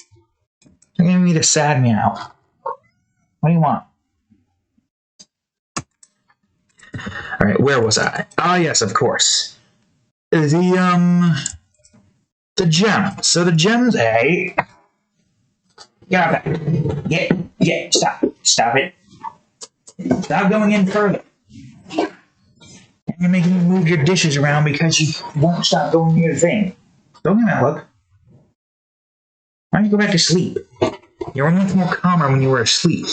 You're giving me the sad meow. What do you want? Alright, where was I? Ah, yes, of course. The gem. So the gem's a... Get out of that. Get, stop. Stop it. Stop going in further. You're making me move your dishes around because you won't stop going near the thing. Don't give me that look. Why don't you go back to sleep? You were much more calmer when you were asleep.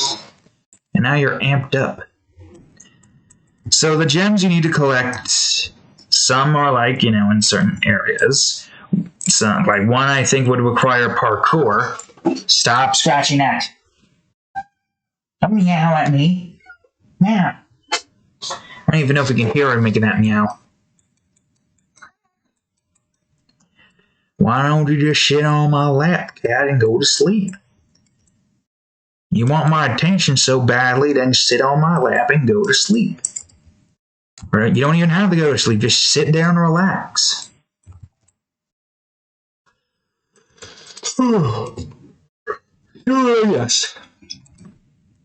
And now you're amped up. So the gems you need to collect, some are like, in certain areas. Some, like one I think would require parkour. Stop scratching that. Don't meow at me. Meow. I don't even know if we can hear her making that meow. Why don't you just sit on my lap, cat, and go to sleep? You want my attention so badly, then sit on my lap and go to sleep. Right? You don't even have to go to sleep. Just sit down and relax. Yes.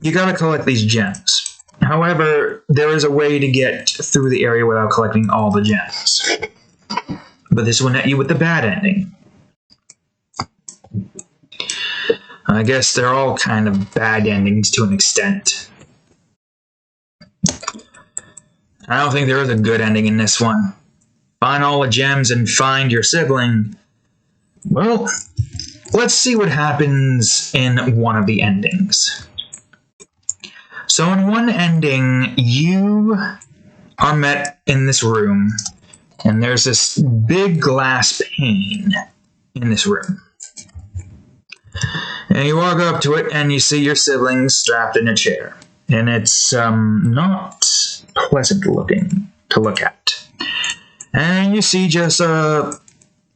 You gotta collect these gems. However, there is a way to get through the area without collecting all the gems. But this will net you with the bad ending. I guess they're all kind of bad endings to an extent. I don't think there is a good ending in this one. Find all the gems and find your sibling. Well, let's see what happens in one of the endings. So in one ending, you are met in this room, and there's this big glass pane in this room. And you walk up to it, and you see your siblings strapped in a chair. And it's not pleasant looking to look at. And you see just a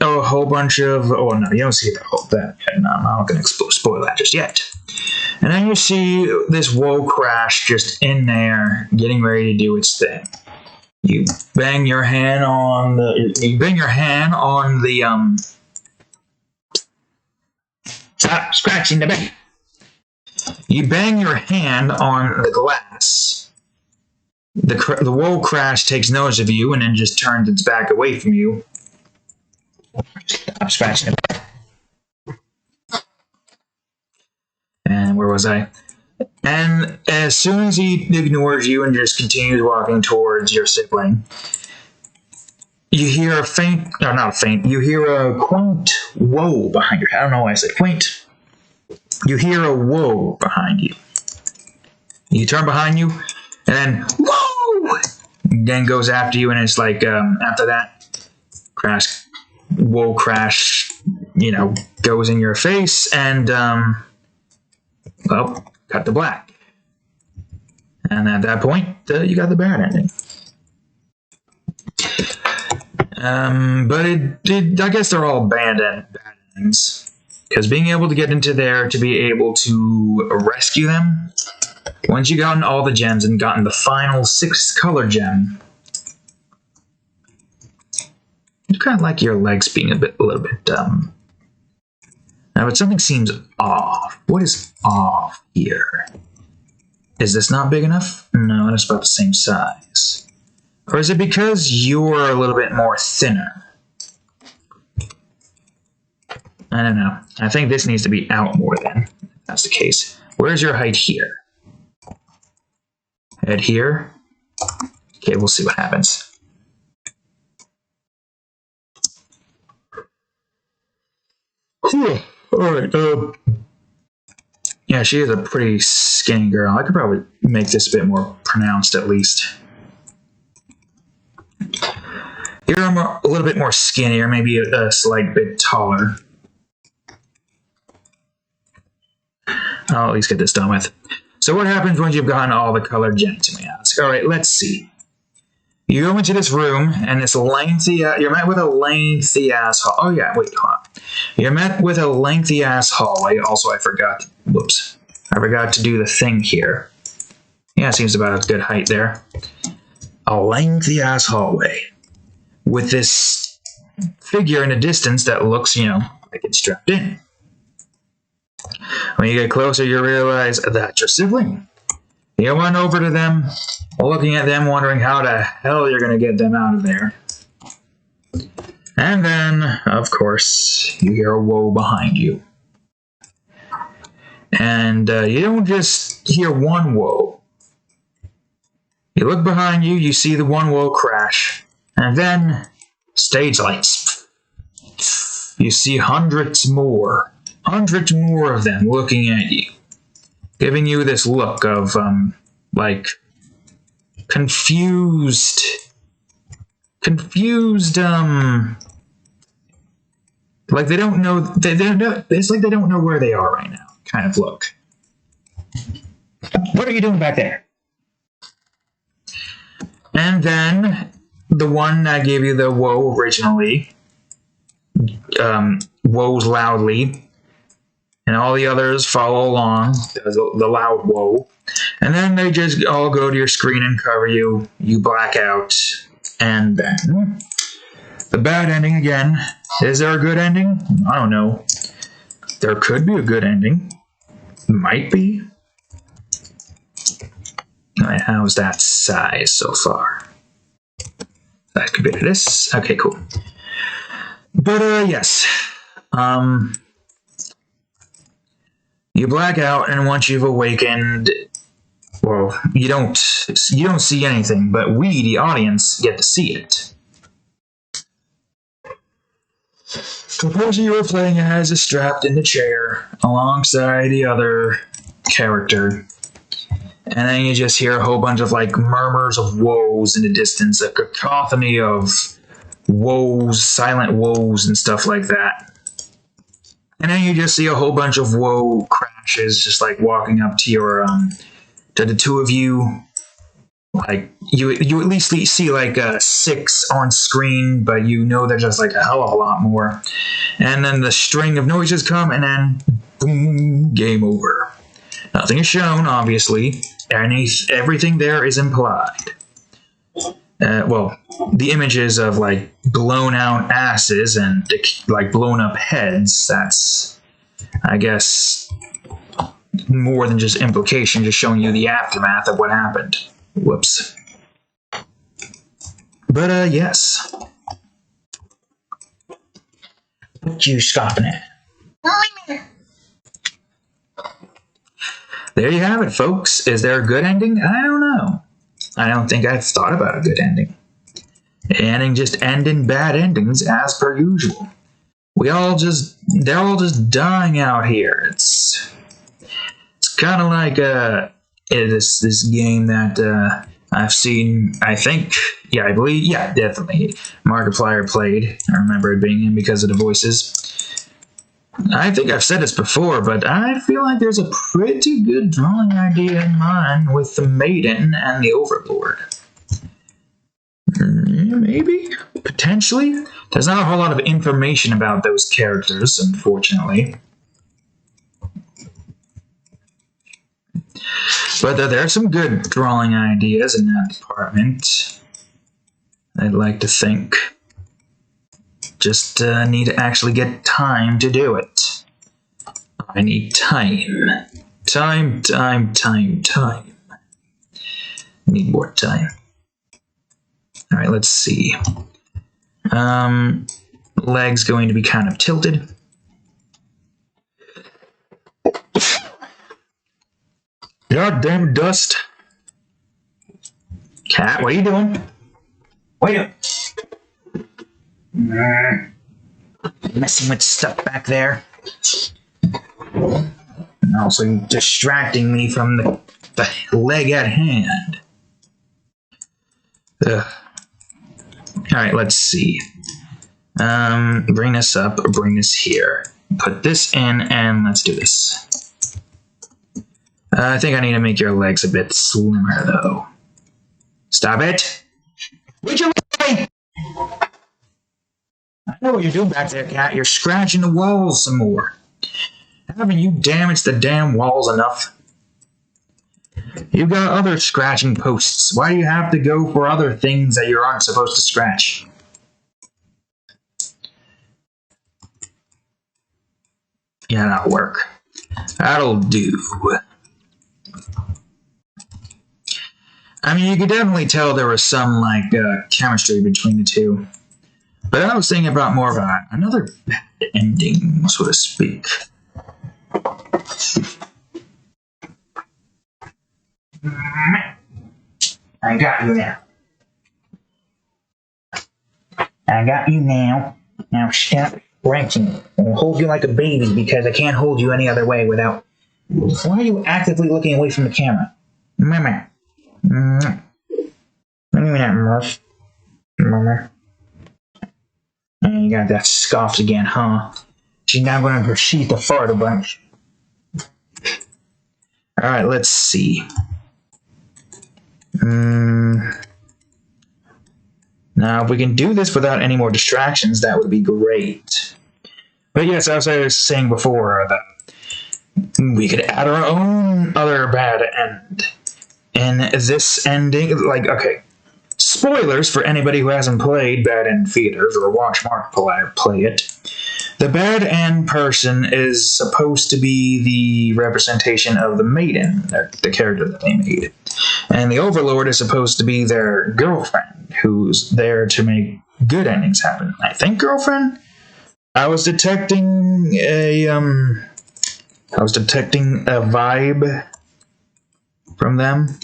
whole bunch of... Oh, no, you don't see that yet. No, I'm not going to spoil that just yet. And then you see this Woe Crash just in there, getting ready to do its thing. You bang your hand on the... Stop scratching the back. You bang your hand on the glass. The Woe Crash takes notice of you and then just turns its back away from you. Stop scratching the back. And where was I? And as soon as he ignores you and just continues walking towards your sibling, you hear you hear a quaint whoa behind your head. I don't know why I said quaint. You hear a whoa behind you. You turn behind you, and then whoa! Then goes after you, and it's like, after that, Woe Crash, goes in your face, and, well, cut to black. And at that point, you got the bad ending. But I guess they're all bad endings. Because being able to get into there to be able to rescue them, once you've gotten all the gems and gotten the final 6th color gem, you kind of like your legs being a little bit dumb. Now, but something seems off. What is off here? Is this not big enough? No, it's about the same size. Or is it because you're a little bit more thinner? I don't know. I think this needs to be out more then, if that's the case. Where's your height here? Head here? Okay, we'll see what happens. Alright, yeah, she is a pretty skinny girl. I could probably make this a bit more pronounced at least. Here I'm a little bit more skinnier, maybe a slight bit taller. I'll at least get this done with. So what happens once you've gotten all the colored gems, you may ask? Alright, let's see. You go into this room, and this lengthy, you're met with a lengthy-ass hall. Oh yeah, wait, hold on. You're met with a lengthy-ass hallway. Also, I forgot to do the thing here. Yeah, seems about a good height there. A lengthy-ass hallway with this figure in the distance that looks, like it's strapped in. When you get closer, you realize that's your sibling. You run over to them, looking at them, wondering how the hell you're going to get them out of there. And then, of course, you hear a whoa behind you. And you don't just hear one whoa. You look behind you, you see the one whoa crash. And then, stage lights. You see hundreds more of them looking at you, giving you this look of, confused, like they don't know, it's like they don't know where they are right now, kind of look. What are you doing back there? And then, the one that gave you the whoa originally, whoas loudly, and all the others follow along, the loud whoa. And then they just all go to your screen and cover you. You black out. And then the bad ending again. Is there a good ending? I don't know. There could be a good ending. Might be. Alright, how's that size so far? That could be this. Okay, cool. But, yes. You black out, and once you've awakened, well, you don't see anything, but we, the audience, get to see it. The person you were playing as is strapped in the chair alongside the other character, and then you just hear a whole bunch of murmurs of woes in the distance, a cacophony of woes, silent woes, and stuff like that. And then you just see a whole bunch of whoa crashes just walking up to your to the two of you. You at least see 6 on screen, but you know there's just a hell of a lot more. And then the string of noises come, and then boom, game over. Nothing is shown, obviously. Everything there is implied. The images of blown out asses and blown up heads, that's, I guess, more than just implication, just showing you the aftermath of what happened. Whoops. But, yes. What you scoffing at? There you have it, folks. Is there a good ending? I don't know. I don't think I've thought about a good ending. Ending just end in bad endings as per usual. They're all just dying out here. It's kind of like this game that I've seen. I think, I believe, definitely. Markiplier played. I remember it being him because of the voices. I think I've said this before, but I feel like there's a pretty good drawing idea in mind with the Maiden and the Overlord. Maybe? Potentially? There's not a whole lot of information about those characters, unfortunately. But there are some good drawing ideas in that department, I'd like to think. Just need to actually get time to do it. I need time. Time. Need more time. Alright, let's see. Leg's going to be kind of tilted. God damn dust. Cat, what are you doing? Wait. Messing with stuff back there. And also distracting me from the leg at hand. Ugh. Alright, let's see. Bring this up, bring this here. Put this in, and let's do this. I think I need to make your legs a bit slimmer, though. Stop it! Would you away? I know what you're doing back there, cat. You're scratching the walls some more. Haven't you damaged the damn walls enough? You've got other scratching posts. Why do you have to go for other things that you aren't supposed to scratch? Yeah, that'll work. That'll do. I mean, you could definitely tell there was some, like, chemistry between the two. But I was thinking about more of another bad ending, so to speak. I got you now. I got you now. Now stop scratching. I'll hold you like a baby because I can't hold you any other way without... Why are you actively looking away from the camera? Mama. What do you mean that, Murph? Mama. And you got that scoffed again, huh? She's now going to proceed to fart a bunch. Alright, let's see. Now, if we can do this without any more distractions, that would be great. But yes, as I was saying before, that we could add our own other bad end. And this ending, like, okay, spoilers for anybody who hasn't played Bad End Theaters or watched Mark play it. The Bad End person is supposed to be the representation of the Maiden, the character that they made. And the Overlord is supposed to be their girlfriend, who's there to make good endings happen. I think girlfriend? I was detecting a vibe from them.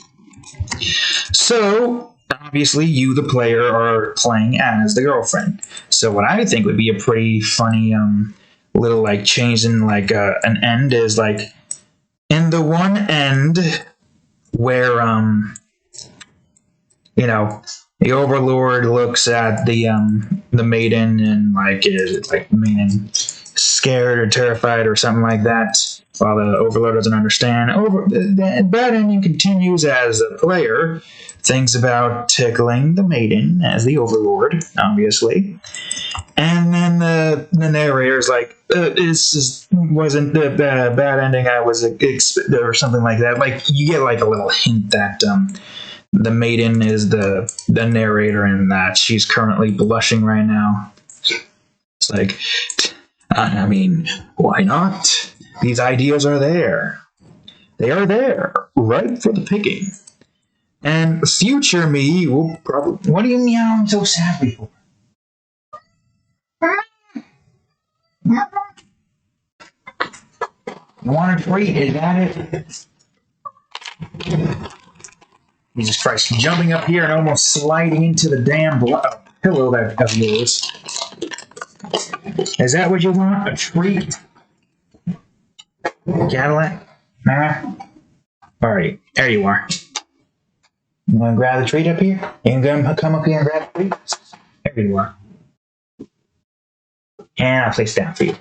So, obviously, you, the player, are playing as the girlfriend. So what I think would be a pretty funny little, like, change in, like, an end is, like, in the one end where, you know, the Overlord looks at the Maiden and, like, is, like, the Maiden scared or terrified or something like that, while the Overlord doesn't understand. The bad ending continues as the player thinks about tickling the Maiden as the Overlord, obviously. And then the narrator's like, this wasn't the bad ending I was or something like that. Like, you get like a little hint that the Maiden is the narrator and that she's currently blushing right now. It's like, I mean, why not? These ideas are there. They are there, right for the picking. And future me will probably... What are you meowing so sadly for? You want a treat? Is that it? Jesus Christ, jumping up here and almost sliding into the damn pillow of yours. Is that what you want? A treat? Cadillac? Huh? Alright, there you are. You want to grab the treat up here? You can come up here and grab the treat? There you are. And I'll place down for you.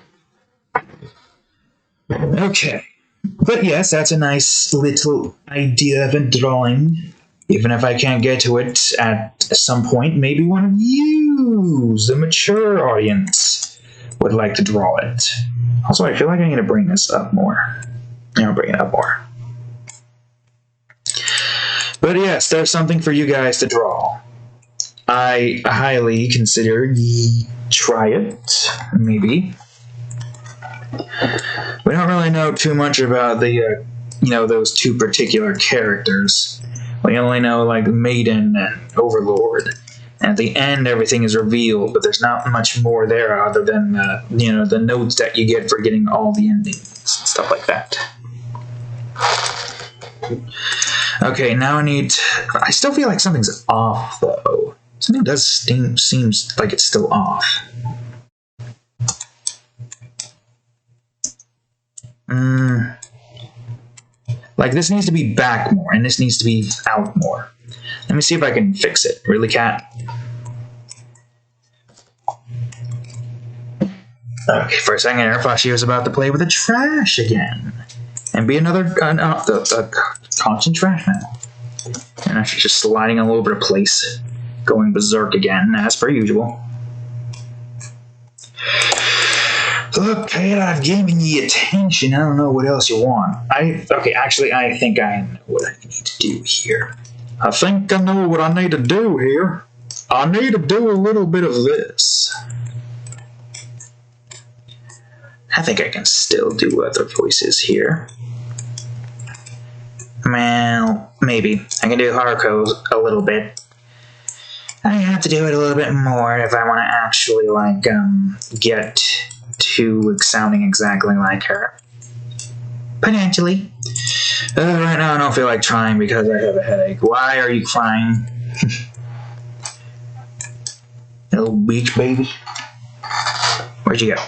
Okay. But yes, that's a nice little idea of a drawing. Even if I can't get to it at some point, maybe one of you, the mature audience, would like to draw it. Also, I feel like I need to bring this up more. I'll bring it up more. But yes, there's something for you guys to draw. I highly consider ye try it, maybe. We don't really know too much about the, those two particular characters. We only know, like, Maiden and Overlord. And at the end, everything is revealed, but there's not much more there other than, the notes that you get for getting all the endings. Stuff like that. Okay, now I still feel like something's off, though. Something does seems like it's still off. Like, this needs to be back more, and this needs to be out more. Let me see if I can fix it. Really, cat? Okay, for a second I thought she was about to play with the trash again. And be another constant trash man. And now she's just sliding all over the place. Going berserk again, as per usual. Okay, I've given you attention. I don't know what else you want. Actually, I think I know what I need to do here. I think I know what I need to do here. I need to do a little bit of this. I think I can still do other voices here. Well, maybe. I can do Haruko's a little bit. I have to do it a little bit more if I want to actually, like, get to sounding exactly like her. Potentially. Right now I don't feel like trying because I have a headache. Why are you crying? Little beach baby. Where'd you go?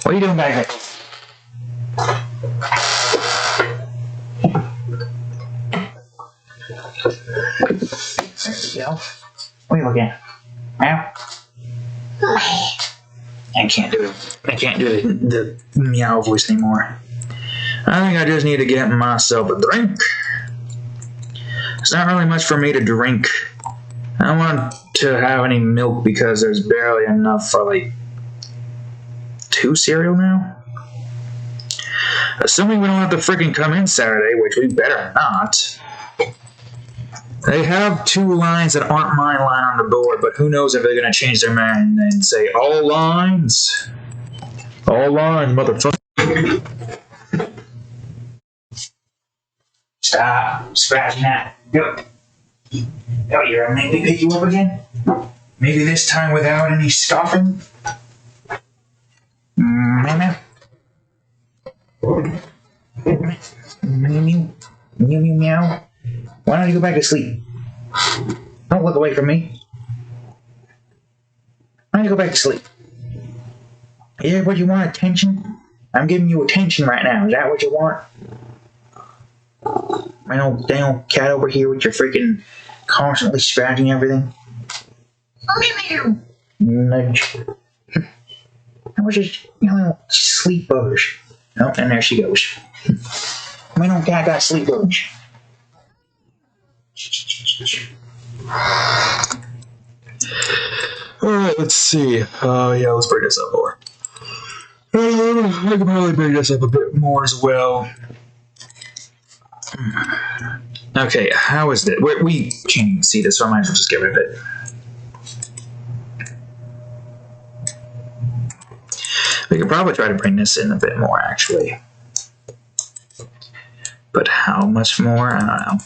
What are you doing back there? There we go. What are you looking at? Meow? I can't do it. I can't do the meow voice anymore. I think I just need to get myself a drink. It's not really much for me to drink. I don't want to have any milk because there's barely enough for like 2 cereal now. Assuming we don't have to freaking come in Saturday, which we better not. They have 2 lines that aren't my line on the board, but who knows if they're going to change their mind and say, all lines. All lines, motherfucker. Stop scratching that. Go. Oh, you're going to make me pick you up again? Maybe this time without any scoffing? Meow. Meow, meow, meow. Why don't you go back to sleep? Don't look away from me. Why don't you go back to sleep? Yeah, what you want? Attention? I'm giving you attention right now. Is that what you want? My old damn cat over here with your freaking constantly scratching everything. Meow. Nudge. I was just, sleep buggers. Oh, and there she goes. My old cat got sleep buggers. Alright, let's see. Yeah, let's break this up more. I can probably break this up a bit more as well. Okay, how is it? We can't even see this, so I might as well just get rid of it. We could probably try to bring this in a bit more, actually. But how much more? I don't know.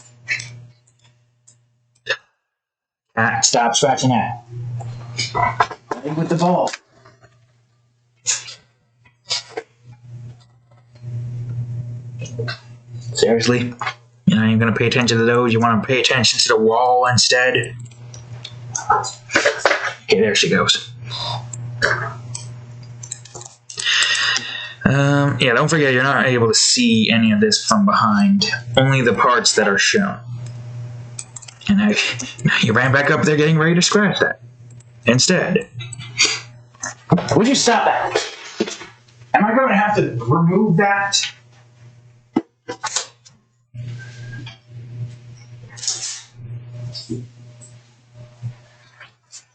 Cat, stop scratching that. Play with the ball. Seriously? You're not even going to pay attention to those? You want to pay attention to the wall instead? Okay, there she goes. Yeah, don't forget you're not able to see any of this from behind. Only the parts that are shown. And now you ran back up there getting ready to scratch that. Instead. Would you stop that? Am I going to have to remove that?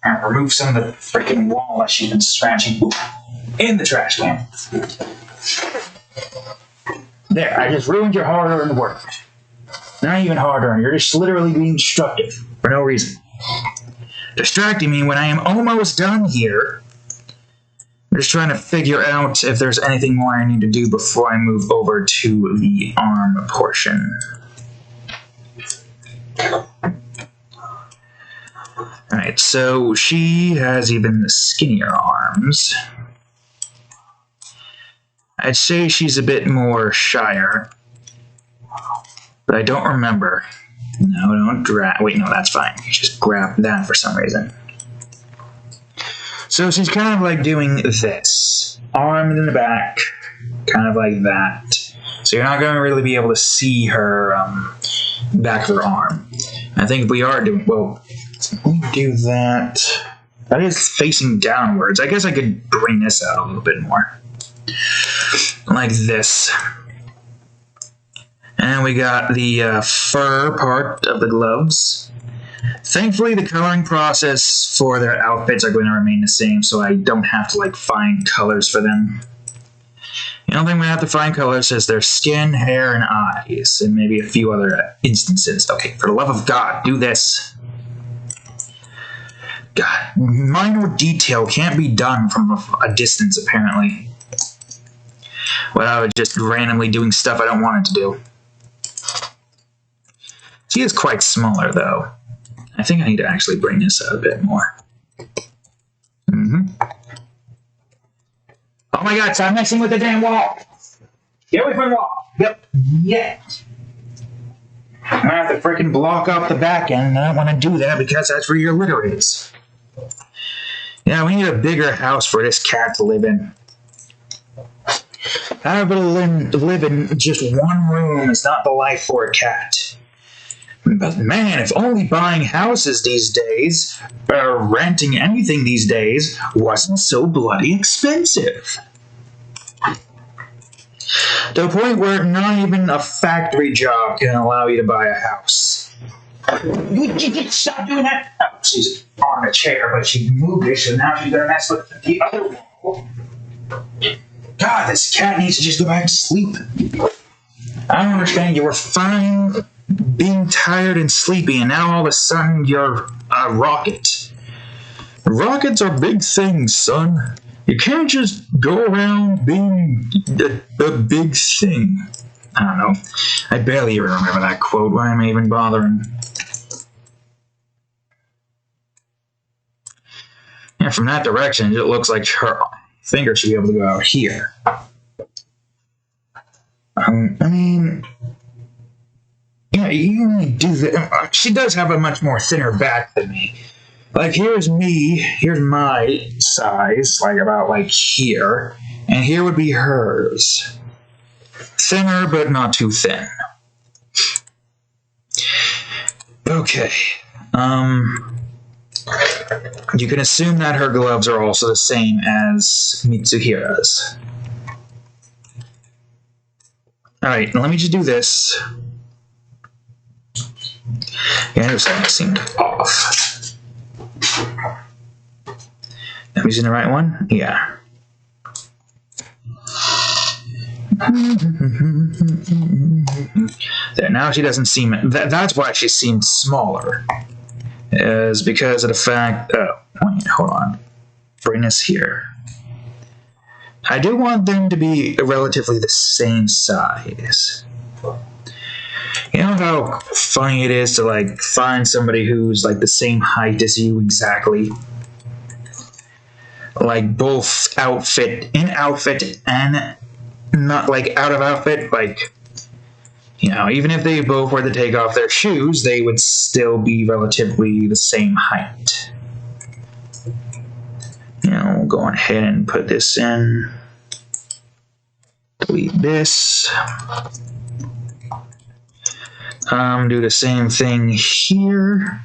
And remove some of the freaking wall that she's been scratching in the trash can. There, I just ruined your hard-earned work. Not even hard-earned, you're just literally being destructive for no reason. Distracting me when I am almost done here. I'm just trying to figure out if there's anything more I need to do before I move over to the arm portion. Alright, so she has even skinnier arms. I'd say she's a bit more shyer. But I don't remember. No, don't grab. Wait, no, that's fine. You just grab that for some reason. So she's kind of like doing this. arm in the back, kind of like that. So you're not going to really be able to see her back of her arm. I think we are doing, well, let me do that. That is facing downwards. I guess I could bring this out a little bit more. Like this. And we got the fur part of the gloves. Thankfully, the coloring process for their outfits are going to remain the same, so I don't have to, like, find colors for them. The only thing we have to find colors is their skin, hair, and eyes, and maybe a few other instances. Okay, for the love of God, do this. God, minor detail can't be done from a distance, apparently. Without just randomly doing stuff I don't want it to do. She is quite smaller, though. I think I need to actually bring this out a bit more. Oh my god, stop messing with the damn wall! Get away from the wall! Yep. Yeah. I'm gonna have to frickin' block off the back end, and I don't want to do that because that's where your litter is. Yeah, we need a bigger house for this cat to live in. Having to live in just one room is not the life for a cat. But man, if only buying houses these days, or renting anything these days, wasn't so bloody expensive. To the point where not even a factory job can allow you to buy a house. You stop doing that! Oh, she's on a chair, but she moved it, so now she's gonna mess with the other wall. God, this cat needs to just go back to sleep. I don't understand. You were fine being tired and sleepy, and now all of a sudden you're a rocket. Rockets are big things, son. You can't just go around being a big thing. I don't know. I barely even remember that quote. Why am I even bothering? Yeah, from that direction, it looks like her finger should be able to go out here. I mean, yeah, you only do that. She does have a much more thinner back than me. Like, here's me, here's my size, like about like here, and here would be hers. Thinner, but not too thin. Okay. You can assume that her gloves are also the same as Mitsuhira's. Alright, let me just do this. Yeah, something seemed off. Am I using the right one? Yeah. There, now she doesn't seem... That's why she seems smaller. Is because of the fact... Oh, wait, hold on. Bring this here. I do want them to be relatively the same size. You know how funny it is to, like, find somebody who's, like, the same height as you exactly? Like, both in outfit and not, like, out of outfit. Like, you know, even if they both were to take off their shoes, they would still be relatively the same height. You know, we'll go ahead and put this in. Delete this. Do the same thing here.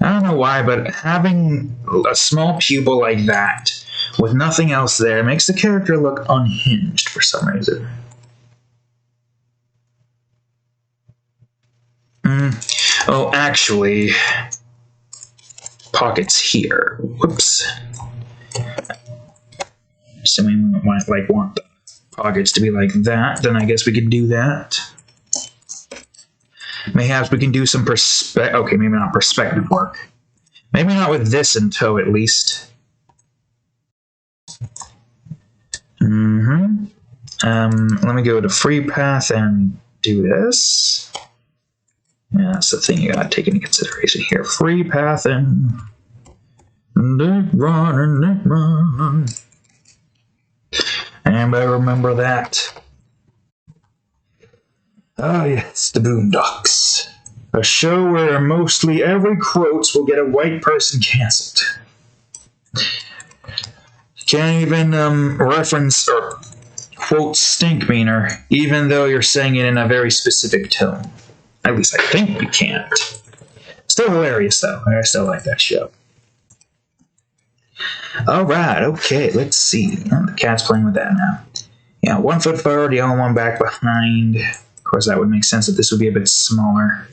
I don't know why, but having a small pupil like that with nothing else there makes the character look unhinged for some reason. Oh, actually, pockets here. Whoops. So we might want the pockets to be like that. Then I guess we could do that. Mayhaps we can do some okay, maybe not perspective work. Maybe not with this in tow, at least. Let me go to free path and do this. Yeah, that's the thing you gotta take into consideration here. Free path and run. Anybody remember that? Ah, yes, the Boondocks. A show where mostly every quote will get a white person cancelled. Can't even reference or quote stink meaner, even though you're saying it in a very specific tone. At least I think you can't. Still hilarious, though. I still like that show. Alright, okay, let's see. Oh, the cat's playing with that now. Yeah, 1 foot forward, the other one back behind. Of course, that would make sense that this would be a bit smaller.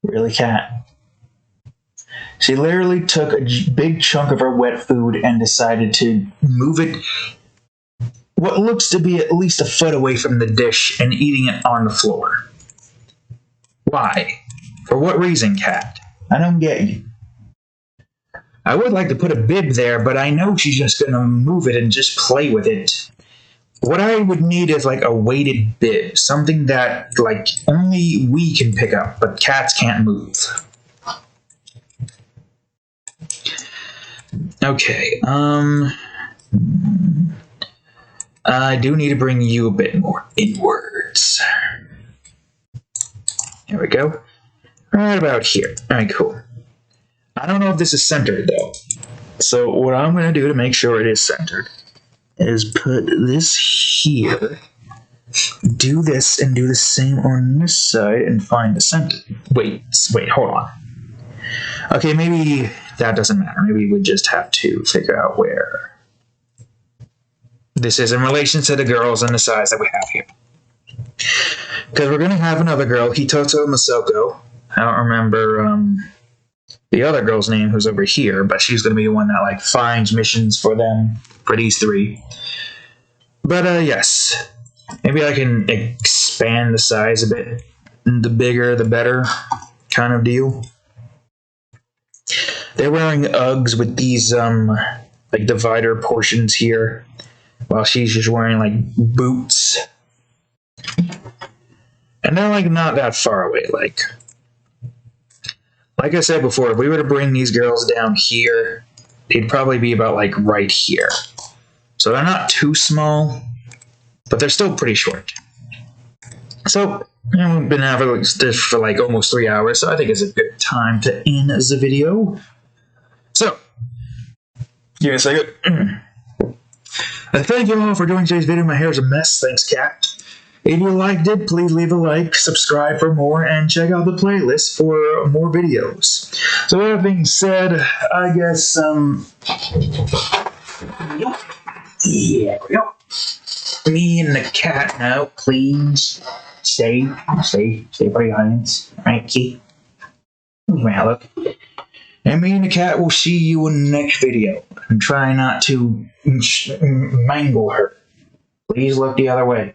Really, cat? She literally took a big chunk of her wet food and decided to move it what looks to be at least a foot away from the dish and eating it on the floor. Why? For what reason, cat? I don't get you. I would like to put a bib there, but I know she's just going to move it and just play with it. What I would need is like a weighted bib, something that like only we can pick up, but cats can't move. Okay, I do need to bring you a bit more inwards. Here we go. Right about here. Alright, cool. I don't know if this is centered, though. So what I'm going to do to make sure it is centered is put this here, do this, and do the same on this side, and find the center. Wait, hold on. Okay, maybe that doesn't matter. Maybe we just have to figure out where this is in relation to the girls and the size that we have here. Because we're going to have another girl, Hitoto Masoko. I don't remember the other girl's name who's over here, but she's going to be the one that like finds missions for them, for these three. But yes, maybe I can expand the size a bit. The bigger, the better kind of deal. They're wearing Uggs with these like divider portions here, while she's just wearing like boots. And they're like not that far away. Like I said before, if we were to bring these girls down here, they'd probably be about like right here. So they're not too small, but they're still pretty short. So we've been having this for like almost 3 hours, so I think it's a good time to end the video. So, give me a second. Thank you all for joining today's video. My hair is a mess. Thanks, cat. If you liked it, please leave a like, subscribe for more, and check out the playlist for more videos. So with that being said, I guess, yeah, me and the cat now, please stay for the audience. Alright, Key? Look. And me and the cat will see you in the next video. And try not to mangle her. Please look the other way.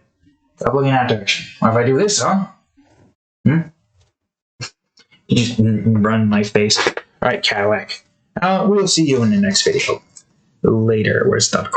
Stop looking that direction. What if I do this, huh? Just run my face. Alright, Cadillac. We'll see you in the next video. Later. Where's that?